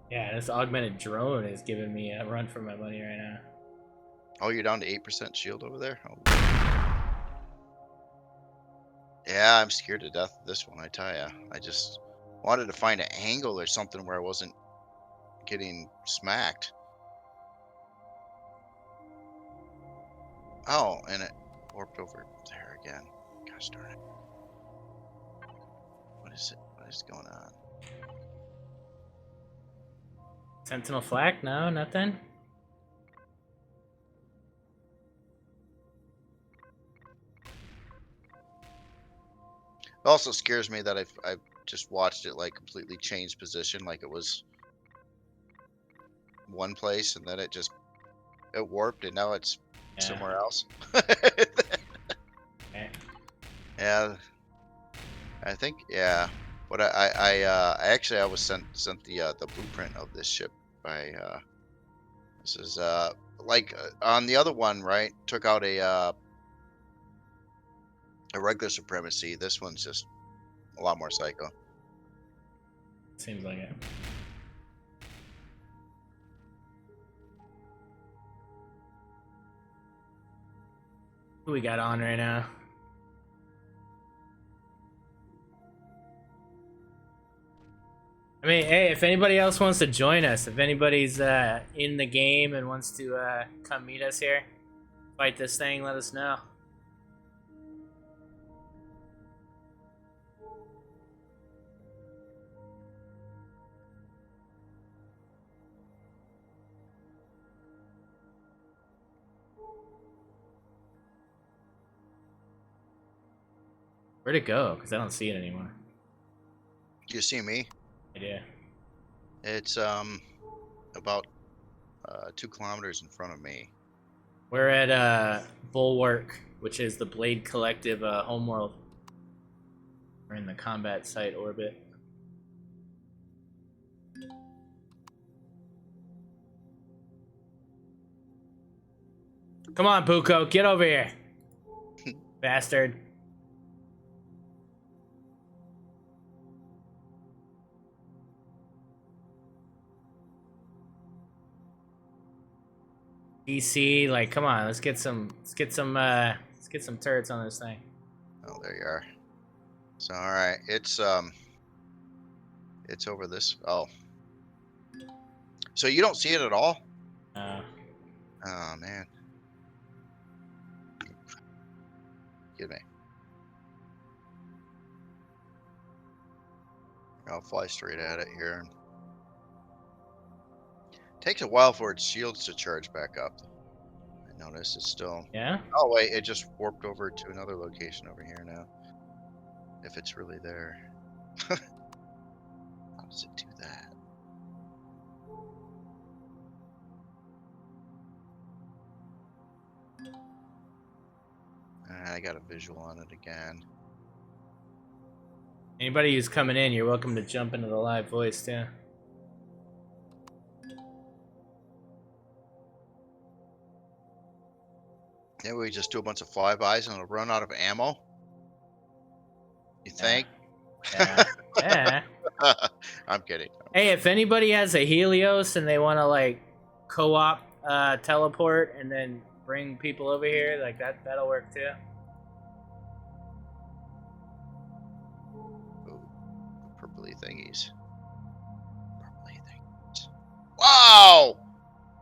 Yeah, this augmented drone is giving me a run for my money right now. Oh, you're down to 8% shield over there? Oh. Yeah, I'm scared to death of this one, I tell ya. I just wanted to find an angle or something where I wasn't getting smacked. Oh, and it warped over there again. Gosh darn it. What is it? What is going on? Sentinel flak? No, nothing. It also scares me that I've just watched it like completely change position, like it was one place and then it warped and now it's somewhere else. Okay. Yeah, I think But I was sent the blueprint of this ship by this is on the other one, right? Took out a regular supremacy. This one's just a lot more psycho. Seems like it. Who we got on right now? I mean, hey, if anybody else wants to join us, if anybody's in the game and wants to come meet us here, fight this thing, let us know. Where'd it go? Because I don't see it anymore. Do you see me? I do. It's about 2 kilometers in front of me. We're at Bulwark, which is the Blade Collective homeworld. We're in the combat site orbit. Come on, Buko, get over here. Bastard. DC, like, come on, let's get some turrets on this thing. Oh, there you are. So, all right, it's over this. Oh, so you don't see it at all? Oh man, give me. I'll fly straight at it here. Takes a while for its shields to charge back up. I notice it's still. Yeah? Oh wait, it just warped over to another location over here now. If it's really there. How does it do that? I got a visual on it again. Anybody who's coming in, you're welcome to jump into the live voice too. Yeah, we just do a bunch of flybys and it'll run out of ammo. You think? Yeah. Yeah. I'm kidding. Hey, if anybody has a Helios and they want to like co-op teleport and then bring people over here, like that'll work too. Ooh, purpley thingies. Purpley thingies. Wow!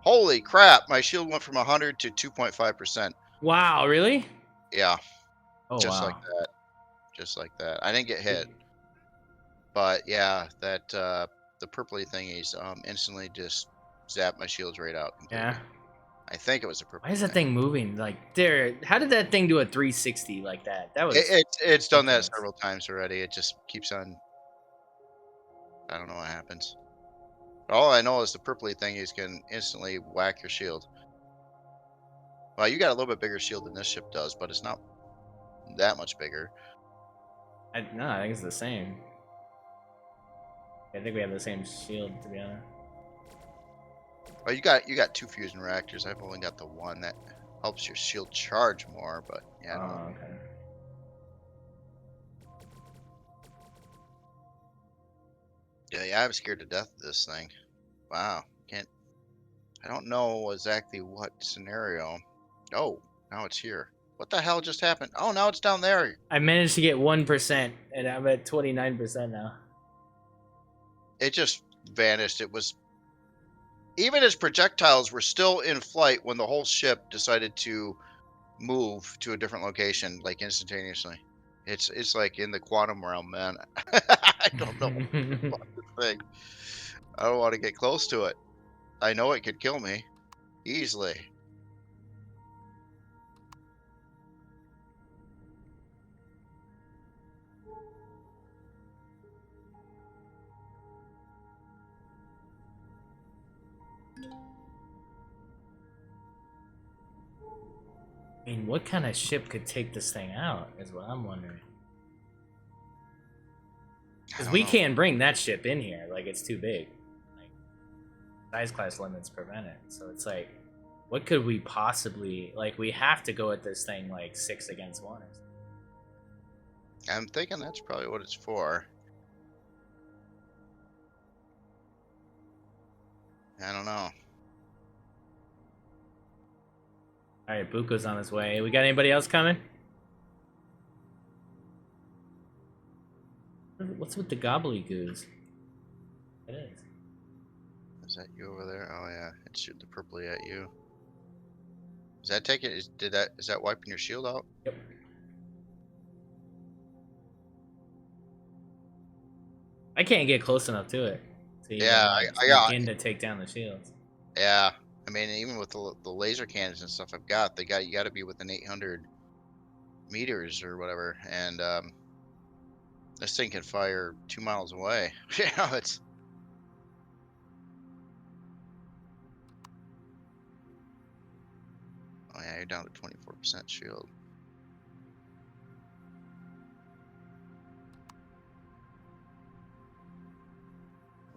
Holy crap! My shield went from 100 to 2.5%. Wow, really? Yeah. Oh, Just wow. like that. Just like that. I didn't get hit. But yeah, that the purpley thingies instantly just zapped my shields right out completely. Yeah. I think it was a purple. Why is that thing moving? Like, there. How did that thing do a 360 like that? That was. It's done that ridiculous. several times already. It just keeps on. I don't know what happens. All I know is the purpley thingies can instantly whack your shield. Well, you got a little bit bigger shield than this ship does, but it's not that much bigger. No, I think it's the same. I think we have the same shield, to be honest. Well, you got 2 fusion reactors. I've only got the one that helps your shield charge more, but yeah. Oh, okay. Yeah, I'm scared to death of this thing. Wow, I don't know exactly what scenario. Oh, now it's here. What the hell just happened? Oh, now it's down there. I managed to get 1%, and I'm at 29% now. It just vanished. It was even its projectiles were still in flight when the whole ship decided to move to a different location, like instantaneously. It's like in the quantum realm, man. I don't know what the thing. I don't want to get close to it. I know it could kill me easily. I mean, what kind of ship could take this thing out, is what I'm wondering. Because we can't bring that ship in here, like, it's too big. Like, size class limits prevent it. So it's like, what could we possibly, like, we have to go at this thing, like, 6 against 1 or something. I'm thinking that's probably what it's for. I don't know. All right, Buko's on his way. We got anybody else coming? What's with the gobbledygoos? It is. Is that you over there? Oh yeah, it's shooting the purpley at you. Is that taking? Is that wiping your shield out? Yep. I can't get close enough to it to even Yeah, I begin to take down the shields. Yeah, I mean, even with the laser cannons and stuff I've got, you got to be within 800 meters or whatever, and this thing can fire 2 miles away. You know, it's. Oh yeah, you're down to 24% shield.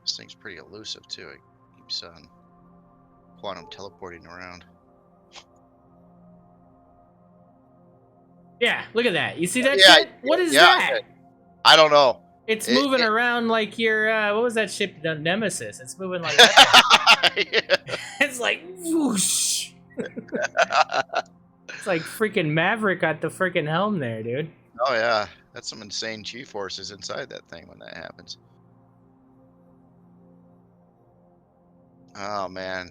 This thing's pretty elusive too. It keeps on quantum teleporting around. Yeah, look at that. You see that Yeah, shit? What is yeah, that? I don't know. It's moving around like your what was that ship? The Nemesis. It's moving like that. It's like whoosh. It's like freaking Maverick got the freaking helm there, dude. Oh yeah, that's some insane G-forces inside that thing when that happens. Oh man,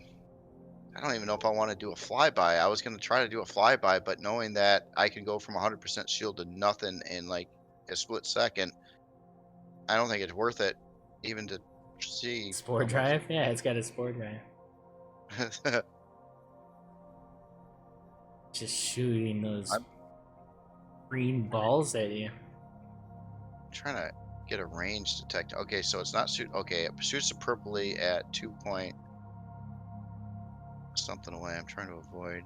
I don't even know if I want to do a flyby. I was gonna try to do a flyby, but knowing that I can go from 100% shield to nothing in like a split second, I don't think it's worth it, even to see. Spore drive? Yeah, it's got a spore drive. Just shooting those green balls at you. Trying to get a range detect. Okay, so it's not shoot. Okay, it shoots the purpley at 2 point something away. I'm trying to avoid.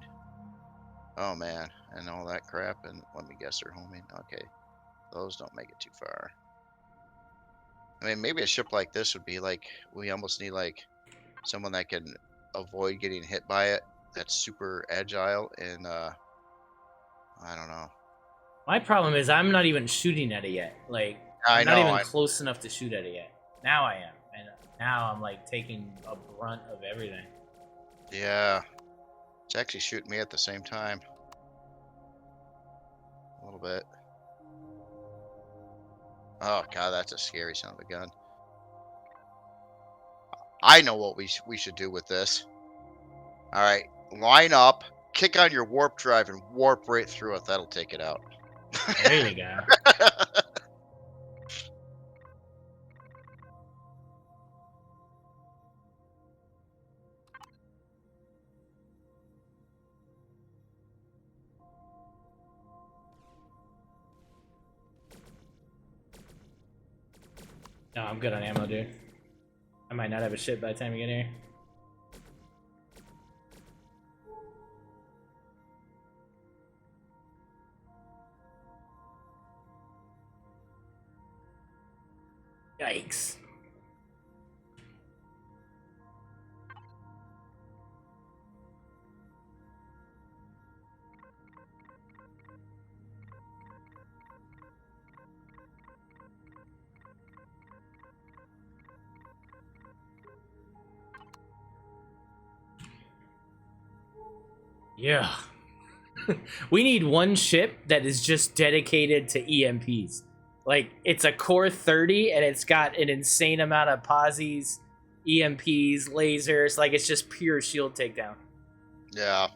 Oh man, and all that crap. And let me guess, they're homing. Okay, those don't make it too far. I mean, maybe a ship like this would be like, we almost need like someone that can avoid getting hit by it. That's super agile and I don't know. My problem is I'm not even shooting at it yet. Like I I'm not know, even close enough to shoot at it yet. Now I am, and now I'm like taking a brunt of everything. Yeah, it's actually shooting me at the same time. A little bit. Oh god, that's a scary son of a gun. I know what we should do with this. All right, line up, kick on your warp drive, and warp right through it. That'll take it out. There you go. No, I'm good on ammo, dude. I might not have a ship by the time you get here. Yikes. Yeah. We need one ship that is just dedicated to EMPs. Like, it's a core 30 and it's got an insane amount of posies, EMPs, lasers. Like, it's just pure shield takedown. Yeah,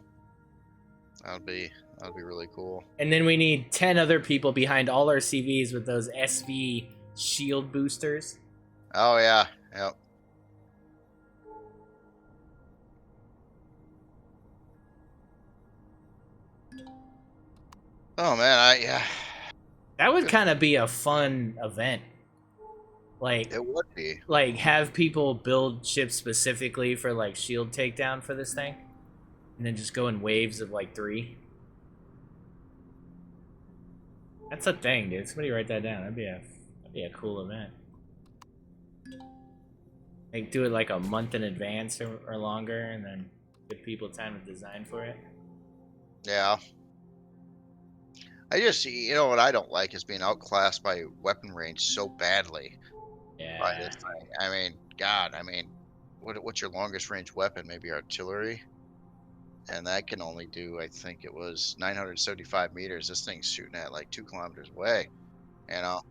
that'd be really cool. And then we need 10 other people behind all our CVs with those SV shield boosters. Oh yeah, yep. Oh man, yeah. That would kind of be a fun event. Like, It would be. Like, have people build ships specifically for, like, shield takedown for this thing. And then just go in waves of, like, 3. That's a thing, dude. Somebody write that down. That'd be a cool event. Like, do it, like, a month in advance or longer, and then give people time to design for it. Yeah. I just, what I don't like is being outclassed by weapon range so badly. Yeah. By this thing. I mean, God, what's your longest range weapon? Maybe artillery? and that can only do, I think it was 975 meters. This thing's shooting at like 2 kilometers away. You know.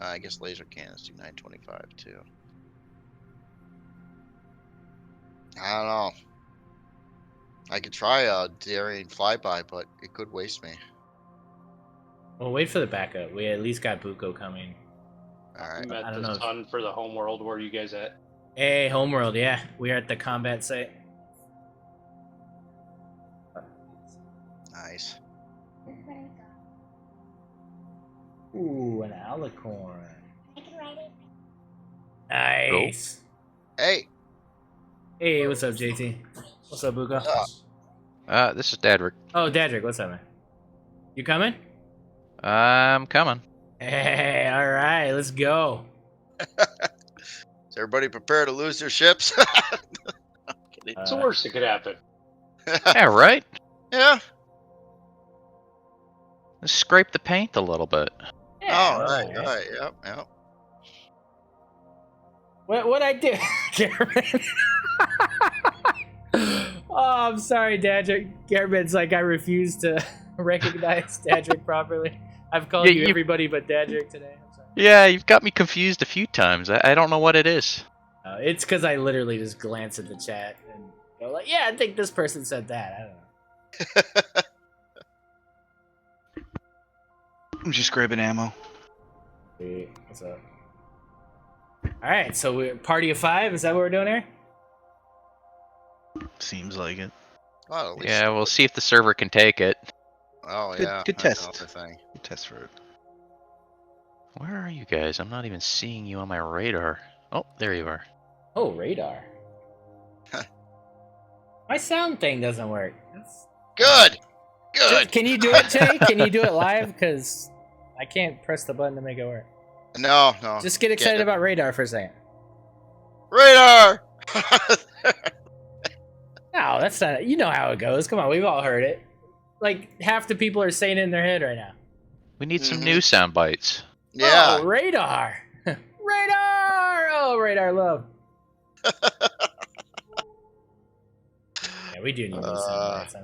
I guess laser cannons do 925 too. I don't know. I could try a daring flyby, but it could waste me. Well, wait for the backup. We at least got Buko coming. All right. I'm I at don't the know. sun for the home world. Where are you guys at? Hey, homeworld, yeah. We are at the combat site. Nice. Where to go? Ooh, an alicorn. I can ride it. Nice. Hey. Hey, what's up, JT? What's up, Buko? This is Dadrick. Oh, Dadrick, what's up, man? You coming? I'm coming. Hey, all right, let's go. Is everybody prepared to lose their ships? I'm kidding. What's the worst that could happen? Yeah, right? Yeah. Let's scrape the paint a little bit. Oh, right. Yep. What I do, Garmin? Oh, I'm sorry, Dadrick. Garmin's like, I refuse to recognize Dadrick properly. I've called you everybody but Dadrick today. I'm sorry. Yeah, you've got me confused a few times. I don't know what it is. It's because I literally just glance at the chat and go like, yeah, I think this person said that. I don't know. I'm just grabbing ammo. Sweet. What's up? All right, so we're party of 5. Is that what we're doing here? Seems like it. Well, at least- Yeah, we'll see if the server can take it. Oh, Good- yeah. good that's test. another thing. Good test for it. Where are you guys? I'm not even seeing you on my radar. Oh, there you are. Oh, radar. My sound thing doesn't work. Good. Good. Can you do it, Jay? Can you do it live? Because I can't press the button to make it work. No. Just get excited about radar for a second. Radar. No, that's not. You know how it goes. Come on, we've all heard it. Like half the people are saying it in their head right now. We need some new sound bites. Yeah. Oh, radar. Radar. Oh, radar love. Yeah, we do need those sound bites.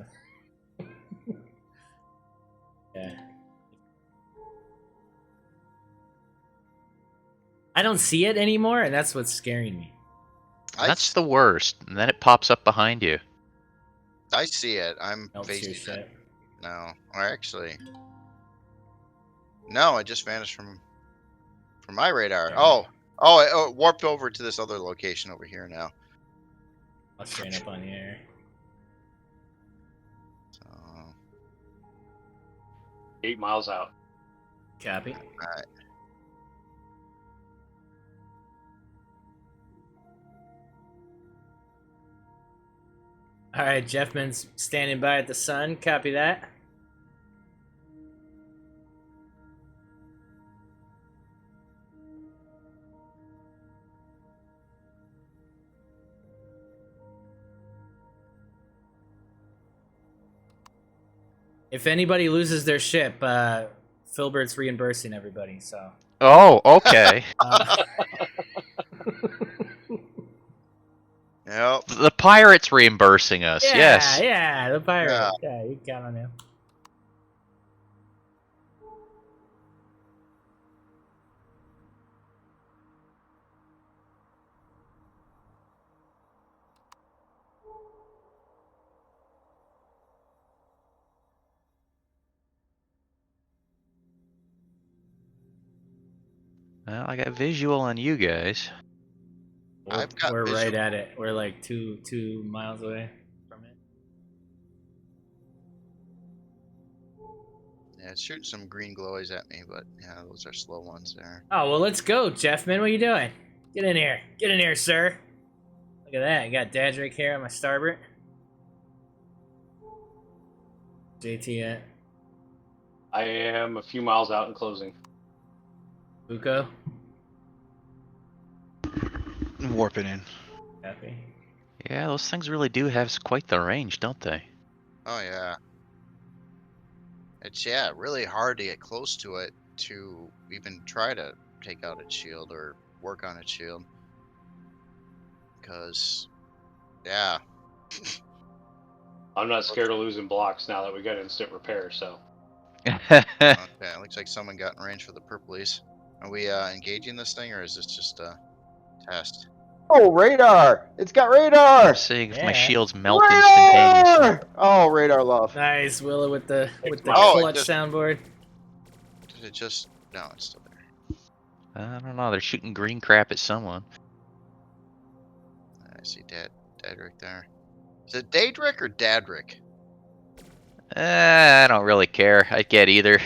Yeah. I don't see it anymore, and that's what's scaring me. That's the worst. And then it pops up behind you. I see it. I'm Melts your facing shit. it. No. Or actually. No, it just vanished from my radar. Yeah. Oh, it warped over to this other location over here now. I'll strain up on the air. So, 8 miles out. Copy. alright. All right, Jeffman's standing by at the sun. Copy that. If anybody loses their ship, Filbert's reimbursing everybody. So. Oh, okay. Yep. The pirate's reimbursing us. Yeah, Yes. yeah, the pirate. Yeah. Yeah, you count on him. Well, I got visual on you guys. I've got We're right visual. at it. We're like two miles away from it. Yeah, it's shooting some green glowies at me, but yeah, those are slow ones there. Oh well, let's go, Jeffman. What are you doing? Get in here. Get in here, sir. Look at that. I got Dadrick here on my starboard. JT at I am a few miles out and closing. Buko. I'm warping in. Copy. Yeah, those things really do have quite the range, don't they? Oh yeah. It's really hard to get close to it to even try to take out its shield or work on its shield. because, yeah. I'm not scared of losing blocks now that we got instant repair. So Okay, looks like someone got in range for the purplies. Are we engaging this thing, or is this just a test? Oh, radar! It's got radar! I'm seeing if my Yeah. shields melt instantaneously. Radar! Oh, radar love. Nice, Willow with the Oh, it clutch just- soundboard. Did it just? No, it's still there. I don't know. They're shooting green crap at someone. I see Dadrick there. Is it Daedric or Dadrick? I don't really care. I get either.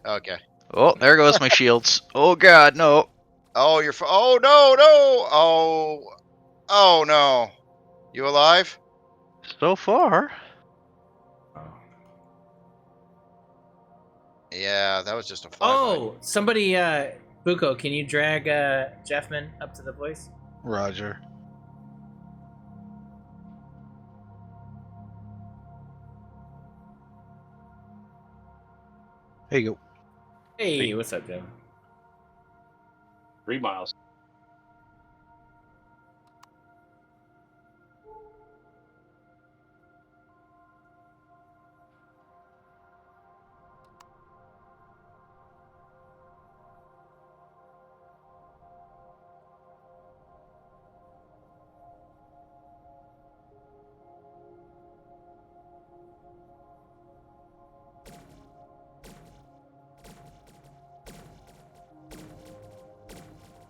Okay. Oh, there goes my shields. Oh god, no. Oh, oh no, no! Oh no! You alive? So far. Yeah, that was just a flyby. Oh, somebody, Buko, can you drag Jeffman up to the place? Roger. There you go. Hey, what's up, Jeff? 3 miles.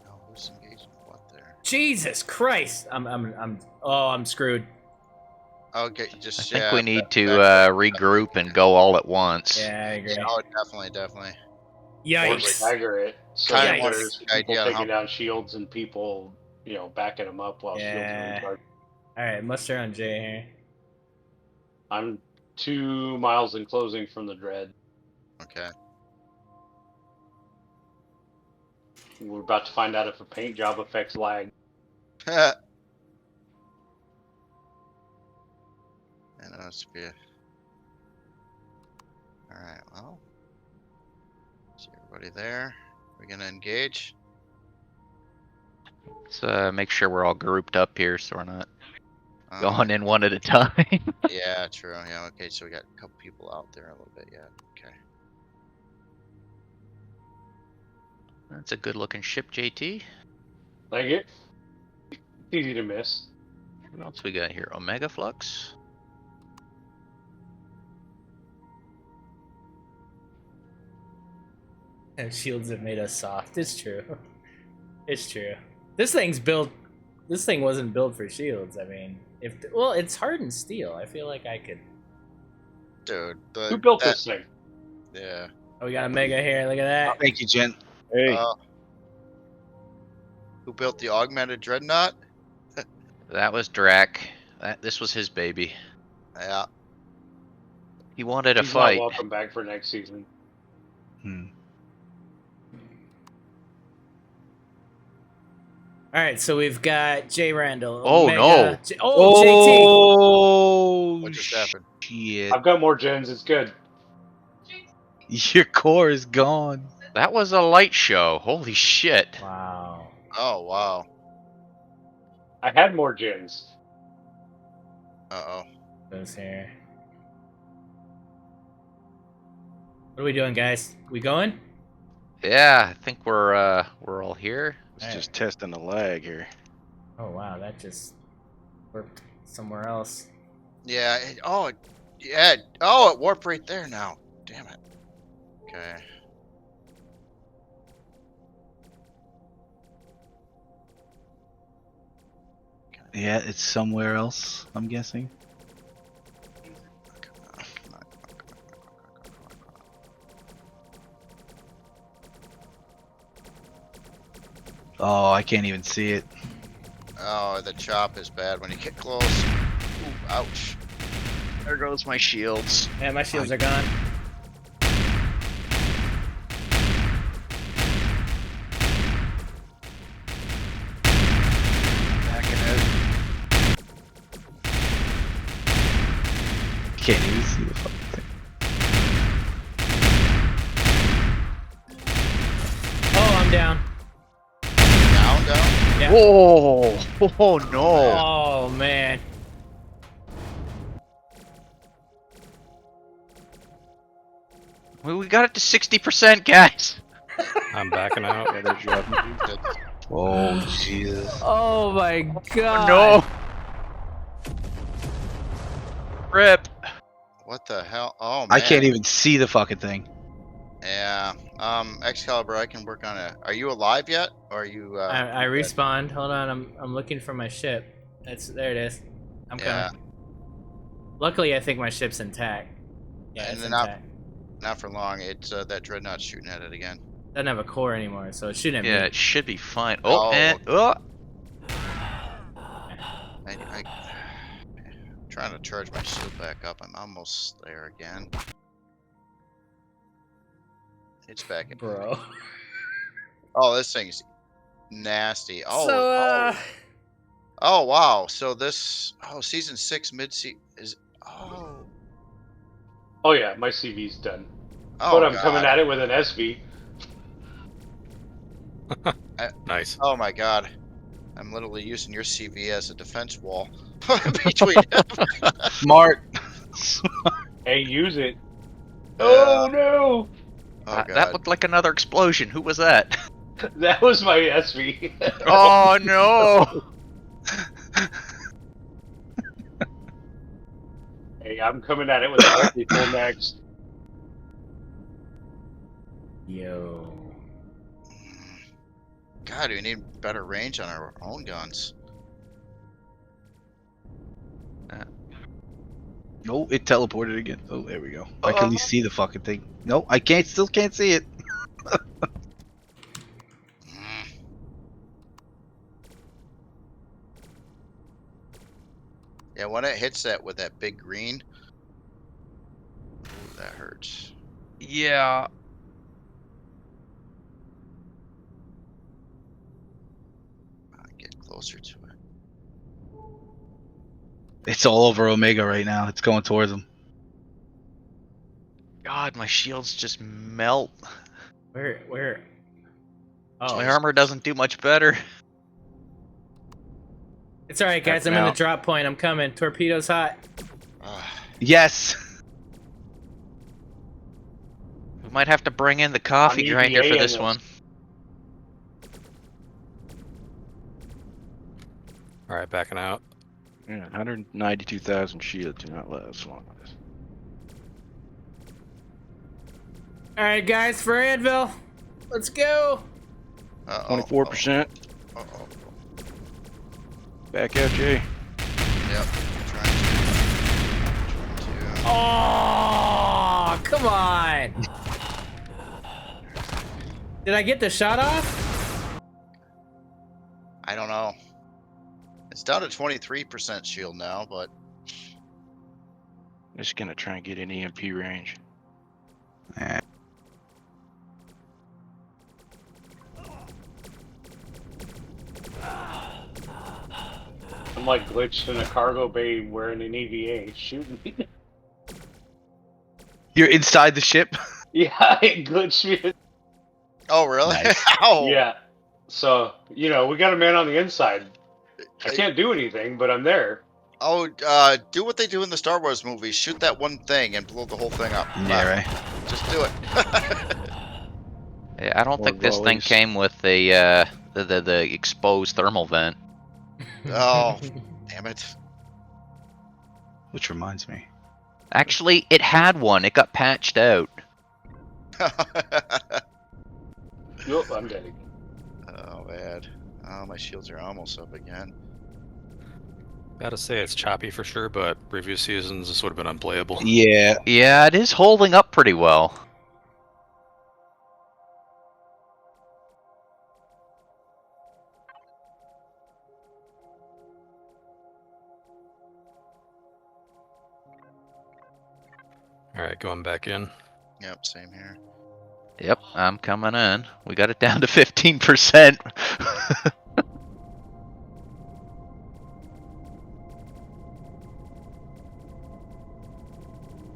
Oh, who's engaging what there? Jesus Christ! I'm screwed. Okay, just I think yeah, we need back- to back- regroup and go all at once. Yeah, I agree. Oh, definitely. Or Yikes! stagger it. So Kinda that wants there's the people idea taking how- down shields and people, backing them up while shields Yeah. are recharged. Alright, muster on Jay here. I'm 2 miles in closing from the dread. Okay. We're about to find out if a paint job affects lag. And that's be. All right. Well. See everybody there. We're gonna engage. Let's make sure we're all grouped up here so we're not Um, going in one at a time. Yeah, true. Yeah. Okay. So we got a couple people out there a little bit. Yeah. Okay. That's a good looking ship, JT. Like it? Easy to miss. What else we got here? Omega Flux? Shields have made us soft. It's true. It's true. This thing's built. This thing wasn't built for shields. I mean, it's hardened steel. I feel like I could. Dude. Who built this thing? Yeah. Oh, we got a mega here. Look at that. Thank you, Jen. Hey. Who built the augmented dreadnought? That was Drac. This was his baby. Yeah. He wanted a He's fight. not welcome back for next season. All right, so we've got Jay Randall. Oh, no. JT. Oh, What just happened? shit. I've got more gens. It's good. Your core is gone. That was a light show. Holy shit. Wow. Oh wow. I had more gens. Uh oh. Goes here. What are we doing, guys? We going? Yeah, I think we're all here. It's just testing the lag here. Oh wow, that just worked somewhere else. Yeah. Yeah. Oh, it warped right there now. Damn it. Okay. Yeah, it's somewhere else, I'm guessing. Oh, I can't even see it. Oh, the chop is bad when you get close. Ooh, ouch. There goes my shields. Yeah, my shields are gone. Backing it. Can't even see the fucking thing. Oh, I'm down. Down. Yeah. Whoa! Oh no! Oh man. We got it to 60%, guys. I'm backing out. Yeah, there's your weapon. Oh, Jesus. Oh my Oh god. no! Rip. What the hell? Oh man. I can't even see the fucking thing. Yeah. Excalibur, I can work on it. Are you alive yet? Or are you? I dead? respawned. Hold on, I'm looking for my ship. There it is. I'm coming. Yeah. Luckily, I think my ship's intact. Yeah, And it's then intact. Not for long. It's that dreadnought's shooting at it again. Doesn't have a core anymore, so it shouldn't Yeah, be. it should be fine. Oh, Oh, and I'm trying to charge my shield back up. I'm almost there again. It's back in. Bro. Oh, this thing's nasty. Oh, So, oh wow. So this season 6 mid-sea is Oh yeah, my CV's done. oh But I'm God. coming at it with an SV. Nice. Oh my God. I'm literally using your CV as a defense wall between. Smart. Hey, use it. Yeah. Oh no! Oh God. that looked like another explosion. Who was that? That was my SV. Oh no! Hey, I'm coming at it with an SV full next. yo. God, we need better range on our own guns. Oh, it teleported again. Oh, there we go. I can at least see the fucking thing. No, I can't. Still can't see it. Yeah, when it hits that with that big green, ooh, that hurts. Yeah. Get closer to it. It's all over Omega right now. It's going towards him. God, my shields just melt. Where? Oh, My armor doesn't do much better. it's alright, guys. I'm in the drop point. I'm coming. Torpedo's hot. Yes. We might have to bring in the coffee On grinder EVA for and this those- one. All right, backing out. Yeah, 192,000 shield do not last long. Alright, guys, for Anvil. Let's go. 24%. Uh-oh. Back out, Jay. Yep. Trying to. Oh, come on. Did I get the shot off? I don't know. It's down to 23% shield now, but Just gonna try and get an EMP range. I'm like glitched in a cargo bay wearing an EVA shooting me. You're inside the ship. Yeah, it glitched me. oh really? Nice. Ow! Yeah. So, we got a man on the inside. I can't do anything, but I'm there. Oh, do what they do in the Star Wars movies. Shoot that one thing and blow the whole thing up. Yeah, right. Just do it. Yeah, I don't Or think this thing rollies. came with the exposed thermal vent. Oh, damn it. Which reminds me. Actually, it had one. It got patched out. Nope, I'm dead. Oh, man. Oh, my shields are almost up again. Gotta say it's choppy for sure, but previous seasons this would have been unplayable. Yeah. Yeah, it is holding up pretty well. All right, going back in. Yep, same here. Yep, I'm coming in. We got it down to 15%.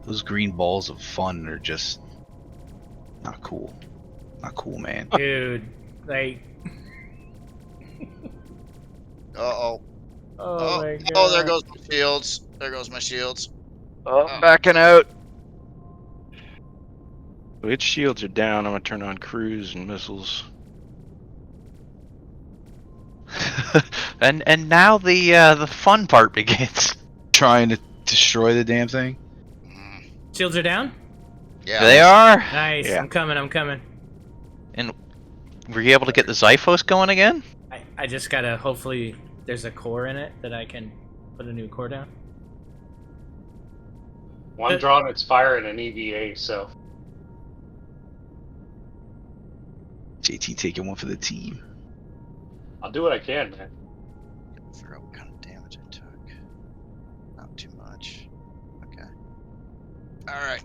Those green balls of fun are just not cool. Not cool, man. Dude, like, Uh-oh. Oh my god. Oh, there goes my shields. There goes my shields. Oh, I'm backing out. So its shields are down. I'm gonna turn on cruise and missiles. and now the fun part begins. Trying to destroy the damn thing. Mm, Shields are down? yeah. They are. Nice. Yeah. I'm coming. And were you able to get the Zyphos going again? I just gotta, hopefully, there's a core in it that I can put a new core down. One drawn its fire and an EVA, so JT taking one for the team. I'll do what I can, man. Figure out what kind of damage I took. Not too much. Okay. Alright.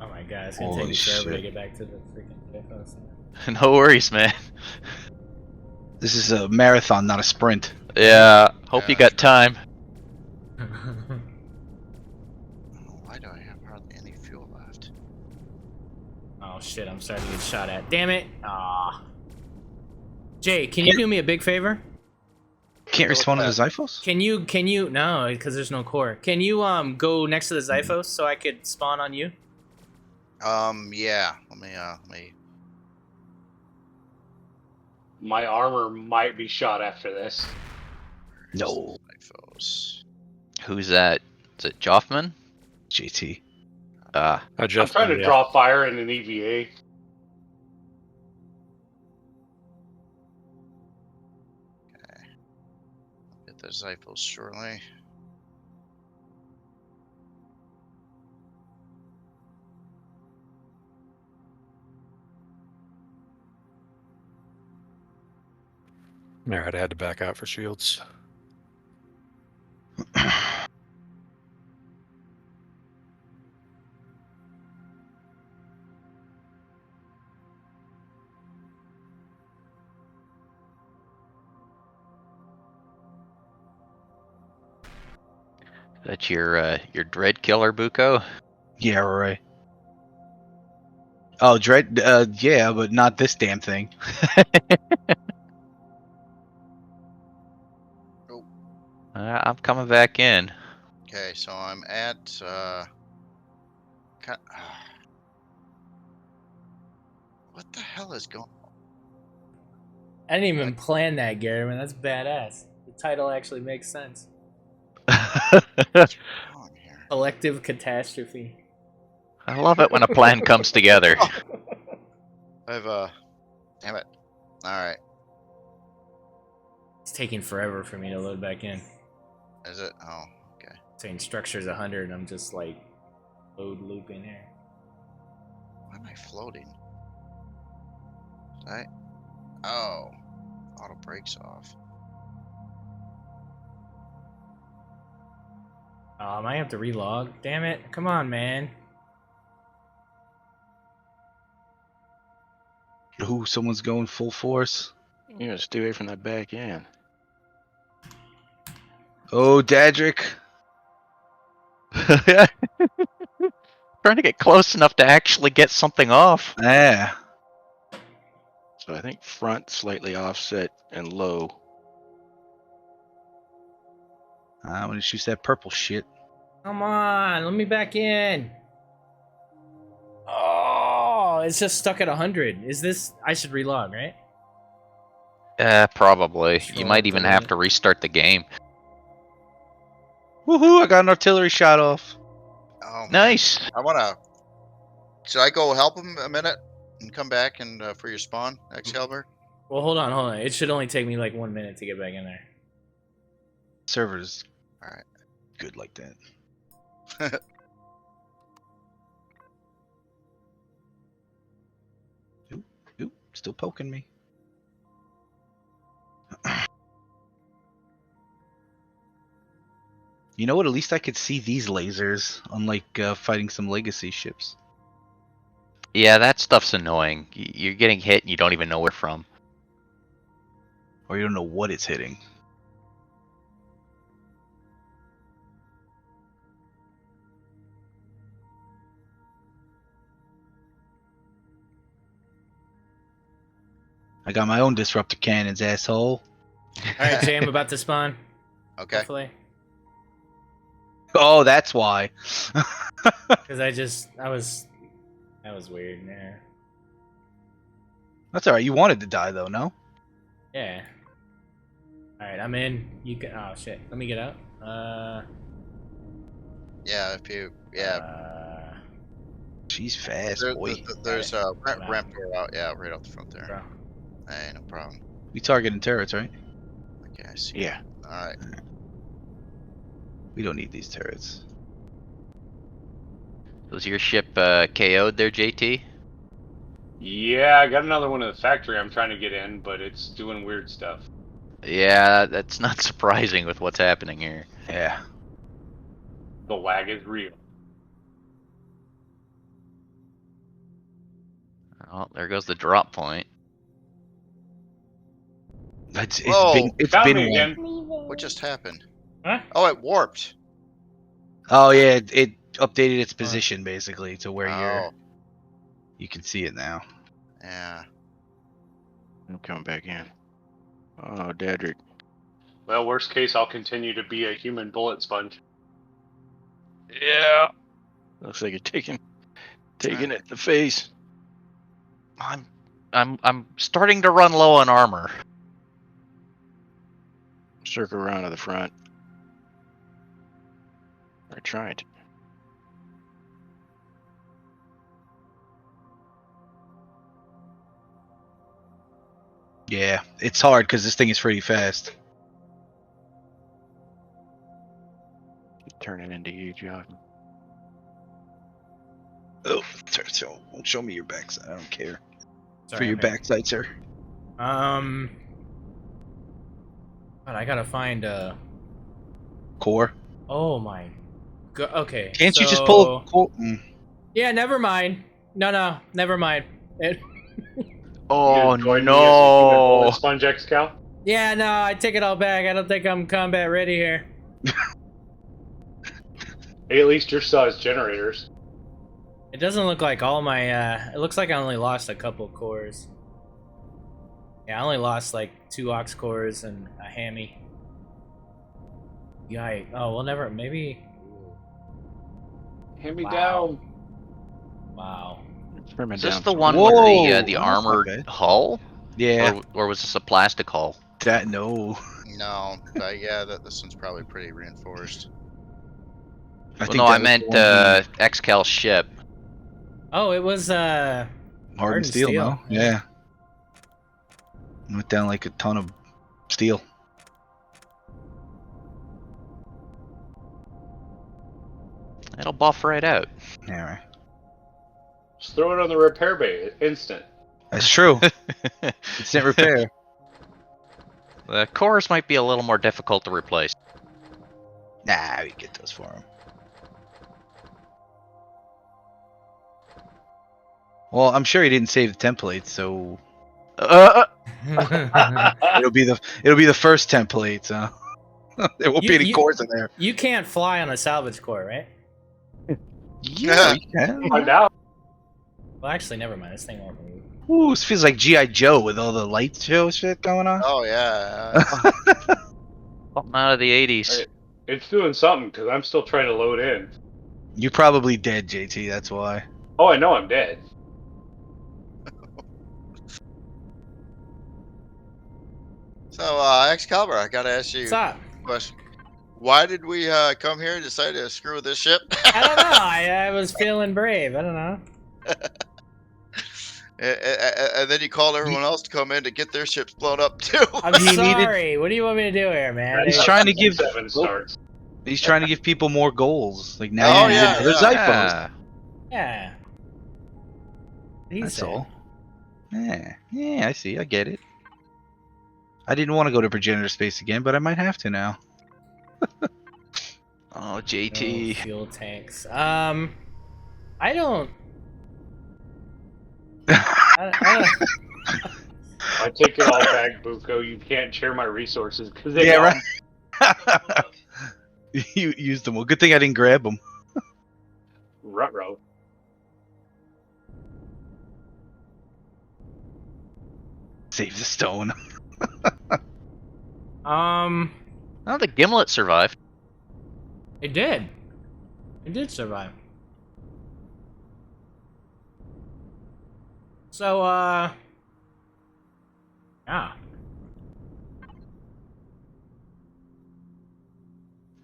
Oh my god, it's gonna Holy take me forever to shit. get back to the freaking Zyphos. No worries, man. This is a marathon, not a sprint. Yeah. Hope you got time. Why do I have hardly any fuel left? Oh shit, I'm starting to get shot at. Damn it! Aw. Jay, can you do me a big favor? Can't respond to the Zyphos? Can you, no, because there's no core. Can you, go next to the Zyphos so I could spawn on you? Yeah. Let me. My armor might be shot after this. No. Typhos. Who's that? Is it Joffman? JT. Hi, I'm Jeff. trying to draw fire in an EVA. Get the Zyphos shortly. Alright, I had to back out for shields. That's your dread killer, Buko? Yeah, right. Oh, Dread, yeah, but not this damn thing. I'm coming back in. Okay, so I'm at what the hell is going on? I didn't even plan that, Gary, man. That's badass. The title actually makes sense. What's wrong here? Collective Catastrophe. I love it when a plan comes together. I've damn it. Alright. It's taking forever for me to load back in. Is it? Oh, okay. Saying structure's 100, I'm just like load looping here. Why am I floating? Right? Oh. Auto brakes off. Oh, I might have to relog. Damn it. Come on, man. Ooh, someone's going full force. You gotta stay away from that back end. Oh, Dadrick. Trying to get close enough to actually get something off. Yeah. So I think front slightly offset and low. I'm gonna shoot that purple shit. Come on, let me back in. Oh, it's just stuck at 100. Is this... I should relog, right? Probably. Sure, You might even delete have it. to restart the game. Woohoo! I got an artillery shot off. Oh, man. Nice. I wanna. Should I go help him a minute and come back and for your spawn, Excalibur? Well, hold on. It should only take me like 1 minute to get back in there. Server's Alright. good like that. Oop, still poking me. You know what? At least I could see these lasers, unlike fighting some legacy ships. Yeah, that stuff's annoying. You're getting hit and you don't even know where from. Or you don't know what it's hitting. I got my own disruptor cannons, asshole. All right, Jay, I'm about to spawn. Okay. Hopefully, Oh, that's why. because that was weird. Yeah. That's alright. You wanted to die, though, no? Yeah. All right, I'm in. You can. Oh shit. Let me get out. Yeah, if you, yeah. She's fast, There, boy. there's a Hold on. ramp door out. Yeah, right out the front there. Bro. Hey, no problem. We targeting turrets, right? Okay, I see. Yeah. All right. We don't need these turrets. Was your ship KO'd there, JT? Yeah, I got another one in the factory I'm trying to get in, but it's doing weird stuff. Yeah, that's not surprising with what's happening here. Yeah. The lag is real. Oh, there goes the drop point. It's Whoa, been Found been me one. again. What just happened? Huh? Oh, it warped. Oh yeah, it updated its position basically to where Oh, you can see it now. yeah. I'm coming back in. Oh, Dedrick. Well, worst case, I'll continue to be a human bullet sponge. Yeah. Looks like you're taking it in the face. I'm starting to run low on armor. Circle around to the front. Or trying to. Yeah, it's hard because this thing is pretty fast. Turning into you, John. Oh, so don't show me your backside. I don't care. Sorry, For your I'm here. backside, sir. God, I gotta find Core. Oh my. Okay. Can't you just pull a core? Yeah, never mind. No, never mind. Oh You join me as a human no! bullet sponge, XCal? Yeah, no, I take it all back. I don't think I'm combat ready here. Hey, at least your size generators. It doesn't look like all my, it looks like I only lost a couple cores. Yeah, I only lost like 2 aux cores and a hammy. Yikes. Oh, well, never, maybe. Hand me Wow. down. Wow. Is this down the some one more. with Whoa! the Oh, that's not armored bad. hull? Yeah. Or was this a plastic hull? That no. No, but yeah, this one's probably pretty reinforced. I Well, think no, that I was meant the one XCal's ship. Oh, it was, hardened steel, no? Yeah. Went down like a ton of steel. It'll buff right out. Yeah, right. Just throw it on the repair bay. Instant. That's true. Instant repair. The cores might be a little more difficult to replace. Nah, we get those for him. Well, I'm sure he didn't save the template, so it'll be the first template. So there won't be any cores in there. You can't fly on a salvage core, right? Yeah, you can. Find out. Well, actually, never mind. This thing won't move. Ooh, this feels like G.I. Joe with all the light show shit going on. Oh yeah. Something out of the 80s. Hey, it's doing something because I'm still trying to load in. You're probably dead, JT. That's why. Oh, I know I'm dead. So, Excalibur, I gotta ask you What's up? a question. Why did we come here and decide to screw with this ship? I don't know. I was feeling brave. I don't know. And then you called everyone else to come in to get their ships blown up too. I'm He needed- sorry. What do you want me to do here, man? He's That's trying how to give- 7 starts. He's trying to give people more goals. Like now, Oh, you yeah, there's yeah. iPhones. Yeah. He That's said. all. Yeah, I see. I get it. I didn't want to go to progenitor space again, but I might have to now. Oh, No JT. fuel tanks. I don't. I take it all back, Buko. You can't share my resources because they Yeah, gone. right. You used them. Well, good thing I didn't grab them. Save the stone. Um, Oh, the gimlet survived. it did. It did survive. So, yeah.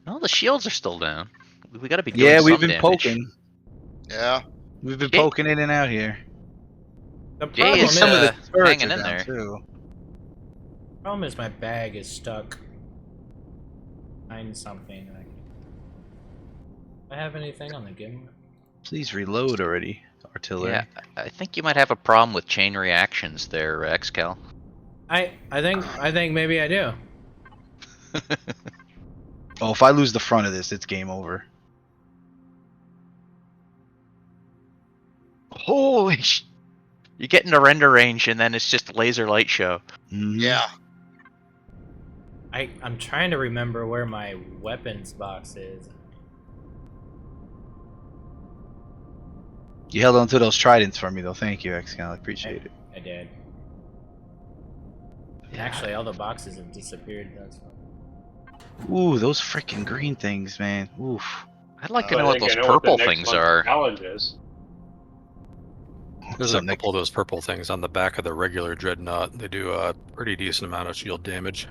No, the shields are still down. We gotta be doing Yeah, some we've been damage. poking. Yeah. We've been Jay- poking in and out here. The Jay problem is, is, Some of the turrets hanging are in down there. too. my bag is stuck behind something. Do I have anything on the gimlet? Please reload already, artillery. Yeah, I think you might have a problem with chain reactions there, Xcal. I think maybe I do. Oh, if I lose the front of this, it's game over. Holy sh! You get into render range and then it's just a laser light show. Mhm. Yeah. I'm trying to remember where my weapons box is. You held on to those tridents for me, though. Thank you, Xcal. I appreciate it. I did. Actually, all the boxes have disappeared. That's Ooh, those freaking green things, man. Oof. I'd like to So know I what think those I know what the purple next things month's are. challenge is. There's So a couple of those purple things on the back of the regular dreadnought. They do a pretty decent amount of shield damage.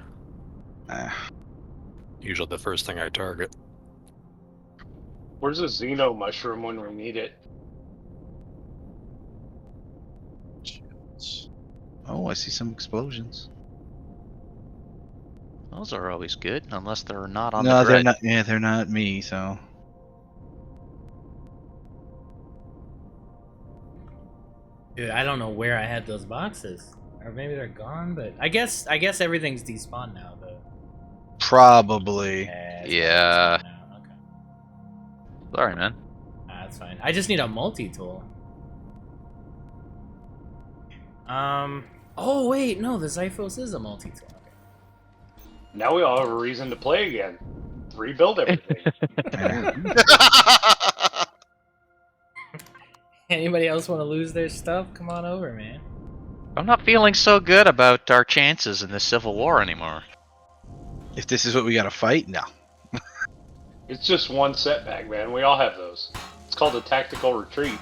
Usually the first thing I target. Where's the Xeno mushroom when we need it? Oh, I see some explosions. Those are always good, unless they're not on No, the they're dread. not. Yeah, they're not me. So Dude, I don't know where I had those boxes, or maybe they're gone. But I guess everything's despawned now, though. probably. It's Yeah. probably despawned now. Okay, Sorry, man. that's fine. I just need a multi-tool. Oh wait, no, the Zyphos is a multi-tool. Okay. Now we all have a reason to play again. Rebuild everything. Anybody else want to lose their stuff? Come on over, man. I'm not feeling so good about our chances in this civil war anymore. If this is what we gotta fight, no. It's just one setback, man. We all have those. It's called a tactical retreat.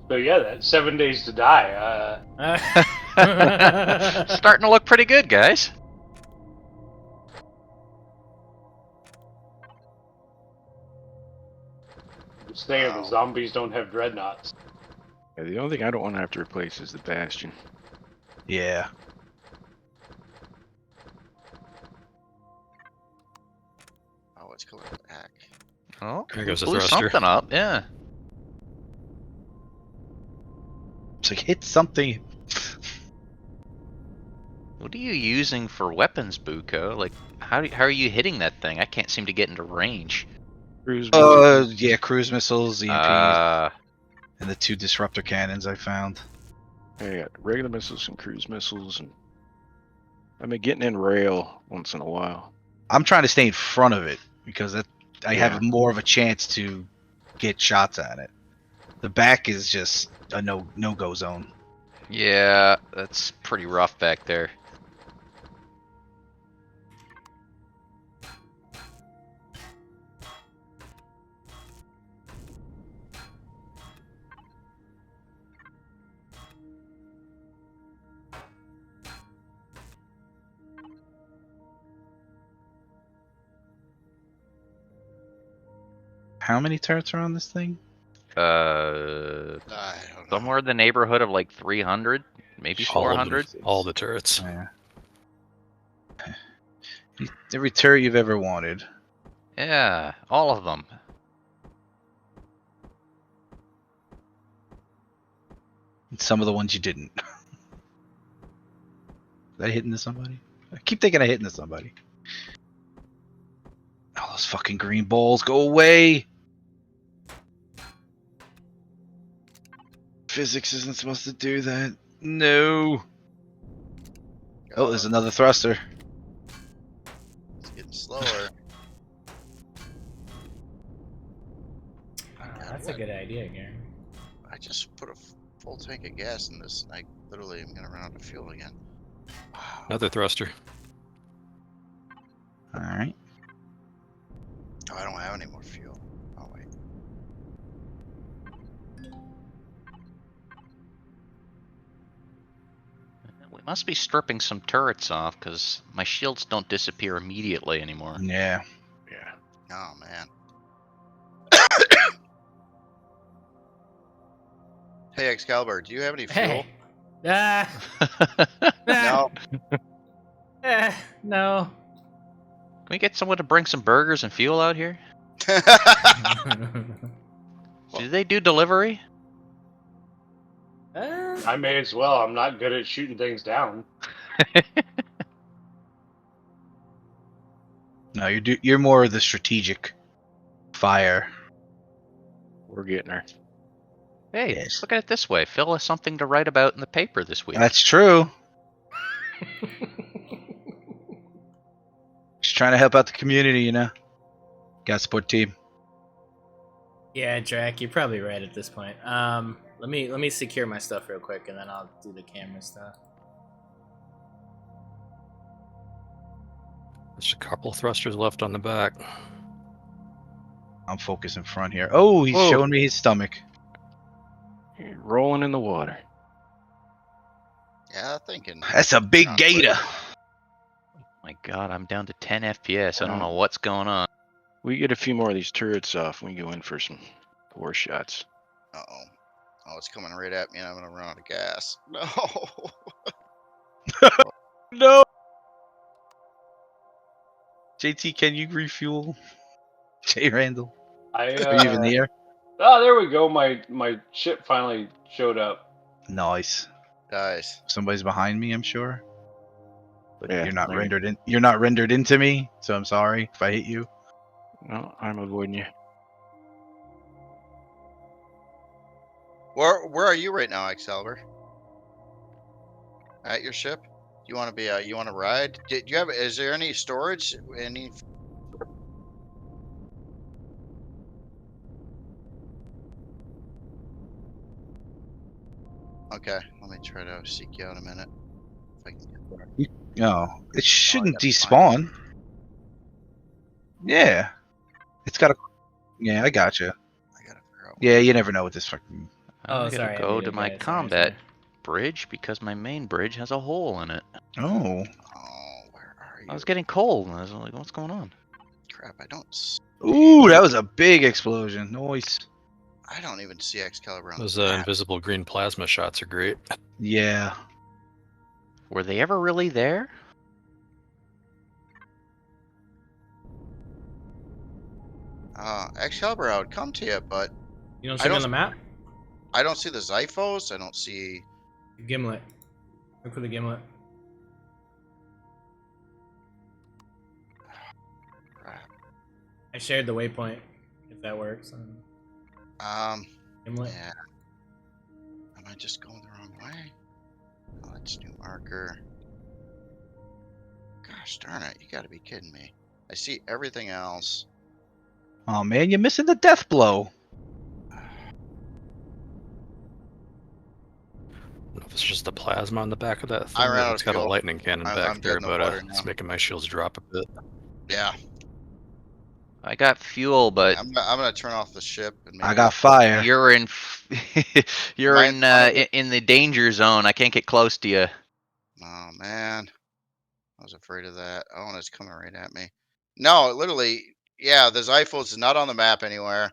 So yeah, that 7 days to die. Starting to look pretty good, guys. Just saying, the zombies don't have dreadnoughts. Yeah, the only thing I don't want to have to replace is the Bastion. Yeah. Oh, it's coming back. Oh, There goes the blew thruster. something up, yeah. It's like hit something. What are you using for weapons, Buko? Like, how are you hitting that thing? I can't seem to get into range. Cruise missiles. Yeah, cruise missiles, EMPs, and the 2 disruptor cannons I found. Yeah, I got regular missiles and cruise missiles, and I've been getting in rail once in a while. I'm trying to stay in front of it because I Yeah. have more of a chance to get shots at it. The back is just a no-go zone. Yeah, that's pretty rough back there. How many turrets are on this thing? I don't know. Somewhere in the neighborhood of like 300, maybe All of 400. them, all the turrets. Yeah. Every turret you've ever wanted. Yeah, all of them. And some of the ones you didn't. Did I hit into somebody? I keep thinking I hit into somebody. Oh, those fucking green balls, go away! Physics isn't supposed to do that. No. Oh, there's another thruster. It's getting big here. I just put a full tank of gas in this, and I literally am gonna run out of fuel again. Wow. Another thruster. All right. Oh, I don't have any more fuel. Oh wait. We must be stripping some turrets off because my shields don't disappear immediately anymore. Yeah. Yeah. Oh man. Hey Excalibur, do you have any fuel? Hey. Ah. No. No. Can we get someone to bring some burgers and fuel out here? Do they do delivery? I may as well. I'm not good at shooting things down. No, you're more of the strategic fire. We're getting her. Hey, Yes. look at it this way. Phil has something to write about in the paper this week. That's true. Just trying to help out the community, you know. Got support team. Yeah, Drac, you're probably right at this point. Let me secure my stuff real quick, and then I'll do the camera stuff. There's a couple thrusters left on the back. I'm focused in front here. Oh, he's Whoa. showing me his stomach. Rolling in the water. Yeah, thinking. That's a big Not gator. My God, I'm down to 10 FPS. I don't know what's going on. We get a few more of these turrets off. We go in for some war shots. Uh-oh. Oh, it's coming right at me, and I'm gonna run out of gas. No. No. JT, can you refuel? J Randall. I Are you even there? Oh, there we go. My ship finally showed up. Nice. Guys. Somebody's behind me, I'm sure. But Yeah, you're not maybe. rendered in. You're not rendered into me, so I'm sorry if I hit you. No, I'm avoiding you. Where are you right now, Excalibur? At your ship? You want to be? You want to ride? Did you have? Is there any storage? Any? Okay, let me try to seek you out a minute. If I can get there. No, it shouldn't gotta find despawn. Yeah, it's got a. Yeah, I got you. I gotta figure out. Yeah, you never know what this fucking. Oh, I sorry, gotta I go to muted, my guys. combat Sorry. bridge because my main bridge has a hole in it. Oh, Oh, where are you? I was getting cold, and I was like, "What's going on?" Crap! ooh, that was a big explosion. Noise. I don't even see Excalibur on Those the map. invisible green plasma shots are great. Yeah. Were they ever really there? Excalibur, I would come to you, but You don't I see me on don't- the map? I don't see the Xiphos. I don't see. Gimlet. Look for the gimlet. Crap. I shared the waypoint, if that works. Gimlet. Yeah. Am I just going the wrong way? Oh, that's new marker. Gosh darn it! You got to be kidding me. I see everything else. Oh man, you're missing the death blow. I don't know if it's just the plasma on the back of that thing. I ran out It's of got a fuel. lightning cannon I'm back dead there, in the but water it's now. making my shields drop a bit. Yeah. I got fuel, but I'm gonna turn off the ship and maybe I got fire. you're in you're Am I in front of in the danger zone. I can't get close to you. Oh man, I was afraid of that. Oh, and it's coming right at me. No, literally, yeah. The Xiphos is not on the map anywhere.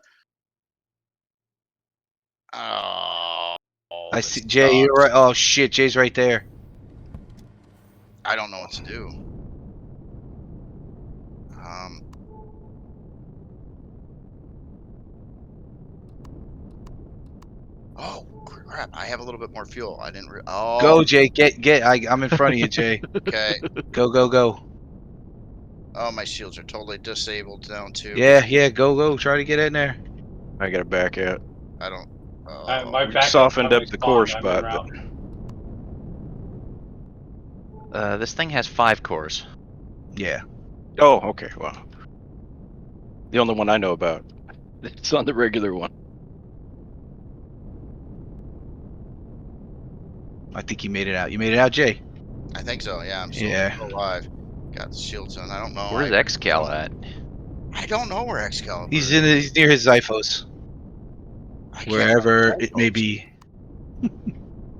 Oh, I this see Jay. You're sucks. right. Oh shit, Jay's right there. I don't know what to do. Oh crap! I have a little bit more fuel. I didn't. Oh. Go, Jay. Get. I'm in front of you, Jay. Okay. Go. Oh, my shields are totally disabled down too. Yeah. Go. Try to get in there. I gotta back out. I don't. My We backup softened finally up the core spawned. I'm en spot, route. This thing has 5 cores. Yeah. Oh, okay. Well, the only one I know about. It's on the regular one. I think you made it out. You made it out, Jay. I think so. Yeah, I'm still, Yeah. still alive. Got the shields on. I don't know. Where's Excal at? I don't know where Excalibur He's is. he's near his Zyphos. I can't Wherever find it may Zyphos. be.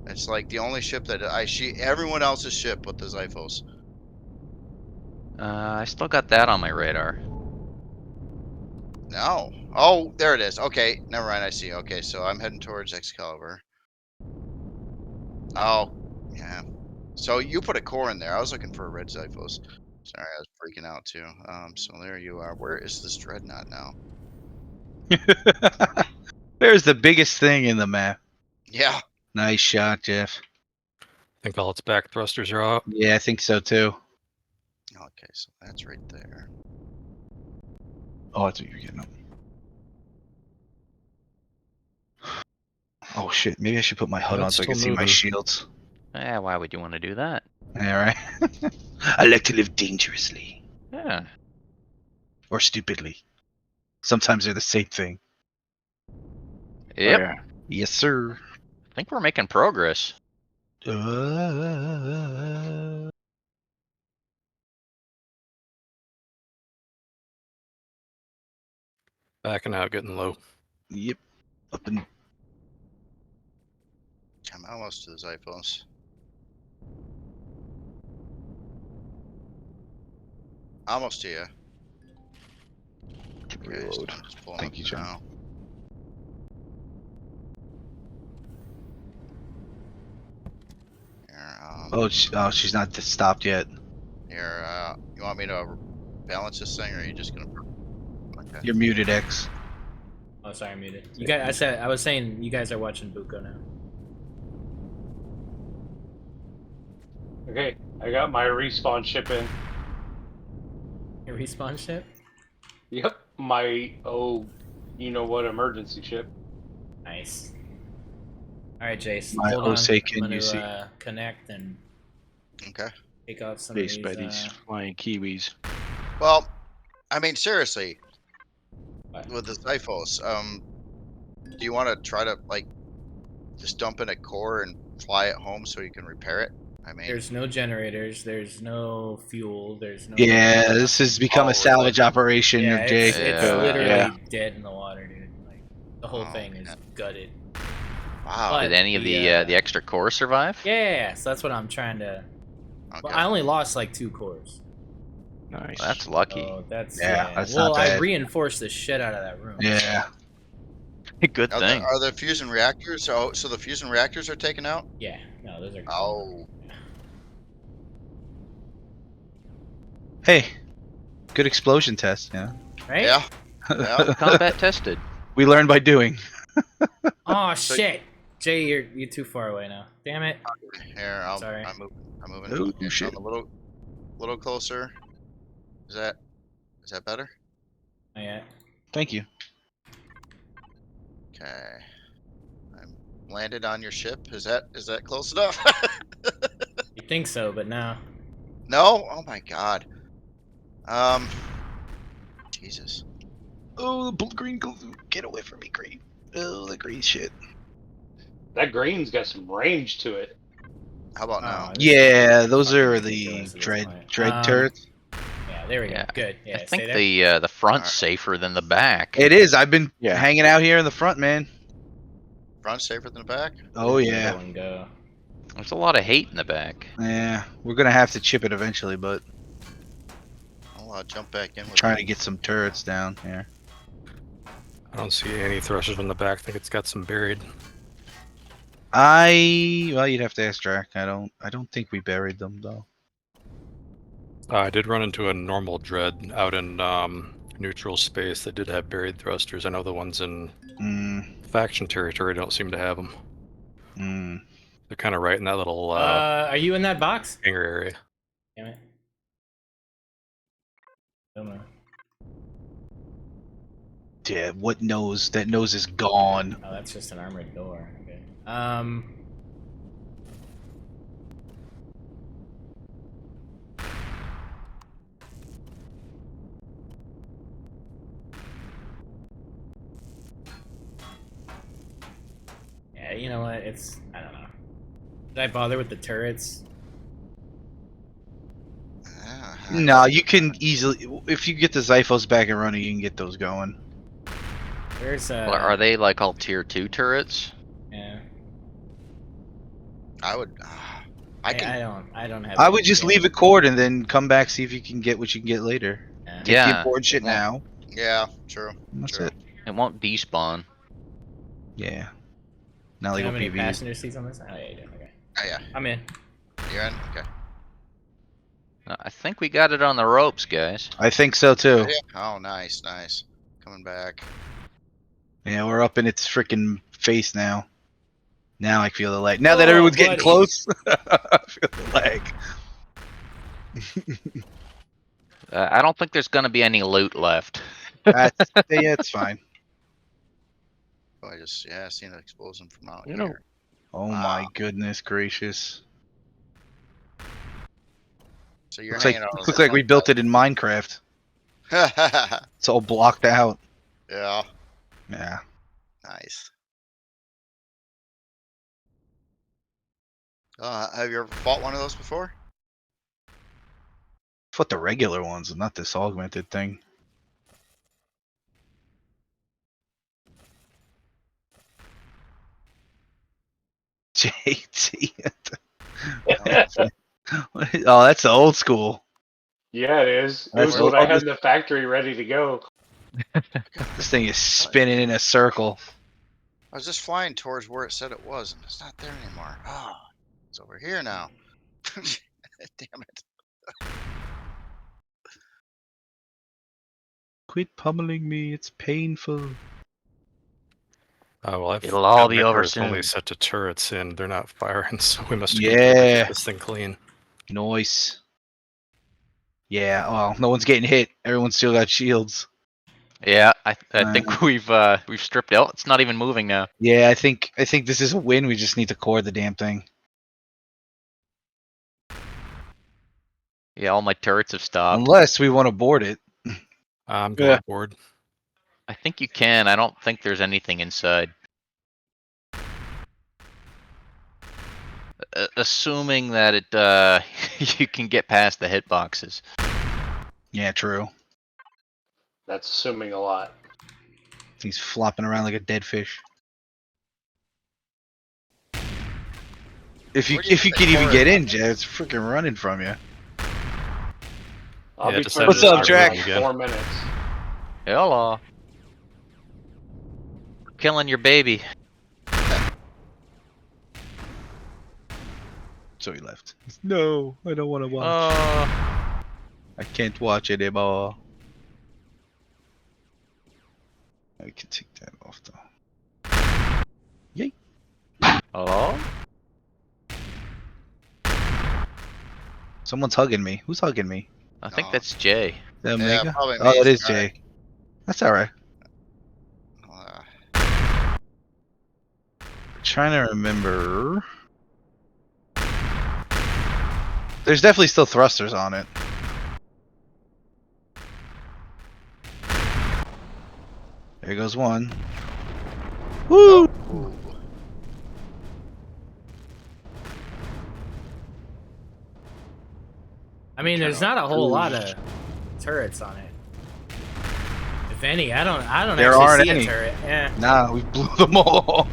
It's like the only ship that I see. Everyone else's ship but the Zyphos. I still got that on my radar. No. Oh, there it is. Okay, never mind. I see. Okay, so I'm heading towards Excalibur. Oh, yeah. So you put a core in there. I was looking for a red Zyphos. Sorry, I was freaking out too. So there you are. Where is this dreadnought now? There's the biggest thing in the map. Yeah. Nice shot, Jeff. I think all its back thrusters are out. Yeah, I think so too. Okay, so that's right there. Oh, that's what you're getting up. Oh shit, maybe I should put my HUD on That's so I can still see my moving. shields. Why would you want to do that? Alright. I like to live dangerously. Yeah. Or stupidly. Sometimes they're the same thing. Yep. Yeah. Yes, sir. I think we're making progress. Backing out, getting low. Yep. Up and I'm almost to the Zyphos. Almost to you. Okay, so reload. I'm just pulling Thank up you, John. now. Here, Oh, she's not stopped yet. here, you want me to balance this thing, or are you just gonna? Okay. You're muted, X. Oh, sorry, I muted. You guys, I was saying you guys are watching Buko now. Okay, I got my respawn ship in. Your respawn ship? Yep, my you know what, emergency ship. Nice. All right, Jace. My Hold on. Osekin I'm UC. gonna connect and Okay. take off some Space of buddies, these. flying kiwis. Well, I mean, seriously, What? with the Zyphos, do you want to try to like just dump in a core and fly it home so you can repair it? I mean, There's no generators. There's no fuel. There's no. Yeah, this has become Oh, a salvage really? operation, Yeah, Jay. it's Yeah. literally Yeah. dead in the water, dude. Like the whole Oh, thing is man. gutted. Wow. But Did any of the, the extra core survive? Yeah, so that's what I'm trying to. Okay. Well, I only lost like 2 cores. Nice. Well, that's lucky. Oh, that's Yeah, that's well, not I bad. reinforced the shit out of that room. Yeah. Good Are thing. the fusion reactors? Oh, so the fusion reactors are taken out? Yeah, no, those are. Oh. Hey, good explosion test. Yeah. Right? Yeah. Yeah. Combat tested. We learn by doing. Oh So- shit, Jay, you're too far away now. Damn it. Here, Sorry. I'm moving. I'm moving. Oh, Okay, so shit. I'm a little closer. Is that better? Not yet. Thank you. Okay. I'm landed on your ship. Is that close enough? You think so, but no. No? Oh my god. Jesus. Oh, the green, get away from me, green. Oh, the green shit. That green's got some range to it. How about now? Oh, this Yeah, is those fucking are ridiculous the at this dread point. turrets. Yeah, there we go. Yeah. Good. Yeah, I stay think there. the front's Alright. safer than the back. It is. I've been Yeah. hanging out here in the front, man. Front safer than the back? Oh Where'd the yeah. other one go? There's a lot of hate in the back. Yeah, we're gonna have to chip it eventually, but I'll jump back in with trying you. to get some turrets down here. I don't see any thrusters in the back. I think it's got some buried. Well, you'd have to ask Drac. I don't think we buried them though. I did run into a normal dread out in neutral space that did have buried thrusters. I know the ones in faction territory don't seem to have them. They're kind of right in that little Are you in that box? hangar area. Damn it. Don't know. Yeah, what nose? That nose is gone. Oh, that's just an armored door. Okay. Yeah, you know what? I don't know. Did I bother with the turrets? No, you can easily, if you get the Xiphos back and running, you can get those going. There's Well, are they like all tier 2 turrets? Yeah. I would. I can. I don't have. I it would in just game. leave it cord and then come back, see if you can get what you can get later. Yeah. Take the important shit now. Yeah, true. That's True. it. It won't despawn. Yeah. Now Do they you go have any PvE. passenger seats on this? Oh yeah, you do. Okay. Oh, yeah. I'm in. You're in. Okay. I think we got it on the ropes, guys. I think so too. Oh, nice, nice. Coming back. Yeah, we're up in its freaking face now. Now I feel the lag. Now that Oh, everyone's getting buddy. close, I feel the lag. I don't think there's gonna be any loot left. Yeah, it's fine. Oh, I just seen an explosion from out You here. know, Oh Wow. my goodness gracious! So you're Looks like hanging out. looks like we built it in Minecraft. It's all blocked out. Yeah. Yeah. Nice. Have you ever fought one of those before? Fought the regular ones, not this augmented thing. JT. Oh, that's the old school. Yeah, it is. It That's was what when I I'll had the factory ready to go. This thing is spinning in a circle. I was just flying towards where it said it was, and it's not there anymore. Oh, it's over here now. Damn it. Quit pummeling me, it's painful. Oh well, I've It'll all got be my over turrets only soon. set to turrets, and they're not firing, so we must Yeah. keep this thing clean. Nice. Yeah, well, no one's getting hit. Everyone's still got shields. Yeah, I think we've stripped out. It's not even moving now. Yeah, I think this is a win. We just need to core the damn thing. Yeah, all my turrets have stopped. Unless we want to board it. I'm going board. I think you can. I don't think there's anything inside. Assuming that it you can get past the hitboxes. Yeah, true. That's assuming a lot. He's flopping around like a dead fish. If you can even get in, Jay, it's freaking running from you. I'll Yeah, be just turning What's this up, on Drac? in like 4 minutes. Hello. Killing your baby. So he left. No, I don't want to watch. I can't watch anymore. I can take that off though. Yay. Hello? Someone's hugging me. Who's hugging me? I think Oh. that's Jay. The Omega? probably Oh, me, it is Sky. Jay. That's alright. Trying to remember. There's definitely still thrusters on it. There goes one. Woo! Ooh. I mean, there's not a whole lot of turrets on it. If any, I don't There actually aren't see any. a turret. Yeah. Nah, we blew them all off.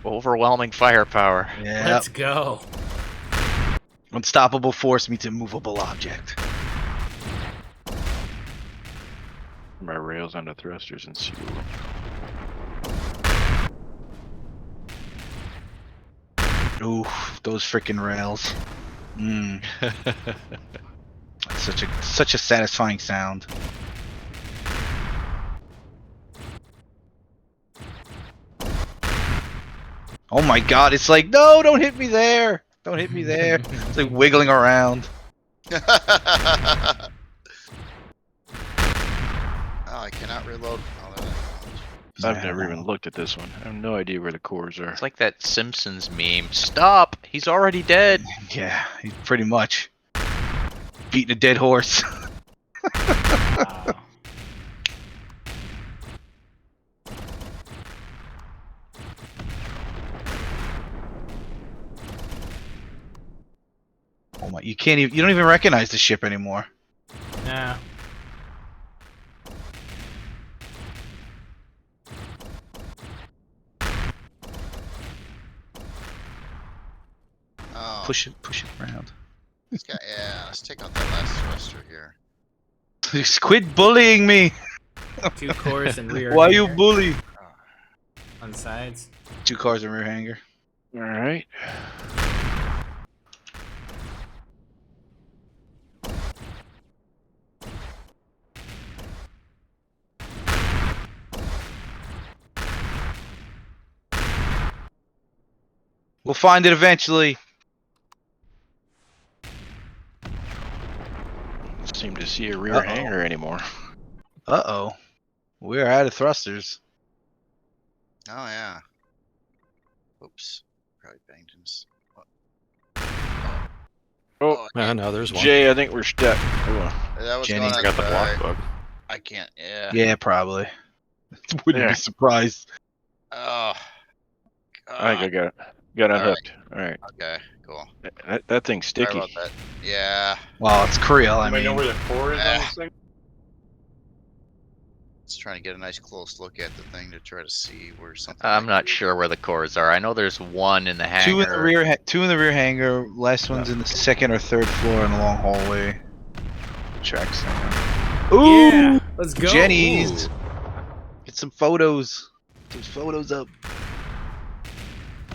Overwhelming firepower. Yeah. Let's go. Unstoppable force meets immovable object. my rails onto thrusters and see. Oof, those freaking rails. Mmm. Such a satisfying sound. Oh my god, it's like, no, don't hit me there. Don't hit me there. It's like wiggling around. Oh, I cannot reload. I've never even looked at this one. I have no idea where the cores are. It's like that Simpsons meme. Stop! He's already dead. Yeah, pretty much. Beating a dead horse. Wow. my! You can't even. You don't even recognize the ship anymore. Nah. Oh, Push it around. yeah, let's take out that last thruster here. Just quit bullying me. 2 cores and rear. Why you hanger bully? on sides? 2 cars and rear hanger. All right. We'll find it eventually. Don't seem to see a rear hanger anymore. Uh-oh. We're out of thrusters. Oh yeah. Oops. Probably banged him. Oh, Yeah, no, there's one. Jay, I think we're stuck. Ooh. That was Jenny. going I on. got the block bug. I can't. Yeah. Yeah, probably. Wouldn't Yeah. be surprised. Oh. I think I God. got All right. unhooked. All right. Okay. Cool. That thing's Sorry sticky. about that. Yeah. Well, it's Creel. I Anybody know mean, where the core is on this thing? Just trying to get a nice close look at the thing to try to see where something. I'm might not be. sure where the cores are. I know there's one in the 2 in the hangar. rear. 2 in the rear hangar. Last one's in the 2nd or 3rd floor in the long hallway. Tracks. Ooh, Yeah, let's go. Jenny's. Ooh. Get some photos. Some photos up.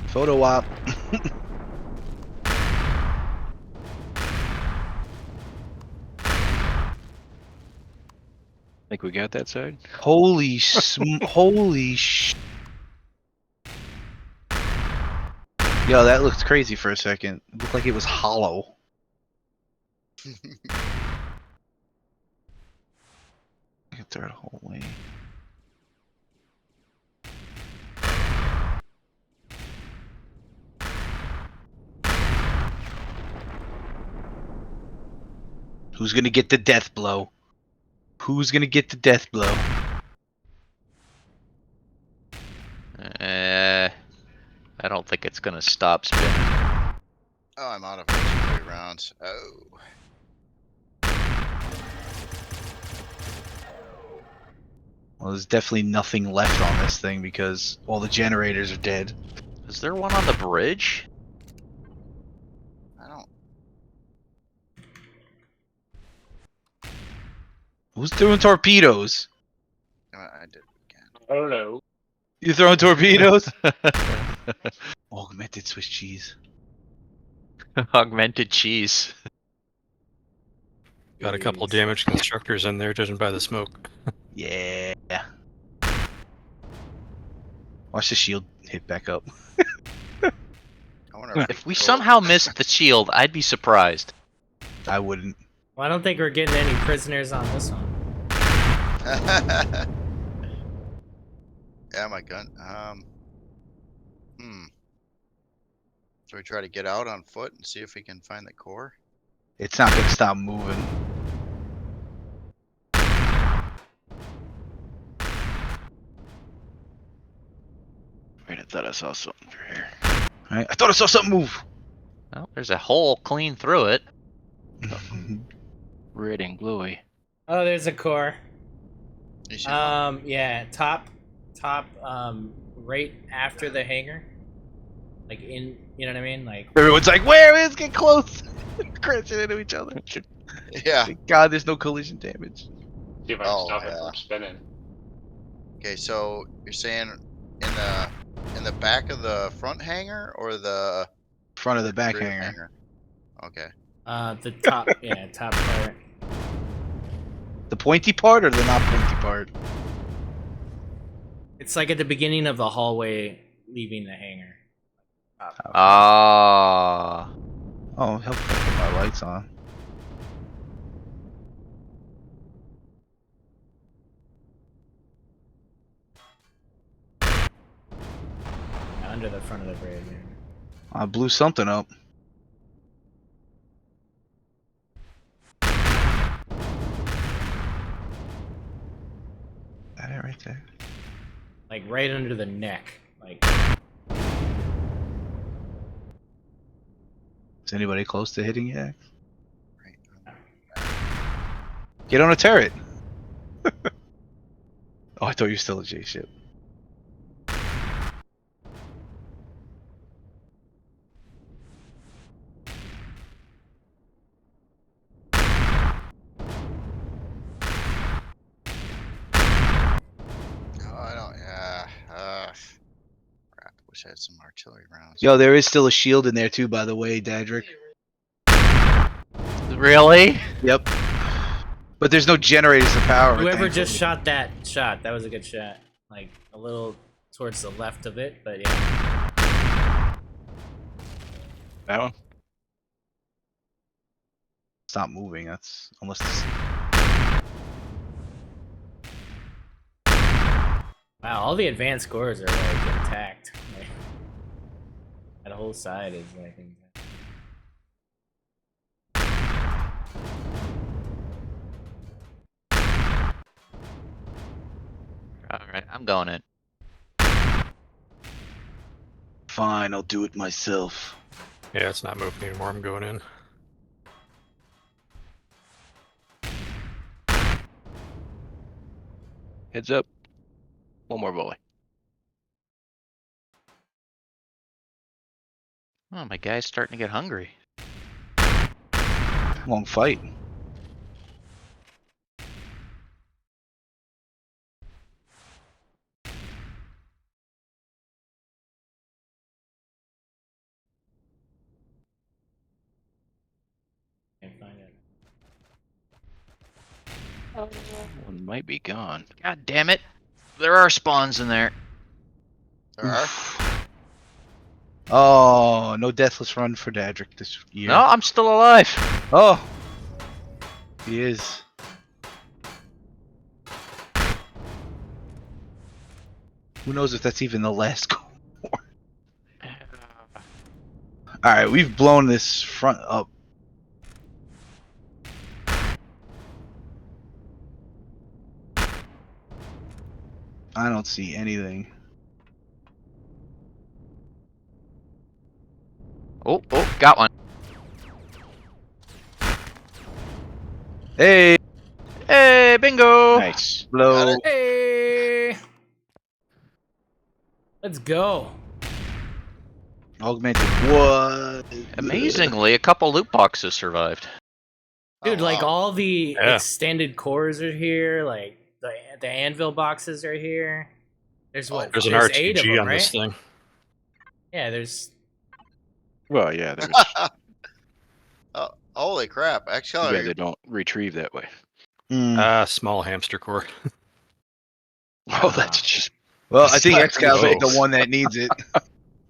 Photo op. Think we got that side? Holy holy Yo, that looked crazy for a second. It looked like it was hollow. I can throw it hallway. Who's gonna get the death blow? Who's gonna get the death blow? I don't think it's gonna stop spinning. Oh, I'm out of artillery rounds. Oh. Well, there's definitely nothing left on this thing because all the generators are dead. Is there one on the bridge? I don't. Who's throwing torpedoes? I did again. I don't know. You throwing torpedoes? Augmented Swiss cheese. Augmented cheese. Got a couple damaged constructors in there, judging by the smoke. Yeah. Watch the shield hit back up. I wonder If we somehow missed the shield, I'd be surprised. I wouldn't. Well, I don't think we're getting any prisoners on this one. Yeah, my gun. So we try to get out on foot and see if we can find the core. It's not gonna stop moving. Wait, I thought I saw something through here. Right? I thought I saw something move. Well, there's a hole clean through it. Red and glowy. Oh, there's a core. You see one? Yeah, top, right after the hangar. Like in, you know what I mean? Like, Everyone's like, "Where is? Get close!" Crashing into each other. Yeah. Thank God, there's no collision damage. See if I can Oh, stop it yeah. from spinning. Okay, so you're saying in the back of the front hangar or the Front of the back rear hanger. Okay. the top, yeah, top part. The pointy part or the not pointy part? It's like at the beginning of the hallway leaving the hangar. Ah. Oh, help put my lights on. Under the front of the bridge. I blew something up. That it right there. Like right under the neck. Like Is anybody close to hitting Yak? Right. Get on a turret. Oh, I thought you were still a J ship. Oh, I don't. Yeah. Crap. Wish I had some artillery rounds. Yo, there is still a shield in there too, by the way, Dadrick. Really? Yep. But there's no generators of power. Whoever just thankfully. shot that shot, that was a good shot. Like a little towards the left of it, but yeah. That one? Stop moving. That's unless. It's... Wow, all the advanced scores are like intact. Like, that whole side is like intact. Alright, I'm going in. Fine, I'll do it myself. Yeah, it's not moving anymore. I'm going in. Heads up. One more volley. Oh, my guy's starting to get hungry. Long fight. Can't find it. One might be gone. God damn it. There are spawns in there. There are. Oh, no deathless run for Dadrick this year. No, I'm still alive. Oh, he is. Who knows if that's even the last goal? All right, we've blown this front up. I don't see anything. Oh, got one. Hey, Hey, bingo. Nice. blow. Hey! Let's go. Augmented. What? Amazingly, a couple loot boxes survived. Dude, Oh, like wow. all the Yeah. extended cores are here, like the Anvil boxes are here. There's what? There's an 8 of RTG them, on right? this thing. Yeah, there's Well, yeah, there's. Oh, holy crap! Too Actually, bad they don't retrieve that way. Small hamster core. Oh, that's just. Well, I think Slap in the Excal's the face. one that needs it.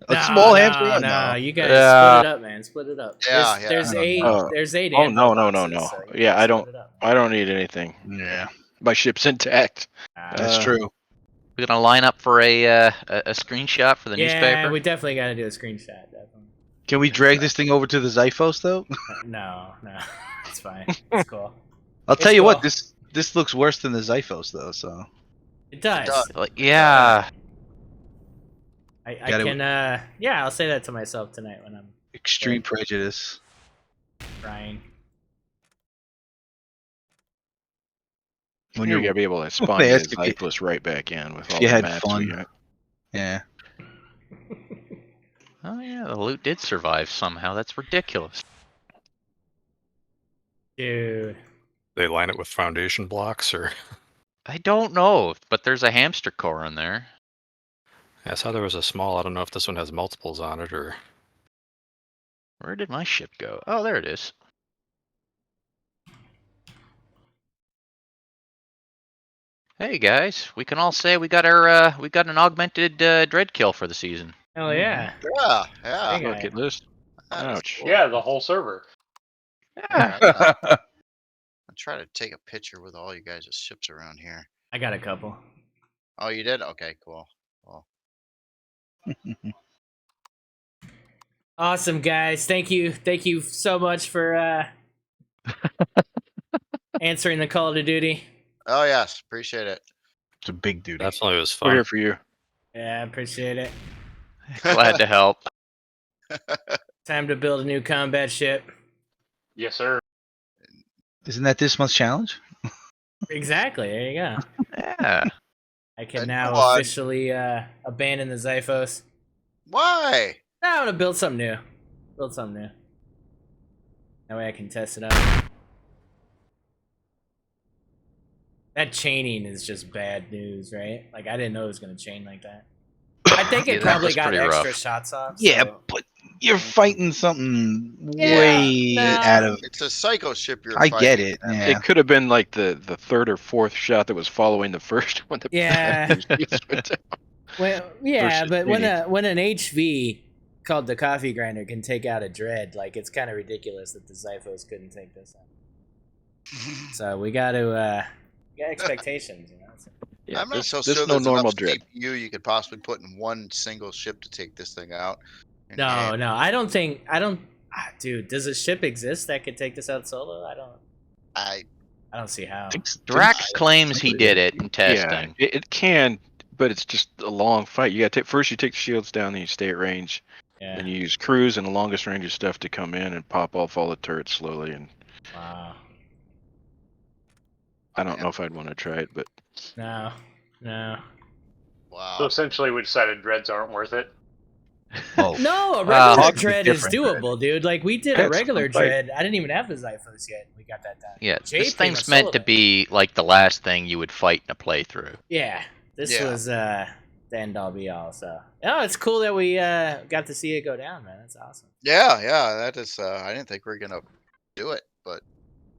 A Nah, small nah, hamster? Nah, you guys Yeah. split it up, man. Split it up. Yeah, There's I don't 8. know. There's 8 Oh Anvil no. boxes, so you Yeah, gotta I don't. split it up. I don't need anything. Yeah, My ship's intact. that's true. We're gonna line up for a screenshot for the Yeah, newspaper. we definitely gotta do a screenshot. Definitely. Can we drag this thing over to the Xiphos though? No, it's fine. It's cool. I'll tell It's you what, cool. this looks worse than the Xiphos though. So It does. does. Like, yeah. I Gotta- can. Yeah, I'll say that to myself tonight when I'm extreme Yeah. prejudice. crying. When You're you're gonna be able to spawn they your ask if you- Zyklus right back in with all you the had maps fun. we got. yeah. Oh yeah, the loot did survive somehow. That's ridiculous. Dude. They line it with foundation blocks, or I don't know, but there's a hamster core in there. I saw there was a small. I don't know if this one has multiples on it, or Where did my ship go? Oh, there it is. Hey guys, we can all say we got an augmented dread kill for the season. Hell yeah. yeah, yeah. Big guy. Bucket list. That is Ouch. cool. Yeah, the whole server. Yeah, I'll try to take a picture with all you guys' ships around here. I got a couple. Oh, you did? Okay, cool. Well, Awesome, guys. Thank you. Thank you so much for answering the call to duty. oh yes, appreciate it. It's a big duty. definitely was We're fun. here for you. Yeah, I appreciate it. Glad to help. Time to build a new combat ship. Yes, sir. Isn't that this month's challenge? Exactly. There you go. Yeah. I can And now go on. officially abandon the Xiphos. Why? Now I'm gonna build something new. Build something new. That way I can test it out. That chaining is just bad news, right? Like, I didn't know it was gonna chain like that. I think Yeah, it that probably was got pretty extra rough. shots off. Yeah, so- but you're fighting something Yeah, way no. out of. It's a psycho ship you're I fighting. get it. Yeah. It could have been like the third or fourth shot that was following the first one. The Yeah. shields went down. Well, yeah, Versus but when Phoenix. when an HV called the Coffee Grinder can take out a Dread, like, it's kind of ridiculous that the Xiphos couldn't take this out. So we got expectations, you know. Yeah, I'm not so this sure no there's normal enough dread. CPU you could possibly put in one single ship to take this thing out. And No, yeah, no, I don't. Dude, does a ship exist that could take this out solo? I don't see how. Drax claims he did it in Yeah, testing. it can, but it's just a long fight. You got to first you take the shields down, then you stay at range, Yeah. then you use cruise and the longest range of stuff to come in and pop off all the turrets slowly. And Wow. I don't know if I'd want to try it, but No. wow. So essentially, we decided dreads aren't worth it. Oh, No, a Well, regular Hog's a dread is different doable, dude. Like, we did a That's regular a fight. dread. I didn't even have the Xiphos yet. We got that done. Yeah, Jay this pretty thing's much meant to soloed it. be like the last thing you would fight in a playthrough. Yeah, this Yeah. was the end all be all. So, oh, it's cool that we got to see it go down, man. That's awesome. Yeah, that is. I didn't think we were gonna do it, but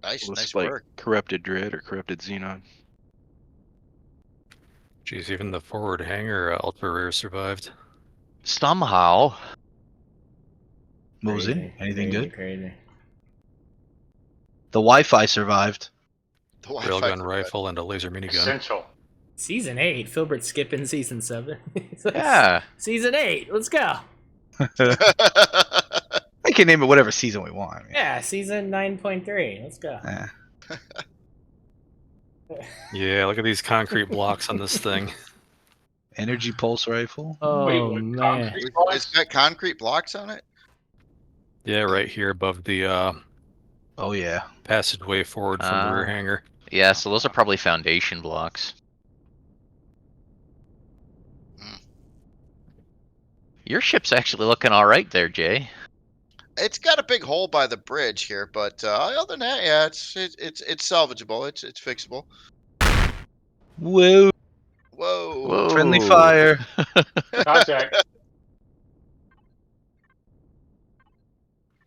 nice it's nice like work. corrupted dread or corrupted xenon. Jeez, even the forward hangar ultra rare survived. Somehow. Mosey, Crazy, anything crazy, good? Crazy. The Wi-Fi survived. The Wi-Fi Railgun survived. rifle and a laser minigun. Essential. Season 8. Filbert skipping season 7. Yeah. Season 8. Let's go. We can name it whatever season we want. I mean, Yeah, season 9.3. Let's go. eh. Yeah, look at these concrete blocks on this thing. Energy pulse rifle. Oh, Wait, what, man. concrete blocks? It's got concrete blocks on it. Yeah, right here above the Oh yeah. passageway forward from the rear hangar. Yeah, so those are probably foundation blocks. Your ship's actually looking all right there, Jay. It's got a big hole by the bridge here, but other than that, yeah, it's salvageable. It's fixable. Whoa. Whoa. Whoa. Friendly fire. Contact.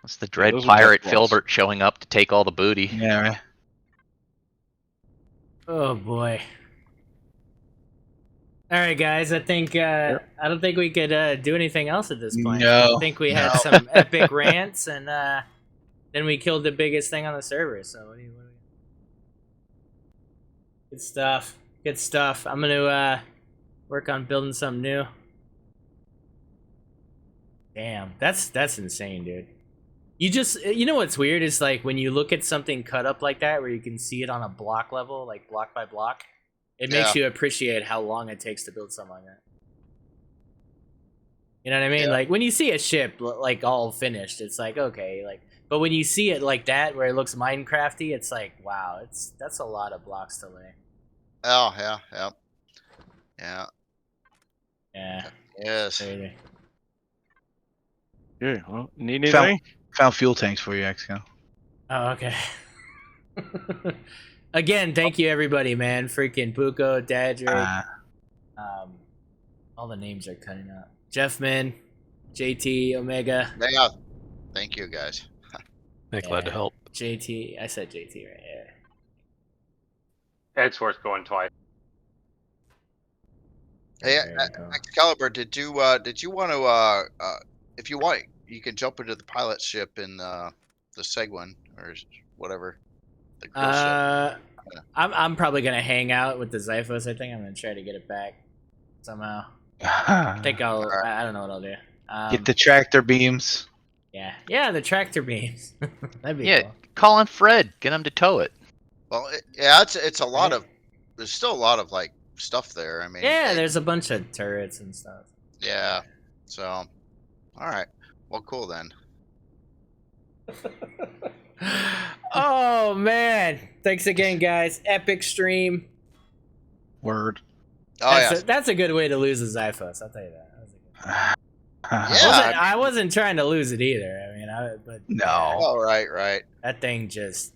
That's the Dread those are Pirate death balls. Filbert showing up to take all the booty. Yeah. Right. Oh, boy. All right, guys. I think I don't think we could do anything else at this point. No. I think we had No. some epic rants, and then we killed the biggest thing on the server. So what do you? Good stuff. Good stuff. I'm gonna work on building something new. Damn, that's insane, dude. You know what's weird is, like, when you look at something cut up like that, where you can see it on a block level, like block by block. It makes you appreciate how long it takes to build something like that. You know what I mean? Yeah. Like, when you see a ship like all finished, it's like, okay, like, but when you see it like that, where it looks Minecrafty, it's like, wow, that's a lot of blocks to lay. Oh yeah. Yeah. Yes. Crazy. Yeah, well, need anything? Found fuel tanks for you, Exco. Oh, okay. Again, thank you everybody, man. Freaking Buko, Dadrick, all the names are cutting out. Jeffman, JT, Omega. Yeah. Thank you, guys. Glad to help. JT, I said JT right here. It's worth going twice. Hey, There you go. Excalibur, did you want to if you want, you can jump into the pilot ship in the Segwin or whatever. The grill ship. I'm probably gonna hang out with the Xiphos. I think I'm gonna try to get it back somehow. I Get think I don't know what I'll do. the tractor beams. Yeah, the tractor beams. That'd be Yeah, cool. call on Fred. Get him to tow it. Well, it's a lot of. There's still a lot of like stuff there. I mean. Yeah, there's a bunch of turrets and stuff. Yeah. So, all right. Well, cool then. Oh man! Thanks again, guys. Epic stream. Word. Oh yeah. That's a good way to lose a Zyphos. I'll tell you that. Yeah. I wasn't trying to lose it either. I mean, but No. Oh right. that thing just.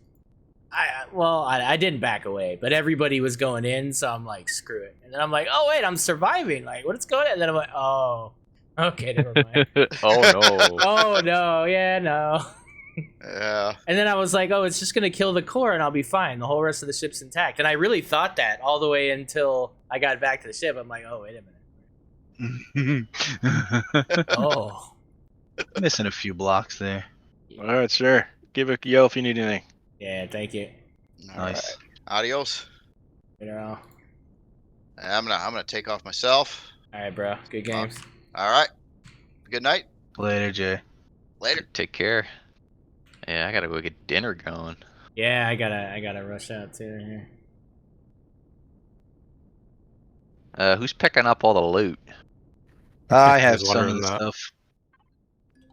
I didn't back away, but everybody was going in, so I'm like, screw it. And then I'm like, oh wait, I'm surviving. Like, what's going on? And then I'm like, oh, okay, never mind. Oh no. Oh no, yeah, no. Yeah. And then I was like, oh, it's just gonna kill the core and I'll be fine. The whole rest of the ship's intact. And I really thought that all the way until I got back to the ship. I'm like, oh wait a minute. Oh. Missing a few blocks there. All right, sir. Give a yell if you need anything. Yeah, thank you. All Nice. right. Adios. You know. I'm gonna take off myself. All right, bro. Good games. All right. Good night. Later, Jay. Later. Take care. Yeah, I gotta go get dinner going. Yeah, I gotta rush out too. Here. Who's picking up all the loot? I I have was some of wondering the that. stuff.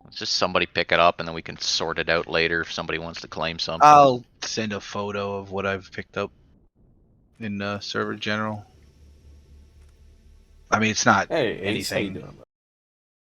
Let's just somebody pick it up and then we can sort it out later if somebody wants to claim something. I'll send a photo of what I've picked up in server general. I mean, it's not Hey, Ace, how you anything doing, bro?